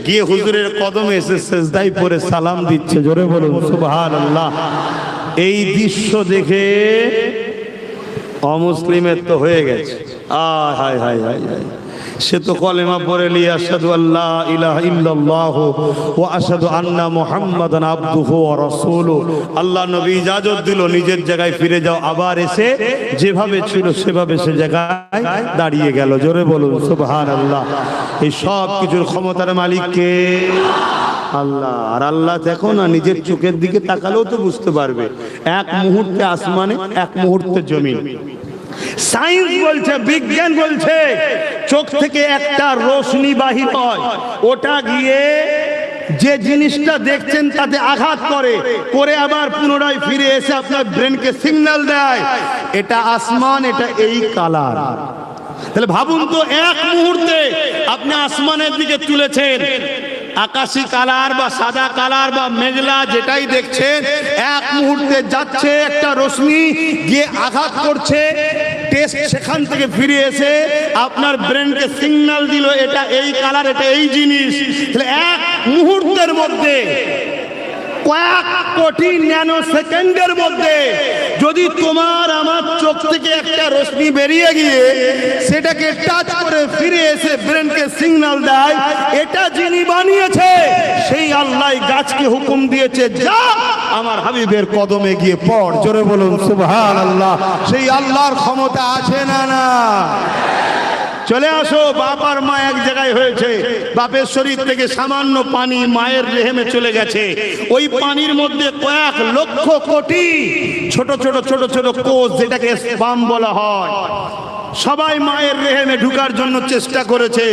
গিয়ে হুজুরের কদমে এসে সিজদায় পড়ে সালাম দিচ্ছে। জোরে বলুন সুবহানাল্লাহ। এই দৃশ্য দেখে অমুসলিমের তো হয়ে গেছে, হায় হায় হায় হায়। সে তো কলেমা পড়ে লি আশহাদু আল্লা ইলাহা ইল্লাল্লাহ ওয়া আশহাদু আন্না মুহাম্মাদান আবদুহু ওয়া রাসূলুহু। আল্লাহ নবী ইজাজত দিল, নিজের জায়গায় ফিরে যাও। আবার এসে যেভাবে ছিল সেভাবে সে জায়গায় দাঁড়িয়ে গেল। জোরে বলুন সুবহানাল্লাহ। এই সব কিছুর ক্ষমতার মালিক কে? আল্লাহ। আর আল্লাহ দেখো না, নিজের চোখের দিকে তাকালেও তো বুঝতে পারবে। এক মুহূর্তে আসমানে, এক মুহূর্তে জমিন। সায়েন্স বলছে, বিজ্ঞান বলছে, চোখ থেকে একটা রোশনি বাহির হয়, ওটা গিয়ে যে জিনিসটা দেখছেন তাতে আঘাত করে, করে আবার পুনরায় ফিরে এসে আপনার ব্রেনকে সিগন্যাল দেয় এটা আসমান, এটা এই কালার। তাহলে ভাবুন তো, এক মুহূর্তে আপনি আসমানের দিকে তুলেছেন, আকাশি কালার বা সাদা কালার বা মেঘলা যেটাই দেখছেন, এক মুহূর্তে যাচ্ছে একটা রশ্মি গিয়ে আঘাত করছে, টেস্ট সেখান থেকে ফিরে এসে আপনার ব্রেনকে সিগন্যাল দিল এটা এই কালার, এটা এই জিনিস। তাহলে এক মুহূর্তের মধ্যে, কয়েক কোটি ন্যানো সেকেন্ডের মধ্যে যদি তোমার আমার চোখ থেকে একটা রশ্মি বেরিয়ে গিয়ে সেটাকে টাচ করে ফিরে এসে ব্রেনকে সিগন্যাল দেয়, এটা যিনি বানিয়েছে সেই আল্লাহ গাছকে হুকুম দিয়েছে যা আমার হাবিবের কদমে গিয়ে পড়। জোরে বলুন সুবহানাল্লাহ। সেই আল্লাহর ক্ষমতা আছে না না? চলে আসো, বাপ আর মা এক জায়গায় হয়েছে, বাপের শরীর থেকে সামান্য পানি মায়ের রেহেমে চলে গেছে, ওই পানির মধ্যে কয়েক লক্ষ কোটি ছোট ছোট ছোট ছোট কোষ, যেটাকে স্পাম বলা হয়, সবাই মায়ের রেহেমে ঢুকার জন্য চেষ্টা করেছে।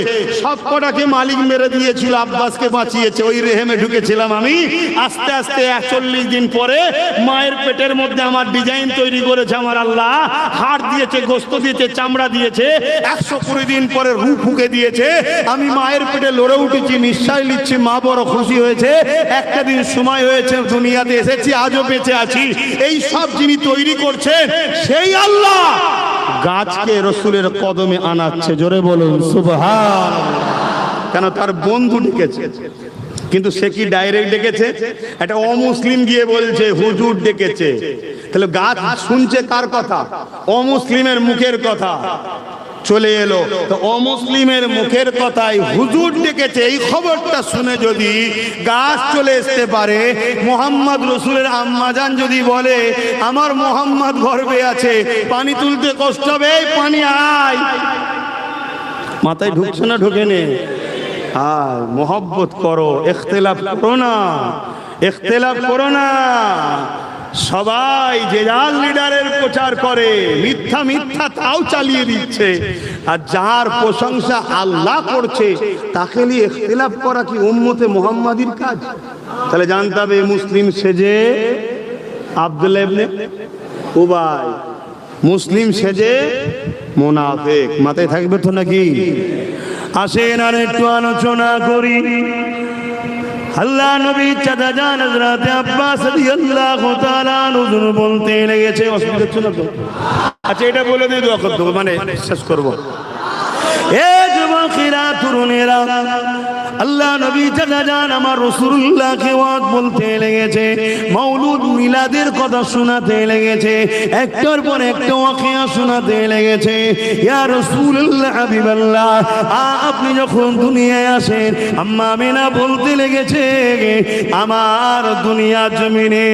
সব কটাকে মালিক মেরে দিয়েছিল, আব্বাসকে বাঁচিয়েছে, ওই রেহেমে ঢুকেছিলাম আমি। আস্তে আস্তে 41 দিন পরে মায়ের পেটের মধ্যে আমার ডিজাইন তৈরি করেছে আমার আল্লাহ, হাড় দিয়েছে, গোস্ত দিয়েছে, চামড়া দিয়েছে। 120 দিন পরে রূহ ফুঁকে দিয়েছে, আমি মায়ের পেটে লড়ে উঠেছি, নিঃশ্বাস নিচ্ছি, মা বড় খুশি হয়েছে। একটা দিন সময় হয়েছে, দুনিয়াতে এসেছি, আজও বেঁচে আছি। এই সব যিনি তৈরি করছেন সেই আল্লাহ গাছকে রসুলের কদমে আনাচ্ছে। জোরে বলুন সুবহানাল্লাহ। কেন? তার বন্ধু ডেকেছে, কিন্তু সে কি ডাইরেক্ট ডেকেছে? একটা অমুসলিম গিয়ে বলছে হুজুর ডেকেছে। তাহলে গাছ শুনছে কার কথা? অমুসলিমের মুখের কথা। চলে এলো তো অমুসলিমের মুখের কথাই হুজুর ডেকেছে, এই খবরটা শুনে যদি গাছ চলে আসতে পারে, মোহাম্মদ রসুলের আম্মাজান যদি বলে আমার মোহাম্মদ গর্ভে আছে, পানি তুলতে কষ্ট হবে, পানি আয়, মাথায় ঢুকছে না? ঢুকে নে, আয়, মোহব্বত করো, ইখতিলাফ করো না, ইখতিলাফ করো না। সবাই যে যার লিডারের প্রচার করে, মিথ্যা মিথ্যা তাও চালিয়ে দিচ্ছে, আর যার প্রশংসা আল্লাহ করছে তাকে নিয়ে ইখতিলাফ করা কি উম্মতে মুহাম্মাদির কাজ? তাহলে জানতে হবে মুসলিম সেজে আব্দুল্লাহ ইবনে উবাই, মুসলিম সেজে মুনাফিক। মাথায় থাকবে তো নাকি? আসেন আর একটু আলোচনা করি। আল্লাহ নবী চাচা জান হযরত আব্বাস রাদিয়াল্লাহু তাআলা আনহু বলতে লেগেছে, অসুবিধা হচ্ছে না তো? আচ্ছা, এটা বলে দিয়ে দোয়া করতে হবে, মানে শেষ করবো। এ যুবকেরা, তরুণেরা, আল্লাহ নবী চাচা জান আমার রাসূলুল্লাহকে ওয়াজ বলতে লেগেছে, মাওলুদ মিলাদের কথা শোনাতে লেগেছে, একটার পর একটা ওয়াকিয়া শোনাতে লেগেছে। ইয়া রাসূলুল্লাহ, হাবিবাল্লাহ, আপনি যখন দুনিয়ায় আসেন, আম্মা আমিনা বলতে লেগেছে আমার দুনিয়ার জমিনে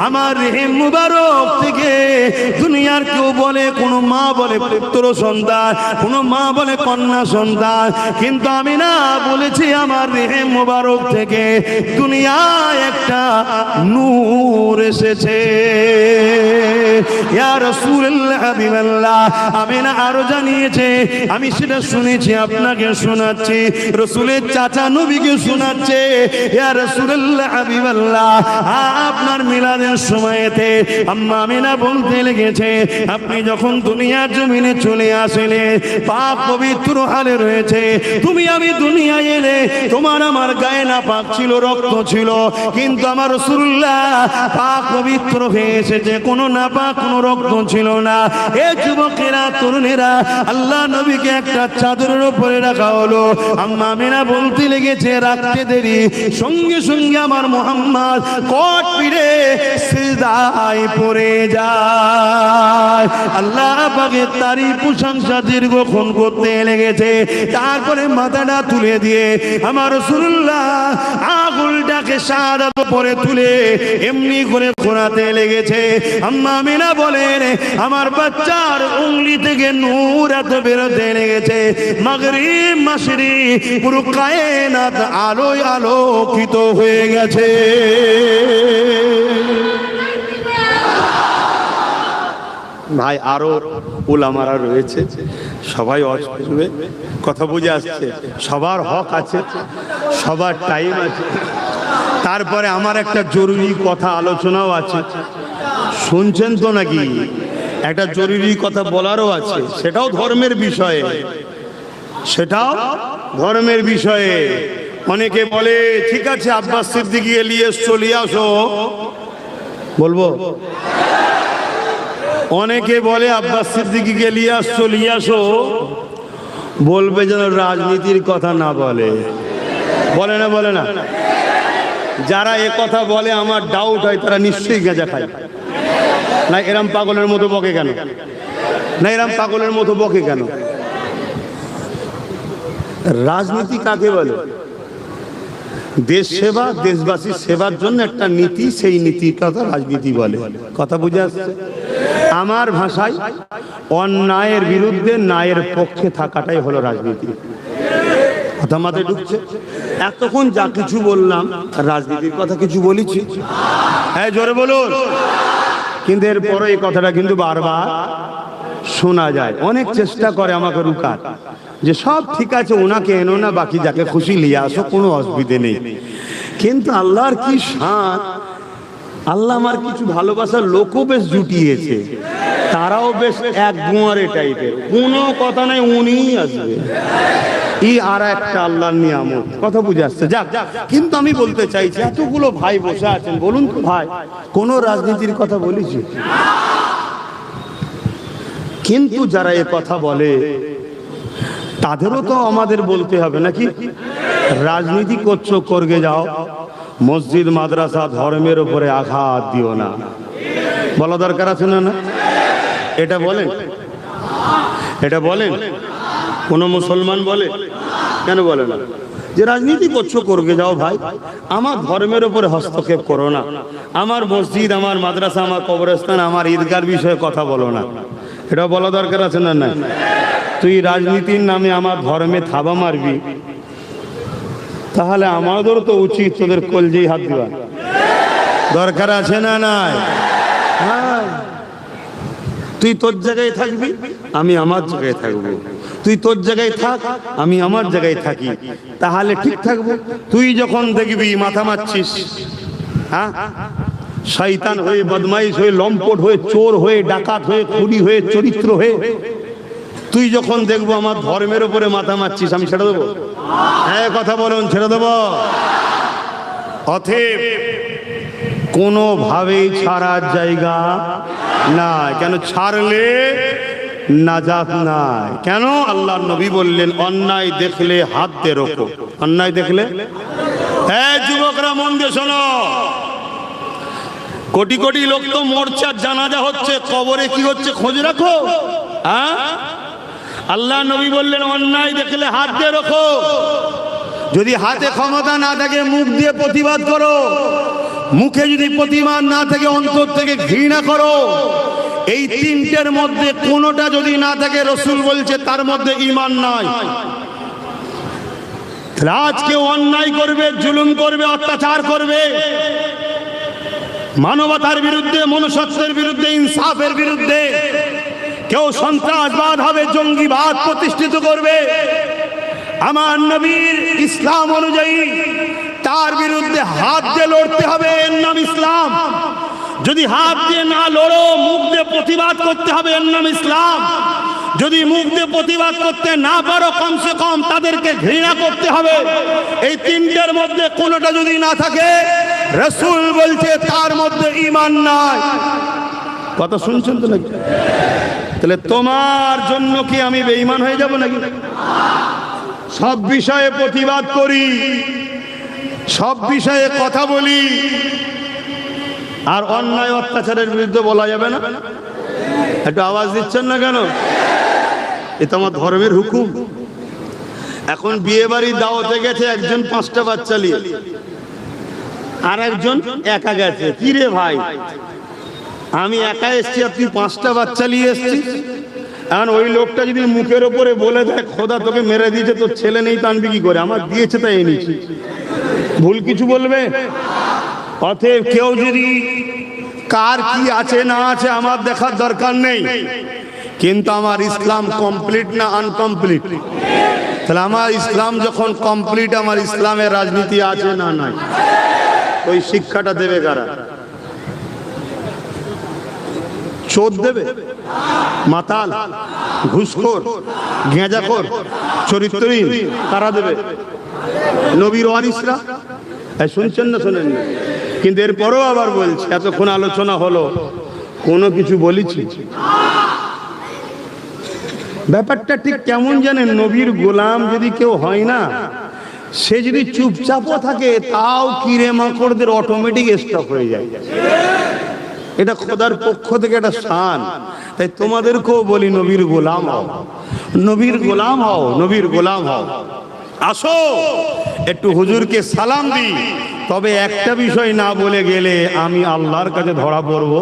আমার রেহেম মুবারক থেকে দুনিয়ার কেউ বলে, কোন মা বলে পুত্র সন্তান, কোন মা বলে কন্যা সন্তান, কিন্তু আমি না বলেছি আমার রেহেম মুবারক থেকে দুনিয়ায় একটা নূর এসেছে। ইয়া রাসূলুল্লাহ, হাবিবাল্লাহ, আমি না আরো জানিয়েছে, আমি সেটা শুনেছি, আপনাকে শোনাচ্ছি, রাসূলের চাচা নবীকে শোনাচ্ছে। ইয়া রাসূলুল্লাহ, হাবিবাল্লাহ, আপনার মিলাদের সময়তে আম্মা আমিনা বলতে লেগেছে আপনি যখন দুনিয়ার জমিনে চলে আসলে পাক পবিত্র হালে রয়েছে, তুমি আমি দুনিয়ায় এলে তোমার আমার গায়ে না পাক ছিল, রক্ত ছিল, কিন্তু আমার রাসূলুল্লাহ পাক পবিত্র হয়ে এসেছে, কোনো না পাক কোনো রক্ত ছিল না। এ যুবকেরা, তরুণেরা, আল্লাহ নবীকে একটা চাদরের উপরে রাখা হলো। আম্মা আমিনা বলতে লেগেছে রাখতে দেরি, সঙ্গে সঙ্গে আমার মুহাম্মদ কট পিড়ে সিজদায় পড়ে যায়। আল্লাহ পাকের তারই প্রশংসা দীর্ঘক্ষণ করতে লেগেছে। তারপরে মাথাটা তুলে দিয়ে আমার রাসূলুল্লাহ আঙুলটাকে শাহাদাত পরে তুলে এমনি করে ঘোরাতে লেগেছে। আম্মা আমিনা বলেন আমার বাচ্চার উংলি থেকে নূর এত বেরোতে লেগেছে, মাগরিব মাশরিক পুরো কায়নাত আলোয় আলোকিত হয়ে গেছে। ভাই, আরো উলামারা রয়েছে, সবাই ওয়াজ করবে, কথা বুঝে আসছে, সবার হক আছে, সবার টাইম আছে। তারপরে আমার একটা জরুরি কথা আলোচনাও আছে, শুনছেন তো নাকি? একটা জরুরি কথা বলারও আছে, সেটাও ধর্মের বিষয়ে, সেটাও ধর্মের বিষয়ে। অনেকে বলে ঠিক আছে আব্বাস সিদ্দিকী ইলিয়াস চলে আসো, বলবো? অনেকে বলে আব্বাস সিদ্দিকী ইলিয়াস চলে আসো, বলবে যেন রাজনীতির কথা না বলে। বলে না, বলে না? যারা এ কথা বলে আমার ডাউট হয় তারা নিশ্চয়ই গাঁজা খায়। না এরম পাগলের মতো বকে কেন? না এরম পাগলের মতো বকে কেন? রাজনীতি কাকে বলে? দেশ সেবা, দেশবাসীর সেবার জন্য একটা নীতি, সেই নীতির কথা রাজনীতি বলে। কথা বুঝে আসছে? আমার ভাষায় অন্যায়ের বিরুদ্ধে ন্যায়ের পক্ষে থাকাটাই হলো রাজনীতি। কথা মাথায় ঢুকছে? এতক্ষণ যা কিছু বললাম রাজনীতির কথা কিছু বলেছি? হ্যাঁ, জোরে বলুন। কিন্তু এরপরে এই কথাটা কিন্তু বারবার শোনা যায়। অনেক চেষ্টা করে আমাকে রুকার, যে সব ঠিক আছে, ওনাকে এনো না, বাকি যাকে খুশি নিয়ে আসো, কোনো অসুবিধে নেই। কিন্তু আল্লাহর কি শান, আল্লাহ আমার কিছু ভালোবাসার লোকও বেশ জুটিয়েছে, তারাও বেশ এক গুঁয়ারে টাইপের, কোনো কথা নাই, উনিই আসবে। এই আর একটা আল্লাহর নিয়ামত। কথা বুঝে আসছে? যাক, কিন্তু আমি বলতে চাইছি, এতগুলো ভাই বসে আছেন, বলুন তো ভাই, কোন রাজনীতির কথা বলেছি? কিন্তু যারা এ কথা বলে তাদেরও তো আমাদের বলতে হবে নাকি? রাজনীতি করছো, করগে যাও, মসজিদ মাদ্রাসা ধর্মের উপরে আঘাত দিও না, বলা দরকার আছে না? না এটা বলেন? এটা বলেন? কোন মুসলমান বলে? কেন বলে না? যে রাজনীতি করছো, করগে যাও ভাই, আমার ধর্মের উপরে হস্তক্ষেপ করো না, আমার মসজিদ, আমার মাদ্রাসা, আমার কবরস্থান, আমার ঈদগার বিষয়ে কথা বলো না, এটা বলা দরকার আছে না? না তুই রাজনীতির নামে আমার ধর্মে থাবা মারবি, তাহলে আমাদেরও তো উচিত তোদের কলজেই হাত দেওয়া দরকার আছে না? নাই? হ্যাঁ, তুই তোর জায়গায় থাকবি, আমি আমার জায়গায় থাকবো, তুই তোর জায়গায় থাক, আমি আমার জায়গায় থাকি, তাহলে ঠিক থাকবো। তুই যখন দেখবি মাথা মারছিস, হ্যাঁ, শয়তান হয়ে, বদমাইশ হয়ে, লম্পট হয়ে, চোর হয়ে, ডাকাত হয়ে, খুনি হয়ে, চরিত্র হয়ে, তুই যখন দেখবো আমার ধর্মের উপরে মাথা মারছিস, আমি ছেড়ে দেবো? হ্যাঁ, কথা বলুন, ছেড়ে দেবো? অতএব কোনোভাবেই ছাড়ার জায়গা না। কেন? ছাড়লে নাজাত নাই। কেন? আল্লাহর নবী বললেন, অন্যায় দেখলে হাত দিয়ে রোখো। অন্যায় দেখলে, হ্যাঁ যুবকরা মন দিয়ে শোনো, কোটি কোটি লোক তো মরছে, জানাজা হচ্ছে, কবরে কি হচ্ছে খোঁজ রাখো। হ্যাঁ, আল্লাহ নবী বললেন, অন্যায় দেখলে হাত দিয়ে রোখো। যদি হাতে ক্ষমতা না থাকে, মুখ দিয়ে প্রতিবাদ করো। মুখে যদি প্রতিবাদ না থাকে, অন্তর থেকে ঘৃণা করো। এই তিনটের মধ্যে কোনোটা যদি না থাকে, রাসূল বলছে তার মধ্যে ঈমান নাই। আজ কেউ অন্যায় করবে, জুলুম করবে, অত্যাচার করবে, মানবতার বিরুদ্ধে, মনুষ্যত্বের বিরুদ্ধে, ইনসাফের বিরুদ্ধে, কেউ সন্ত্রাসবাদ হবে, জঙ্গিবাদ প্রতিষ্ঠিত করবে, আমার নবীর ইসলাম অনুযায়ী তার বিরুদ্ধে হাত দিয়ে লড়তে হবে। এর নাম ইসলাম। যদি হাত দিয়ে না লড়ো, মুখ দিয়ে প্রতিবাদ করতে হবে, এর নাম ইসলাম। যদি মুখ দিয়ে প্রতিবাদ করতে না পারো, কমসে কম তাদেরকে ঘৃণা করতে হবে। এই তিনটের মধ্যে কোনোটা যদি না থাকে, রাসূল বলছে তার মধ্যে ঈমান নাই। কথা শুনছেন তো নাকি? তাহলে তোমার জন্য কি আমি বেঈমান হয়ে যাব নাকি? সব বিষয়ে প্রতিবাদ করি, সব বিষয়ে কথা বলি, আর অন্যায় অত্যাচারের বিরুদ্ধে বলা যাবে না? একটু আওয়াজ দিচ্ছেন না কেন? এটা আমার ধর্মের হুকুম। এখন বিয়ে বাড়ির দাওয়াতে গেছে একজন 5টা বাচ্চা নিয়ে, আর একজন একা গেছে। কি রে ভাই, আমি একা এসছি আর তুই 5টা বাচ্চা নিয়ে এসছিস? এখন ওই লোকটা যদি মুখের ওপরে বলে দেয়, খোদা তোকে মেরে দিয়েছে, তোর ছেলে নেই, টানবি কি করে? আমার দিয়েছে তাই এনেছি, ভুল কিছু বলবে? অতএব কেউ যদি কার কি আছে না আছে আমার দেখার দরকার নেই, কিন্তু আমার ইসলাম কমপ্লিট না আনকমপ্লিট? তাহলে আমার ইসলাম যখন কমপ্লিট, আমার ইসলামের রাজনীতি আছে না নাই? ওই শিক্ষাটা দেবে কারা? চোর দেবে? মাতাল, ঘুষখোর, গেঁজাখোর, চরিত্রহীন, কারা দেবে? নবীর ওয়ারিসরা। শুনছেন না শোনেন না? কিন্তু এরপরও আবার বলছি, এতক্ষণ আলোচনা হলো, কোনো কিছু বলেছি? ব্যাপারটা ঠিক কেমন জানেন? নবীর গোলাম যদি কেউ হয় না, সে যদি চুপচাপও থাকে তাও কিরে মাকড়দের অটোমেটিক স্টপ হয়ে যায়। এটা খোদার পক্ষ থেকে একটা শান। তাই তোমাদেরকেও বলি, নবীর গোলাম হও, নবীর গোলাম হও, নবীর গোলাম হও। আসো একটু হুজুরকে সালাম দিই। তবে একটা বিষয় না বলে গেলে আমি আল্লাহর কাছে ধরা পড়ব।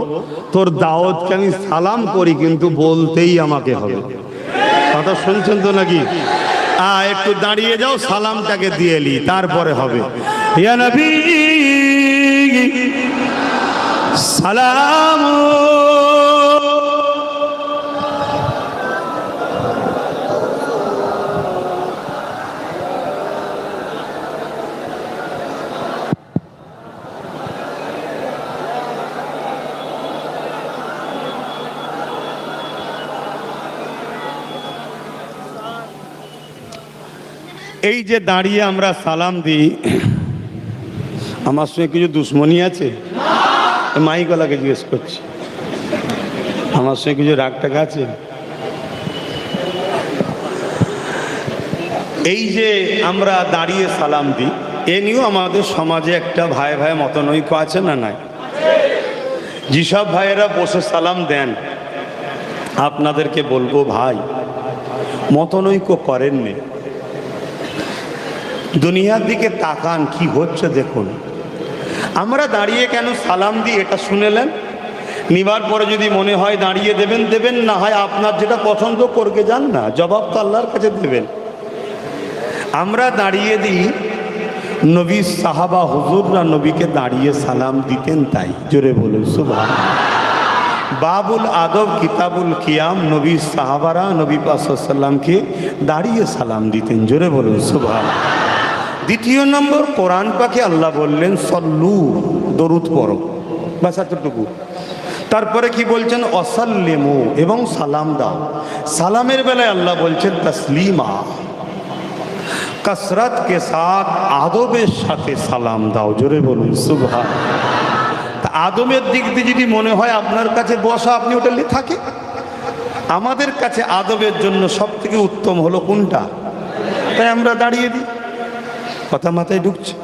তোর দাওয়াতকে আমি সালাম করি, কিন্তু বলতেই আমাকে হবে। কথা শুনছেন তো নাকি? একটু দাঁড়িয়ে যাও, সালামটাকে দিয়ে নি, তারপরে হবে। ইয়া নবী সালাম। এই যে দাঁড়িয়ে আমরা সালাম দিই, আমার সঙ্গে কিছু দুশ্মনী আছে? মাইকওয়ালাকে জিজ্ঞেস করছি, আমার সঙ্গে কিছু রাগ টাগ আছে? এই যে আমরা দাঁড়িয়ে সালাম দিই, এ নিয়েও আমাদের সমাজে একটা ভাই ভাই মতনৈক্য আছে না নাই? যেসব ভাইয়েরা বসে সালাম দেন, আপনাদেরকে বলবো ভাই, মতনৈক্য করেননি। দুনিয়ার দিকে তাকান, কি হচ্ছে দেখুন। আমরা দাঁড়িয়ে কেন সালাম দিই এটা শুনেলেন? নিবার পরে যদি মনে হয় দাঁড়িয়ে দেবেন দেবেন, না হয় আপনার যেটা পছন্দ করকে যান না, জবাব তো আল্লাহর কাছে দেবেন। আমরা দাঁড়িয়ে দিই, নবী সাহাবা হুজুররা নবীকে দাঁড়িয়ে সালাম দিতেন, তাই জোরে বলুন সুবহানাল্লাহ। বাবুল আদব কিতাবুল কিয়াম, নবী সাহাবারা নবী পাক সাল্লাল্লাহু আলাইহি ওয়াসাল্লামকে দাঁড়িয়ে সালাম দিতেন, জোরে বলুন সুবহানাল্লাহ। দ্বিতীয় নম্বর, কোরআন পাকে আল্লাহ বললেন সল্লু, দরুদ পড়ো, বাস এতটুকু। তারপরে কি বলছেন? অসাল্লিমু, এবং সালাম দাও। সালামের বেলায় আল্লাহ বলছেন তসলিমা, কসরত কে সাথ, আদবের সাথে সালাম দাও, জোরে বলুন সুবহানাল্লাহ। আদমের দিক দিয়ে যদি মনে হয় আপনার কাছে বসা, আপনি ওটা থাকে। আমাদের কাছে আদবের জন্য সব থেকে উত্তম হলো কোনটা? তাই আমরা দাঁড়িয়ে দিই। কথা মাথায় ঢুকছে?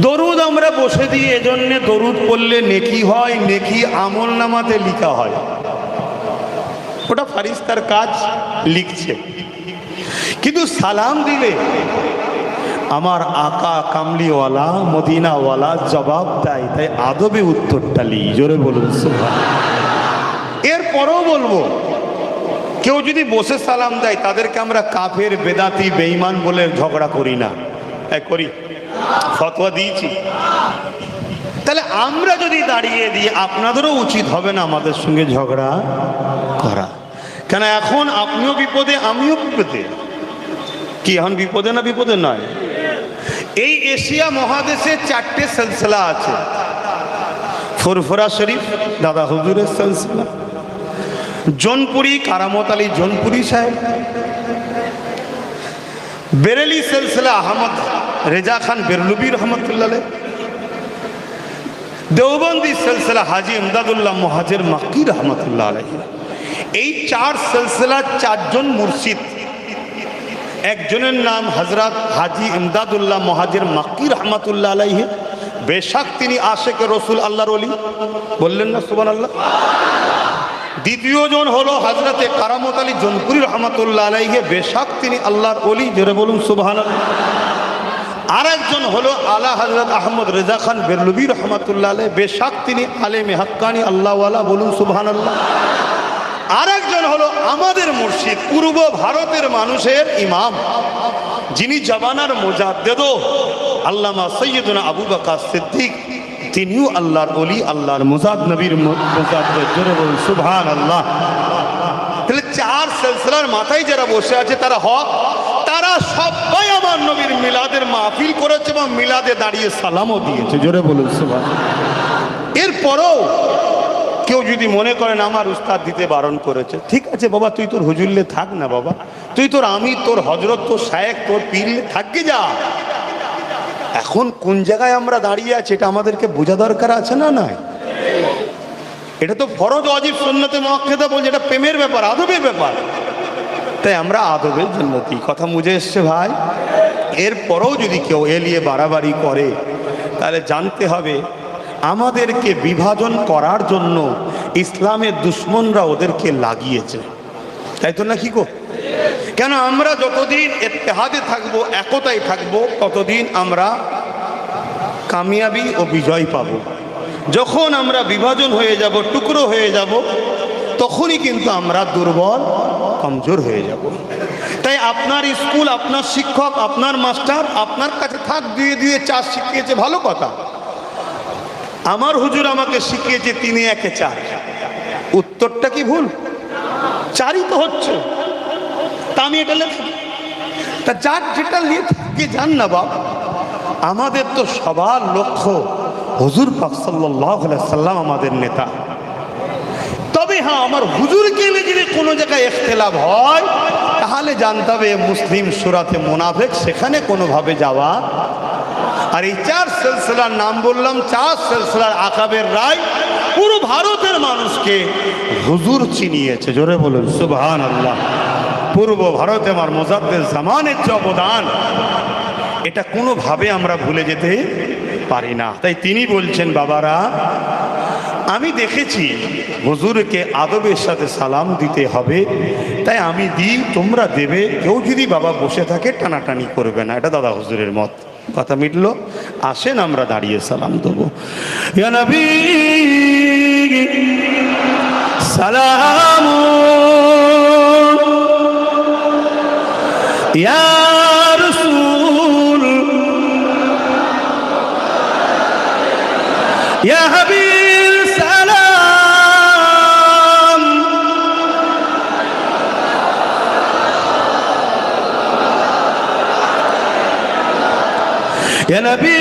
দরুদ আমরা বসে দিই এজন্য, দরুদ পড়লে নেকি হয়, নেকি আমল নামাতে লিখা হয়। ওটা ফারিস্তার কাজ, লিখছে। কিন্তু সালাম দিলে আমার আকা কামলিওয়ালা মদিনাওয়ালা জবাব দেয়, তাই আদবে উত্তরটা লি, জোরে বলুন সুবহানাল্লাহ। এরপরও বলবো, কেউ যদি বসে সালাম দেয় তাদেরকে আমরা কাফের, বেদাতি, বেঈমান বলে ঝগড়া করি না, করি? ফতোয়া দিয়েছি। তাহলে আমরা যদি দাঁড়িয়ে দিই, আপনাদেরও উচিত হবে না আমাদের সঙ্গে ঝগড়া করা। কেন এখন আপনিও বিপদে, আমিও বিপদে। কি এখন বিপদে না বিপদে নয়? এই এশিয়া মহাদেশে 4টে সিলসিলা আছে। ফুরফুরা শরীফ দাদা হুজুরের সিলসিলা, জোনপুরি কারামত আলী জোনপুরি সাহেব, বেরেলি সিলসিলা আহমদ রেজা খান বেরলুবি রহমতুল্লাহ, দেওবন্দি সিলসিলা হাজি ইমদাদুল্লাহ মুহাজির মাক্কি রহমতুল্লাহ আলাইহি। এই 4 সিলসিলা 4 জন মুর্শিদ। একজনের নাম হযরত হাজি ইমদাদুল্লাহ মুহাজির মাক্কি রহমতুল্লাহ আলাইহি, বেশক তিনি আশিক রাসূল, আল্লাহর ওলি, বললেন না সুবহানাল্লাহ। দ্বিতীয় জন হলো হযরতে কারামত আলী জোনপুরি রহমতুল্লাহ আলাইহি, বেশক তিনি আল্লাহর ওলি, জোরে বলুন সুবহানাল্লাহ। আরেকজন হলো আলা হযরত আহমদ রেজা খান বেরলুবি রহমতুল্লাহ আলাইহি, বেশক তিনি আলেমে হাক্কানি, আল্লাহওয়ালা, বলুন সুবহানাল্লাহ। আরেকজন হলো আমাদের মুর্শিদ, পূর্ব ভারতের মানুষের ইমাম, যিনি জামানার মুজাদ্দিদ আল্লামা সৈয়দনা আবু বকর সিদ্দিক, তিনিও আল্লাহর ওলি, আল্লাহর মুজাদ, নবীর মুজাদ্দিদ, জোরে বলুন সুবহানাল্লাহ। তাহলে 4 সিলসিলার মাথায় যারা বসে আছে তারা হক, তারা সবাই আমার নবীর মিলাদের মাহফিল করেছে এবং মিলাদে দাঁড়িয়ে সালামও দিয়েছে, জোরে বলুন সুবহানাল্লাহ। এরপরও কেউ যদি মনে করেন আমার উস্তাদ দিতে বারণ করেছে, ঠিক আছে বাবা, তুই তোর হুজুরলে থাক না বাবা, তুই তোর আমি তোর হজরত তোর শায়েখ তোর পীরলে থাককে যা। এখন কোন জায়গায় আমরা দাঁড়িয়ে আছি এটা আমাদেরকে বোঝা দরকার আছে না? নয়, এটা তো ফরজ ওয়াজিব সুন্নতে মুআক্কাদা বলছে, এটা প্রেমের ব্যাপার, আদবের ব্যাপার। তাই আমরা আদবের জন্য কথা মুঝে এসছে ভাই। এরপরেও যদি কেউ এলিয়ে বাড়াবাড়ি করে তাহলে জানতে হবে আমাদেরকে বিভাজন করার জন্য ইসলামের দুশ্মনরা ওদেরকে লাগিয়েছে, তাই তো না? কি গো, কেন আমরা যতদিন ইত্তেহাদে থাকবো, একতায় থাকবো, ততদিন আমরা কামিয়াবি ও বিজয় পাবো। যখন আমরা বিভাজন হয়ে যাব, টুকরো হয়ে যাব, তখনই কিন্তু আমরা দুর্বল কমজোর হয়ে যাব। তাই আপনার স্কুল, আপনার শিক্ষক, আপনার মাস্টার আপনার কাছে থাক, দুয়ে দুয়ে চার শিখিয়েছে, ভালো কথা। আমার হুজুর আমাকে শিখিয়েছে 3 1 4, উত্তরটা কি ভুল? 4ই তো হচ্ছে, তা আমি এটা লেখা, তা যার যেটা লিখে যান না বাবা। আমাদের তো সবার লক্ষ্য হুজুর পাক সাল্লাল্লাহু আলাইহি সাল্লাম আমাদের নেতা। তবে হ্যাঁ, আমার হুজুরকে যদি কোনো জায়গায় ইখতিলাফ হয় তাহলে জানতে হবে মুসলিম সূরাতে মুনাফিক, সেখানে কোনোভাবে যাওয়া। আর এই 4 সিলসিলার নাম বললাম, 4 সিলসিলার আকাবের রায় পুরো ভারতের মানুষকে হুজুর চিনিয়েছে। জোরে বলুন সুবহানাল্লাহ। পূর্ব ভারতে আমার মুজাদ্দিদ জামানের যে অবদান, এটা কোনোভাবে আমরা ভুলে যেতে পারি না। তাই তিনি বলছেন, বাবারা আমি দেখেছি হুজুরকে আদবের সাথে সালাম দিতে হবে, তাই আমি দিই, তোমরা দেবে। কেউ যদি বাবা বসে থাকে টানাটানি করবে না, এটা দাদা হুজুরের মত। কথা মিটলো? আসেন আমরা দাঁড়িয়ে সালাম দেবো। ইয়া নবী সালাম, ইয়া রাসূল, ইয়া হাবিব সালাম, ইয়া নবী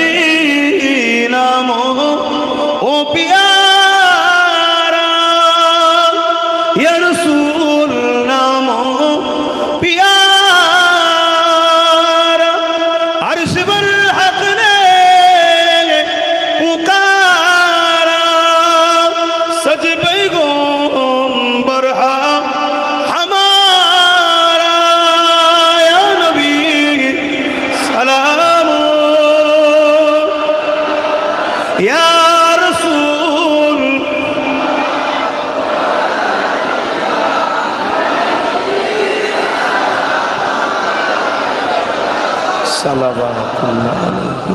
নাম ও পিয়ারা, ইয়া রাসূল নাম পিয়ারা, আরশ पर हक ने पुकारा, सज पैगंबर हमारा, या नबी सलाम, या रसूल, সাল্লাল্লাহু আলাইহি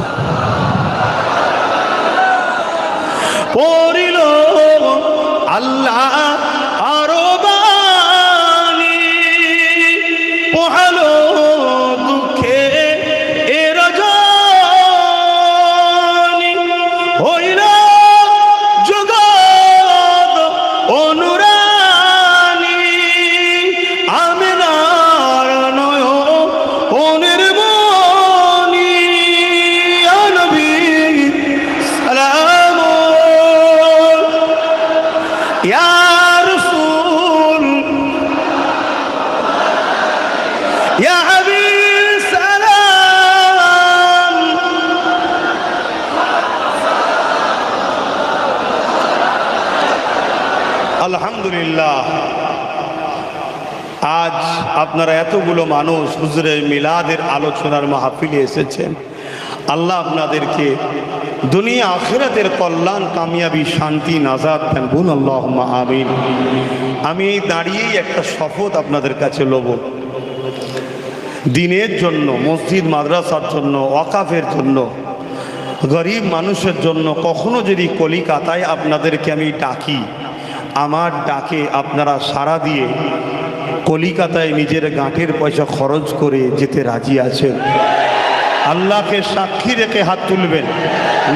পড়িল আল্লাহ আরো বাণী, পোহালো দুঃখে এ রজনী, হইল জগৎ অনুরানী, আমিনার নয়নের মণি, ইয়া নবী সালাম, ইয়া রাসূল, ইয়া হাবিব সালাম। আলহামদুলিল্লাহ, আজ আপনারা এতগুলো মানুষ হুজুরের মিলাদের আলোচনার মাহফিলে এসেছেন। আল্লাহ আপনাদেরকে দুনিয়া আখিরাতের কল্যাণ, কামিয়াবি, শান্তি, নাজাত দেন। বলুন আল্লাহুম্মা আমিন। আমি দাঁড়িয়েই একটা শপথ আপনাদের কাছে লব। দিনের জন্য, মসজিদ মাদ্রাসার জন্য, ওয়াকাফের জন্য, গরিব মানুষের জন্য কখনো যদি কলিকাতায় আপনাদেরকে আমি ডাকি, আমার ডাকে আপনারা সাড়া দিয়ে কলিকাতায় নিজের গাঁটের পয়সা খরচ করে যেতে রাজি আছেন? আল্লাহকে সাক্ষী রেখে হাত তুলবেন,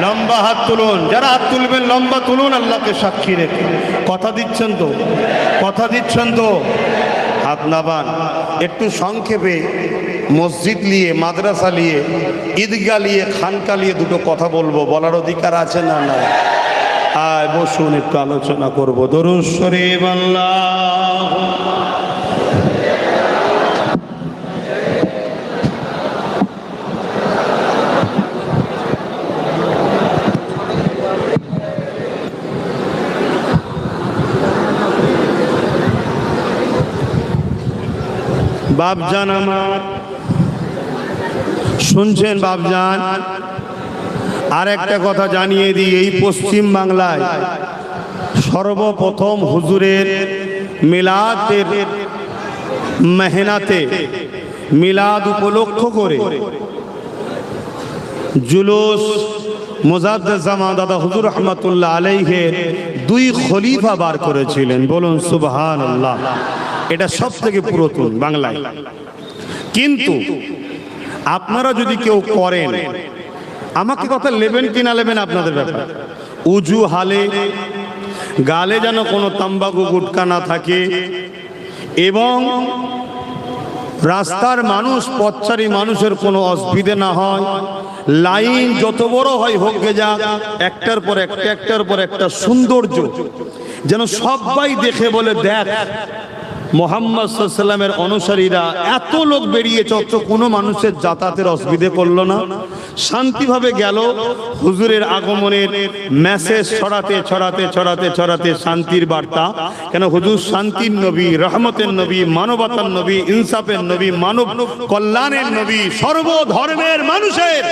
লম্বা হাত তুলুন। যারা হাত তুলবেন লম্বা তুলুন, আল্লাহকে সাক্ষী রেখে। কথা দিচ্ছেন তো? কথা দিচ্ছেন তো? হাত নাবান। একটু সংক্ষেপে মসজিদ নিয়ে, মাদ্রাসা নিয়ে, ঈদগাহ নিয়ে, খানকা নিয়ে দুটো কথা বলবো, বলার অধিকার আছে না? না, আয় বসুন, একটু আলোচনা করবো। দরুদ শরীফ আল্লাহ। বাপজান আমার শুনছেন? বাপজান, আর একটা কথা জানিয়ে দিই, এই পশ্চিম বাংলায় সর্বপ্রথম হুজুরের মিলাদের মেহনাতে মিলাদ উপলক্ষ করে জুলুস মুজাদ্দেদ জামান দাদা হুজুর রহমাতুল্লাহ আলাইহির 2 খলিফা বার করেছিলেন। বলুন সুবহানাল্লাহ। এটা সব থেকে পুরাতন বাংলায়। কিন্তু আপনারা যদি কেউ করেন, আমাকে কথা নেবেন কি না নেবেন আপনাদের ব্যাপার। উজু হালে গালে যেন কোনো তাম্বাকু গুটকা না থাকে, এবং রাস্তার মানুষ পথচারী মানুষের কোনো অসুবিধে না হয়। লাইন যত বড় হয় হোক গে যাক, একটার পর একটা একটার পর একটা সৌন্দর্য যেন সবাই দেখে বলে, দেখ মুহাম্মদ সাল্লাল্লাহু আলাইহি ওয়াসাল্লামের অনুসারীরা এত লোক বেরিয়েছে, অথচ কোনো মানুষের যাতায়াতের অসুবিধে করলো না, শান্তিভাবে গেল। হুজুরের আগমনের মেসেজ ছড়াতে ছড়াতে ছড়াতে ছড়াতে শান্তির বার্তা। কেন? হুজুর শান্তির নবী, রহমতের নবী, মানবতার নবী, ইনসাফের নবী, মানব কল্যাণের নবী, সর্বধর্মের মানুষের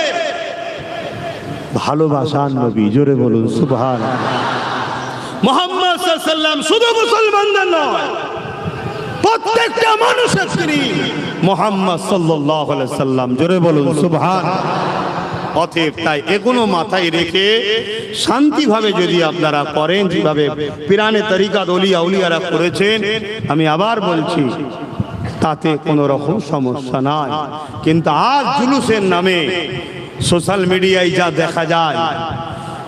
ভালোবাসার নবী। জোরে বলুন সুবহানাল্লাহ। মুহাম্মদ সাল্লাল্লাহু আলাইহি ওয়াসাল্লাম শুধু মুসলমানদের নয়, প্রত্যেকটা মানুষের তিনি মুহাম্মদ সাল্লাল্লাহু আলাইহি ওয়াসাল্লাম। জোরে বলুন সুবহানাল্লাহ। অতএব তাই এগুলো মাথায় রেখে শান্তিভাবে যদি আপনারা করেন, যেভাবে পিরানে তরিকাত ওলিয়া উলিয়ারা করেছেন, আমি আবার বলছি তাতে কোনো রকম সমস্যা নাই। কিন্তু আজ জুলুসের নামে সোশ্যাল মিডিয়ায় যা দেখা যায়,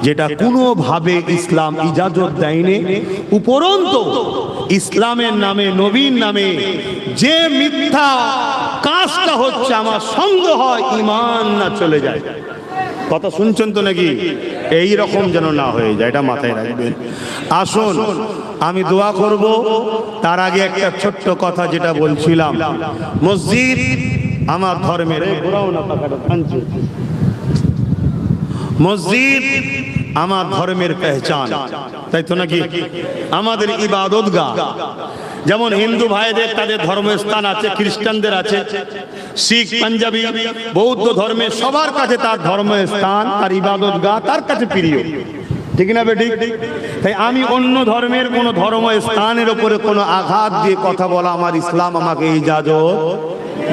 যেটা কোনোভাবে ইসলাম ইজাজত দেয়নি, উপরন্তু ইসলামের নামে, নবীর নামে যে মিথ্যা কাজটা হচ্ছে, আমার সন্দেহ হয় ঈমান না চলে যায়। কথা শুনছেন তো নাকি? এই রকম যেন না হয়ে যায়, এটা মাথায় রাখবেন। আসুন আমি দোয়া করব। তার আগে একটা ছোট্ট কথা যেটা বলছিলাম, মসজিদ আমার ধর্মের, মসজিদ আমার ধর্মের পেহচান, তাই তো নাকি? আমাদের ইবাদতগাহ, যেমন হিন্দু ভাইদের তাদের ধর্মস্থান আছে, খ্রিস্টানদের আছে, শিখ, পাঞ্জাবি, বৌদ্ধ ধর্মের সবার কাছে তার ধর্মস্থান, তার ইবাদতগাহ তার কাছে প্রিয়, ঠিক না বেটি? তাই আমি অন্য ধর্মের কোন ধর্মস্থানের উপরে কোনো আঘাত দিয়ে কথা বলা আমার ইসলাম আমাকে ইজাজত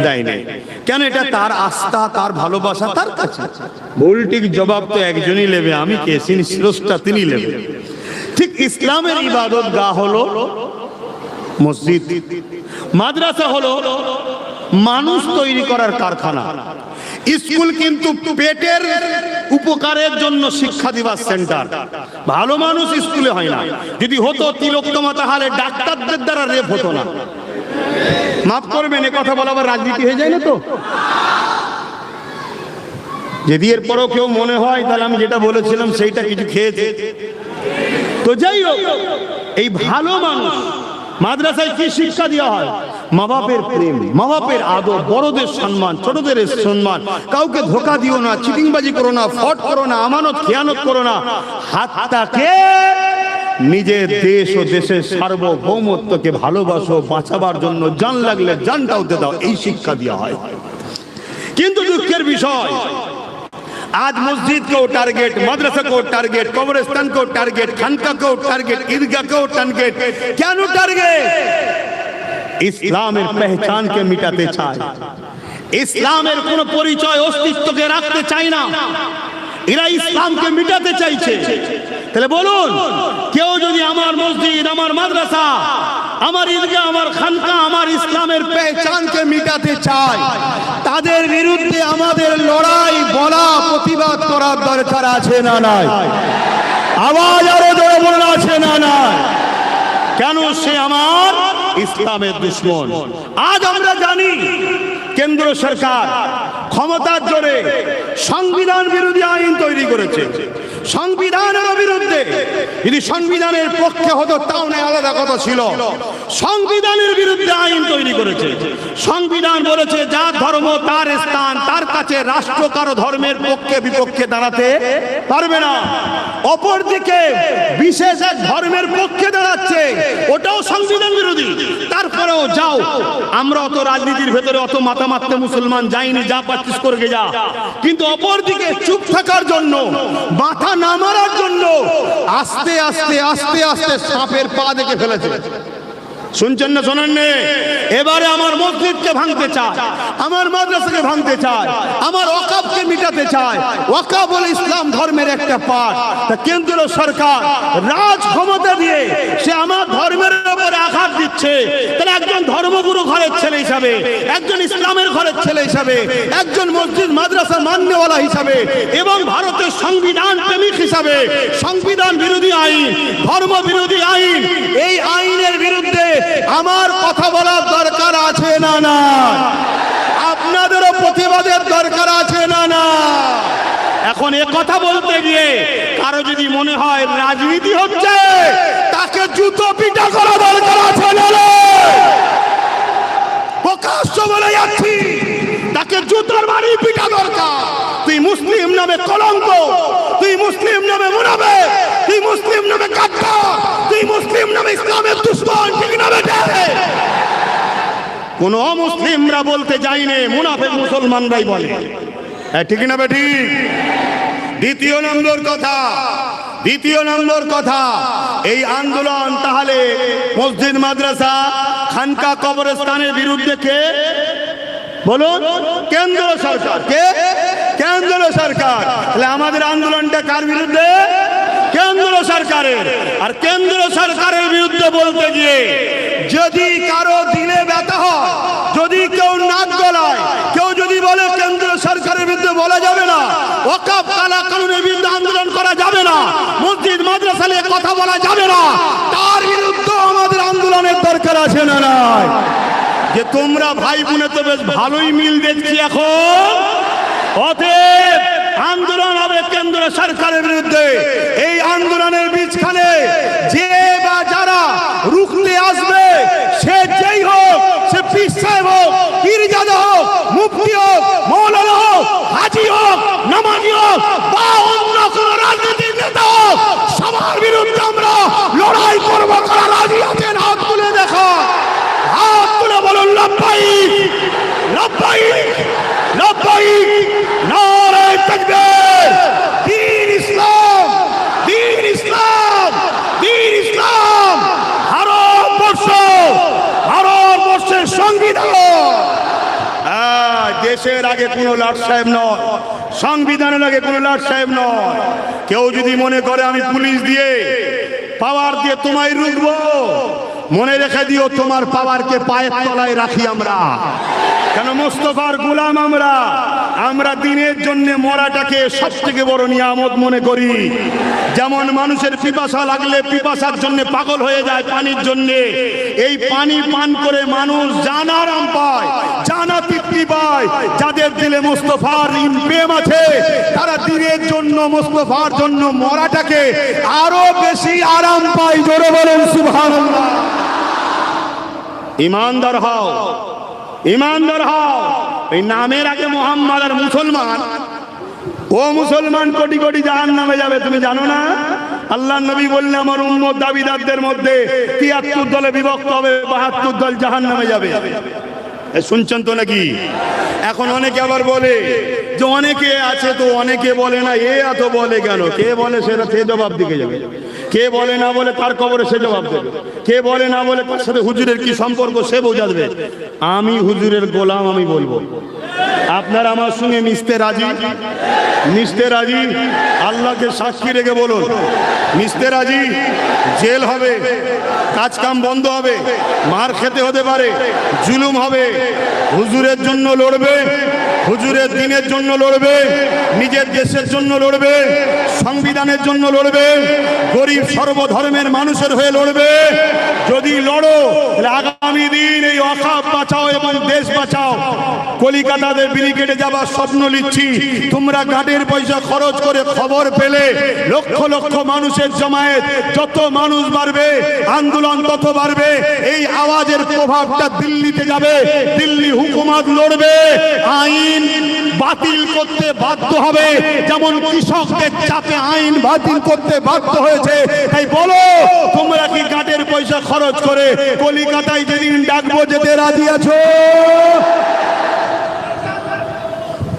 দেয় নাই। কেন? এটা তার আস্থা, তার ভালোবাসা তার কাছে। ভুল ঠিক জবাব তো একজনই নেবে, আমি কে? স্রষ্টা, তিনি নেবে। ঠিক ইসলামের ইবাদতগাহ হলো মসজিদ, মাদ্রাসা হলো মানুষ তৈরি করার কারখানা, স্কুল কিন্তু পেটের উপকারের জন্য শিক্ষা দিবার সেন্টার। ভালো মানুষ স্কুলে হয় না। যদি হতো তিলোত্তমা, তাহলে ডাক্তারদের দ্বারা রেপ হতো না। মাফ করবেন, এ কথা বলা আবার রাজনীতি হয়ে যায় না তো? যদি এরপরও কেউ মনে হয় তাহলে আমি যেটা বলেছিলাম সেইটা কিছু খেয়েছে। তো যাই হোক, এই ভালো মানুষ মাদ্রাসায় কি শিক্ষা দেওয়া হয়? মা বাপের প্রেম, মা বাপের আদর, বড়দের সম্মান, ছোটদের সম্মান, কাউকে ধোকা দিও না, চিটিংবাজি করো না, ফট করো না, আমানত খেয়ানত করো না, হাতটাকে নিজের দেশ ও দেশের সার্বভৌমত্বকে ভালোবাসো, বাঁচাবার জন্য জান লাগলে জানটাও দিয়ে দাও, এই শিক্ষা দেওয়া হয়। কিন্তু দুঃখের বিষয়, आज मस्जिद को टारगेट, मदरसा को टारगेट, कब्रिस्तान को टारगेट, खानका को टारगेट, ईदगाह को टारगेट, क्या नो टारगेट? ইসলামের পহচানকে মিটাতে চায়, ইসলামের কোন পরিচয় অস্তিত্বকে রাখতে চায় না। এরা ইসলামকে মিটাতে চাইছে। তাহলে বলুন, কেউ যদি আমার মসজিদ, আমার মাদ্রাসা, আমার ঈদগাহ, আমার খানকা, আমার ইসলামের পহচানকে মিটাতে চায়, তাদের বিরুদ্ধে আমাদের লড়াই, বলা, প্রতিবাদ করার দরকার আছে না নাই? আওয়াজ আরো জোরে বলুন, আছে না নাই? কেন? সে আমার ইসলামের দুশমন। আজ আমরা জানি কেন্দ্র সরকার ক্ষমতার জোরে সংবিধান বিরোধী আইন তৈরি করেছে, সংবিধানের বিরুদ্ধে যদি সংবিধানের পক্ষে হতো তাও না আলাদা কথা ছিল। সংবিধানের বিরুদ্ধে আইন তৈরি করেছে। সংবিধান বলেছে যার ধর্ম তার স্থান, তার কাছে রাষ্ট্র কারো ধর্মের পক্ষে বিপক্ষে দাঁড়াতে পারবে না। অপরদিকে বিশেষ এক ধর্মের পক্ষে দাঁড়াচ্ছে, ওটাও সংবিধান বিরোধী। তারপরেও যাও, আমরা অত রাজনীতির ভেতরে অত মাথা মারতে মুসলমান যাইনি, যা পাচ্ছিস করে যা। কিন্তু অপরদিকে চুপ থাকার জন্য, মাথা না মারার জন্য আস্তে আস্তে আস্তে আস্তে সাপের পা দেখে ফেলেছে। শুনছেন না শোনেন নে? এবারে আমার মসজিদকে ভাঙতে চায়, আমার মাদ্রাসাকে ভাঙতে চায়, আমার ওয়াকফকে মিটাতে চায়। ওয়াকফ হলো ইসলাম ধর্মের একটা পার্ট। তা কেন্দ্র সরকার রাজ ক্ষমতা দিয়ে সে আমার ধর্মের উপরে আঘাত দিচ্ছে। তাহলে একজন ধর্মগুরু ঘরের ছেলে হিসাবে, একজন ইসলামের ঘরের ছেলে হিসাবে, একজন মসজিদ মাদ্রাসা মান্যওয়ালা হিসাবে এবং ভারতের সংবিধান প্রেমিক হিসাবে সংবিধান বিরোধী আইন, ধর্ম বিরোধী আইন, এই আইনের বিরুদ্ধে আমার কথা বলার দরকার আছে না না? আপনাদেরও প্রতিবাদের দরকার আছে না না? এখন এ কথা বলতে গিয়ে কারো যদি মনে হয় রাজনীতি হচ্ছে, তাকে জুতো পিটা করা দরকার আছে না না? প্রকাশ্য বলে যাচ্ছি, তাকে জুতোর বাড়ি পিটা দরকার। তুই মুসলিম নামে কলঙ্ক, তুই মুসলিম নামে মুনাফিক, তুই মুসলিম নামে গাদ্দার, তুই মুসলিম নামে ইসলামের দুশমন, ঠিক না বেটা? কোন অমুসলিমরা বলতে যায়নি, মুনাফিক মুসলমানরাই বলে, ঠিক না বেটি? দ্বিতীয় নম্বর কথা, এই আন্দোলন তাহলে মসজিদ মাদ্রাসা খানকা কবরস্থানের বিরুদ্ধে কে বলুন? কেন্দ্র সরকার। কে? কেন্দ্র সরকার। তাহলে আমাদের আন্দোলনটা কার বিরুদ্ধে? কেন্দ্র সরকারের। আর কেন্দ্র সরকারের বিরুদ্ধে বলতে গিয়ে যদি কারো দিলে ব্যথা হয়, যদি কেউ নাক গলায়, কেউ যদি বলে কেন্দ্র সরকারের বিরুদ্ধে বলা যাবে না, ওয়াকফ কালা কানুনের বিরুদ্ধে আন্দোলন করা যাবে না, মসজিদ মাদ্রাসা নিয়ে কথা বলা যাবে না, তার বিরুদ্ধে আমাদের আন্দোলনের দরকার আছে না নাই? যে তোমরা ভাই বোনে তো বেশ ভালোই মিল দেখছি এখন। অতএব আন্দোলন হবে কেন্দ্র সরকারের বিরুদ্ধে। এই আন্দোলনের বীজখানে যে বা যারা রুখতে আসবে, সে যেই হোক, সে পীর সাহেব হোক, পীরজাদা হোক, মুফতি হোক, মৌলানা হোক, হাজি হোক, নামাজি হোক বা অন্য কোন রাজনীতির নেতা হোক, সবার বিরুদ্ধে আমরা লড়াই করব। কারা রাজি আছেন হাত তুলে দেখা, হাত তুলে বলুন লব্বাইক লব্বাইক লব্বাইক, নারে তাকবীর, দ্বীন ইসলাম, দ্বীন ইসলাম, দ্বীন ইসলাম। ভারতবর্ষের সংবিধান দেশের আগে কোনো লর্ড সাহেব নয়, সংবিধানের আগে কোনো লর্ড সাহেব নয়। কেউ যদি মনে করে আমি পুলিশ দিয়ে পাওয়ার দিয়ে তোমায় রুখবো, মনে রেখে দিও তোমার পাওয়ারকে পায়ের তলায় রাখি আমরা। কেন? মুস্তাফার গোলাম আমরা। আমরা দিনের জন্য মরাটাকে সব থেকে বড় নিয়ামত মনে করি। যেমন মানুষের পিপাসা লাগলে পিপাসার জন্য পাগল হয়ে যায় পানির জন্য, এই পানি পান করে মানুষ জান আরাম পায়, জানা তৃপ্তি পায়। যাদের দিলে মুস্তাফার প্রেম আছে, তারা দিনের জন্য মুস্তাফার জন্য মরাটাকে আরো বেশি আরাম পায়। জোরে বলেন সুবহানাল্লাহ। ইমানদার হও, ইমানদার হও। এই নামের আগে মোহাম্মদ আর মুসলমান, ও মুসলমান কোটি কোটি জাহান্নামে যাবে, তুমি জানো না? আল্লাহ নবী বললেন আমার উম্মত দাবিদারদের মধ্যে ৭৩ দলে বিভক্ত হবে, ৭২ দল জাহান্নামে যাবে। শুনছেন তো নাকি? এখন অনেকে আবার বলে যে অনেকে আছে তো, অনেকে বলে না, এ এত বলে কেন? কে বলে সেটা সে জবাব দিকে যাবে, কে বলে না বলে তার কবরে সে জবাব দেবে, কে বলে না বলে তার সাথে হুজুরের কি সম্পর্ক সে বোঝাবে। আমি হুজুরের গোলাম, আমি বলবো। আপনারা আমার সঙ্গে মিশতে রাজি? মিশতে রাজি? আল্লাহকে সাক্ষী রেখে বলুন মিশতে রাজি? জেল হবে, কাজ কাম বন্ধ হবে, মার খেতে হতে পারে, জুলুম হবে, হুজুরের জন্য লড়বে, হুজুরের দিনের জন্য লড়বে, নিজের দেশের জন্য লড়বে, সংবিধানের জন্য লড়বে, গরিব সর্বধর্মের মানুষের হয়ে লড়বে, যদি লড়ো তাহলে আগামী দিন এই অখাপ বাঁচাও এবং দেশ বাঁচাও। কলিকাতাতে ব্রিগেডে যাবার স্বপ্ন নিচ্ছি, তোমরা গাড়ির পয়সা খরচ করে খবর পেলে লক্ষ লক্ষ মানুষের জমায়েত, যত মানুষ বাড়বে আন্দোলন তত বাড়বে। এই আওয়াজের প্রভাবটা দিল্লিতে যাবে, দিল্লি হুকুমত লড়বে, আইন বাতিল করতে বাধ্য হবে, যেমন কৃষকদের চাপে আইন বাতিল করতে বাধ্য হয়েছে। তাই বলো, তোমরা কি গাড়ির পয়সা খরচ করে কলিকাতায় যেদিন ডাকবো যেতে রাজি আছো?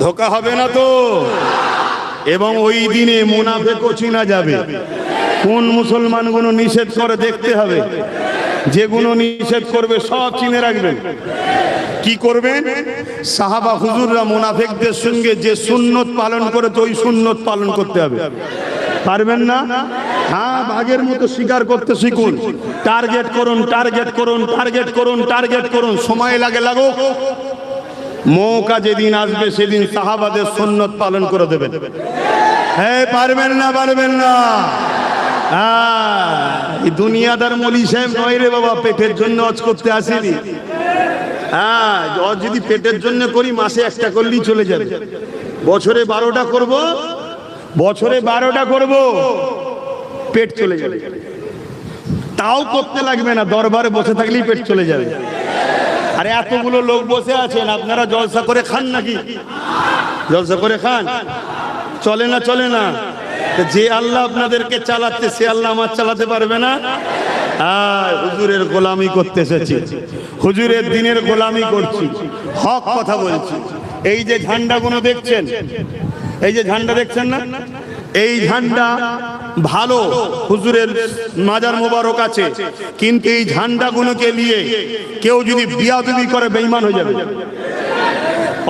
ধোকা হবে না তো? এবং ওই দিনে মুনাফেকও চিনা যাবে। কোন মুসলমানগুলো নিষেধ করে দেখতে হবে, যেগুলো নিষেধ করবে সব চিনে রাখবেন। কি করবেন? সাহাবা হুজুররা মুনাফিকদের সঙ্গে যে সুন্নত পালন করেছে ওই সুন্নত পালন করতে হবে। পারবেন না? হ্যাঁ, বাঘের মতো শিকার করতে শিখুন। টার্গেট করুন, টার্গেট করুন, টার্গেট করুন, টার্গেট করুন। সময় লাগে লাগুক, মৌকা যেদিন আসবে সেদিন সাহাবাদের সুন্নত পালন করে দেবেন। হ্যাঁ, পারবেন না? পারবেন না? এই দুনিয়াদার মলি সাহেব নয় রে বাবা, পেটের জন্য হজ করতে আসেনি। হ্যাঁ, যদি পেটের জন্য করি মাসে একটা করলেই চলে যাবে। বছরে 12টা করব, বছরে 12টা করব, পেট চলে যাবে। তাও করতে লাগবে না, দরবারে বসে থাকলেই পেট চলে যাবে। আরে এতগুলো লোক বসে আছেন, আপনারা জলসা করে খান নাকি? জলসা করে খান? চলে না? চলে না? যে আল্লাহ আপনাদেরকে চালাচ্ছে সে আল্লাহ আমার চালাতে পারবে না? হুজুরের গোলামি করতে এসেছি, হুজুরের দিনের গোলামি করছি, হক কথা বলছি। এই যে ঝান্ডাগুলো দেখছেন, এই যে ঝান্ডা দেখছেন না, এই ঝান্ডা ভালো, হুজুরের মাজার মোবারক আছে, কিন্তু এই ঝান্ডাগুলোকে নিয়ে কেউ যদি বিয়াদবি করে বেঈমান হয়ে যাবে।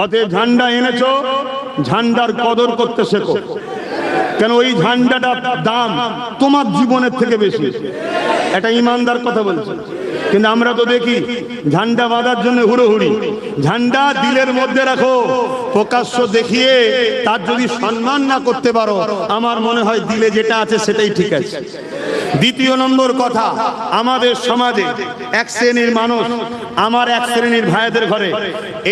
অতএব ঝান্ডা এনেছো, ঝান্ডার কদর করতে শেখো। কেন? ওই ঝান্ডাটার দাম তোমার জীবনের থেকে বেশি। এটা ইমানদার কথা বলছে। কিন্তু আমরা তো দেখি ঝান্ডা বাঁধার জন্য হুড়োহুড়ি। ঝান্ডা দিলের মধ্যে রাখো, প্রকাশ্য দেখিয়ে তার যদি সম্মান না করতে পারো, আমার মনে হয় দিলে যেটা আছে সেটাই ঠিক আছে। দ্বিতীয় নম্বর কথা, আমাদের সমাজে এক শ্রেণীর মানুষ, আমার এক শ্রেণীর ভাইদের ঘরে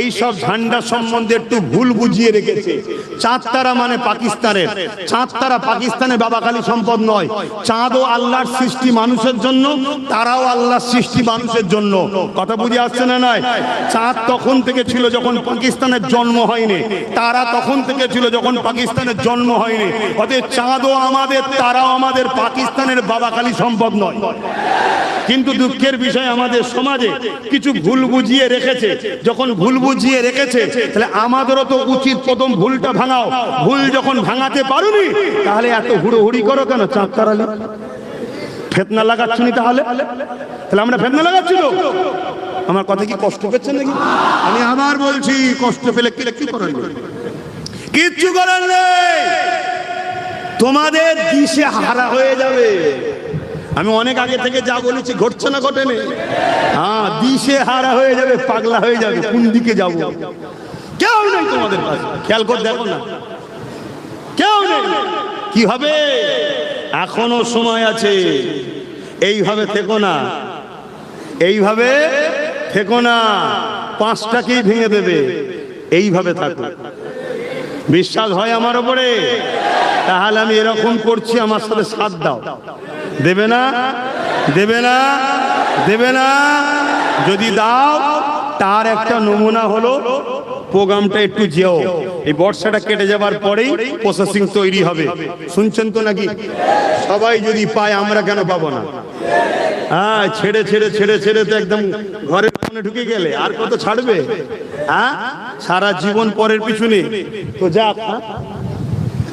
এই সব ঝান্ডা সম্বন্ধে একটু ভুল বুঝিয়ে রেখেছে। চাঁদ তারা মানে পাকিস্তানের, চাঁদ তারা পাকিস্তানের বাবাখালী সম্পদ নয়। চাঁদও আল্লাহর সৃষ্টি মানুষের জন্য, তারাও আল্লাহর সৃষ্টি মানুষের জন্য। কথা বুঝে আসছে না? নয়, চাঁদ তখন থেকে ছিল যখন পাকিস্তানের জন্ম হয়নি, তারা তখন থেকে ছিল যখন পাকিস্তানের জন্ম হয়নি। অতএব চাঁদও আমাদের, তারাও আমাদের, পাকিস্তানের বাবাখালী সম্পদ নয়। কিন্তু দুঃখের বিষয়, আমাদের সমাজে কিছু ভুল বুঝিয়ে রেখেছে। যখন ভুল বুঝিয়ে রেখেছে, তাহলে আমাদেরও তো উচিত প্রথম ভুলটা ভাঙাও। ভুল যখন ভাঙাতে পারোনি, তাহলে এত হুড়োহুড়ি করো কেন? চাঁদ তারালে ফেতনা লাগাচ্ছ নি? তাহলে আমরা ফেতনা লাগাচ্ছি তো? আমার কথা কি কষ্ট পেয়েছেন নাকি? আমি আবার বলছি, কষ্ট পেলে কি করেন? কিচ্ছু করার নেই, তোমাদের দিশে হারা হয়ে যাবে। আমি অনেক আগে থেকে যা বলেছি ঘটছে না? ঘটেনি? হ্যাঁ, দিশে হারা হয়ে যাবে, পাগলা হয়ে যাবে, কোন দিকে যাবো কেউ নেই তোমাদের কাছে। খেয়াল করে দেখো না, কেউ নেই। কি হবে? এখনো সময় আছে। এইভাবে থেকো না, এইভাবে থেকো না, পাঁচটাকেই ভেঙে দেবে। এইভাবে থাকো। বিশ্বাস হয় আমার উপরে? তাহলে আমি এরকম করছি, আমার সাথে সাথ দাও। দেবে না? দেবে না? দেবে না? যদি দাও, তার একটা নমুনা হলো প্রোগ্রামটা একটু যেও। এই বর্ষাটা কেটে যাবার পরেই প্রসেসিং তৈরি হবে। শুনছেন তো নাকি? সবাই যদি পায়, আমরা কেন পাবো না? হ্যাঁ, ছেড়ে ছেড়ে ছেড়ে ছেড়ে তো একদম ঘরের মনে ঢুকে গেলে আর কত ছাড়বে? হ্যাঁ, সারা জীবন পরের পিছনে তো যাক।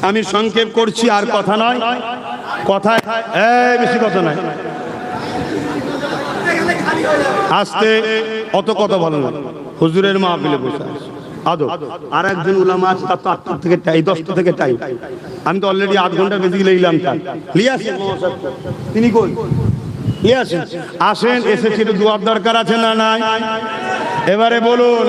আমি সংক্ষেপ করছি, আর কথা নয়, কথায় বেশি কথা নয়, আস্তে, অত কথা ভালো না। হুজুরের মাহফিলে বসে আছে আদব, আর একজন উলামা আছে, তার তো 8টা থেকে 10টা থেকে টাইম। আমি তো অলরেডি 8 ঘন্টা বেশি নিলাম। তিনি কই? আসেন, এসেছি, একটু দুয়ার দরকার আছে না নাই? এবারে বলুন।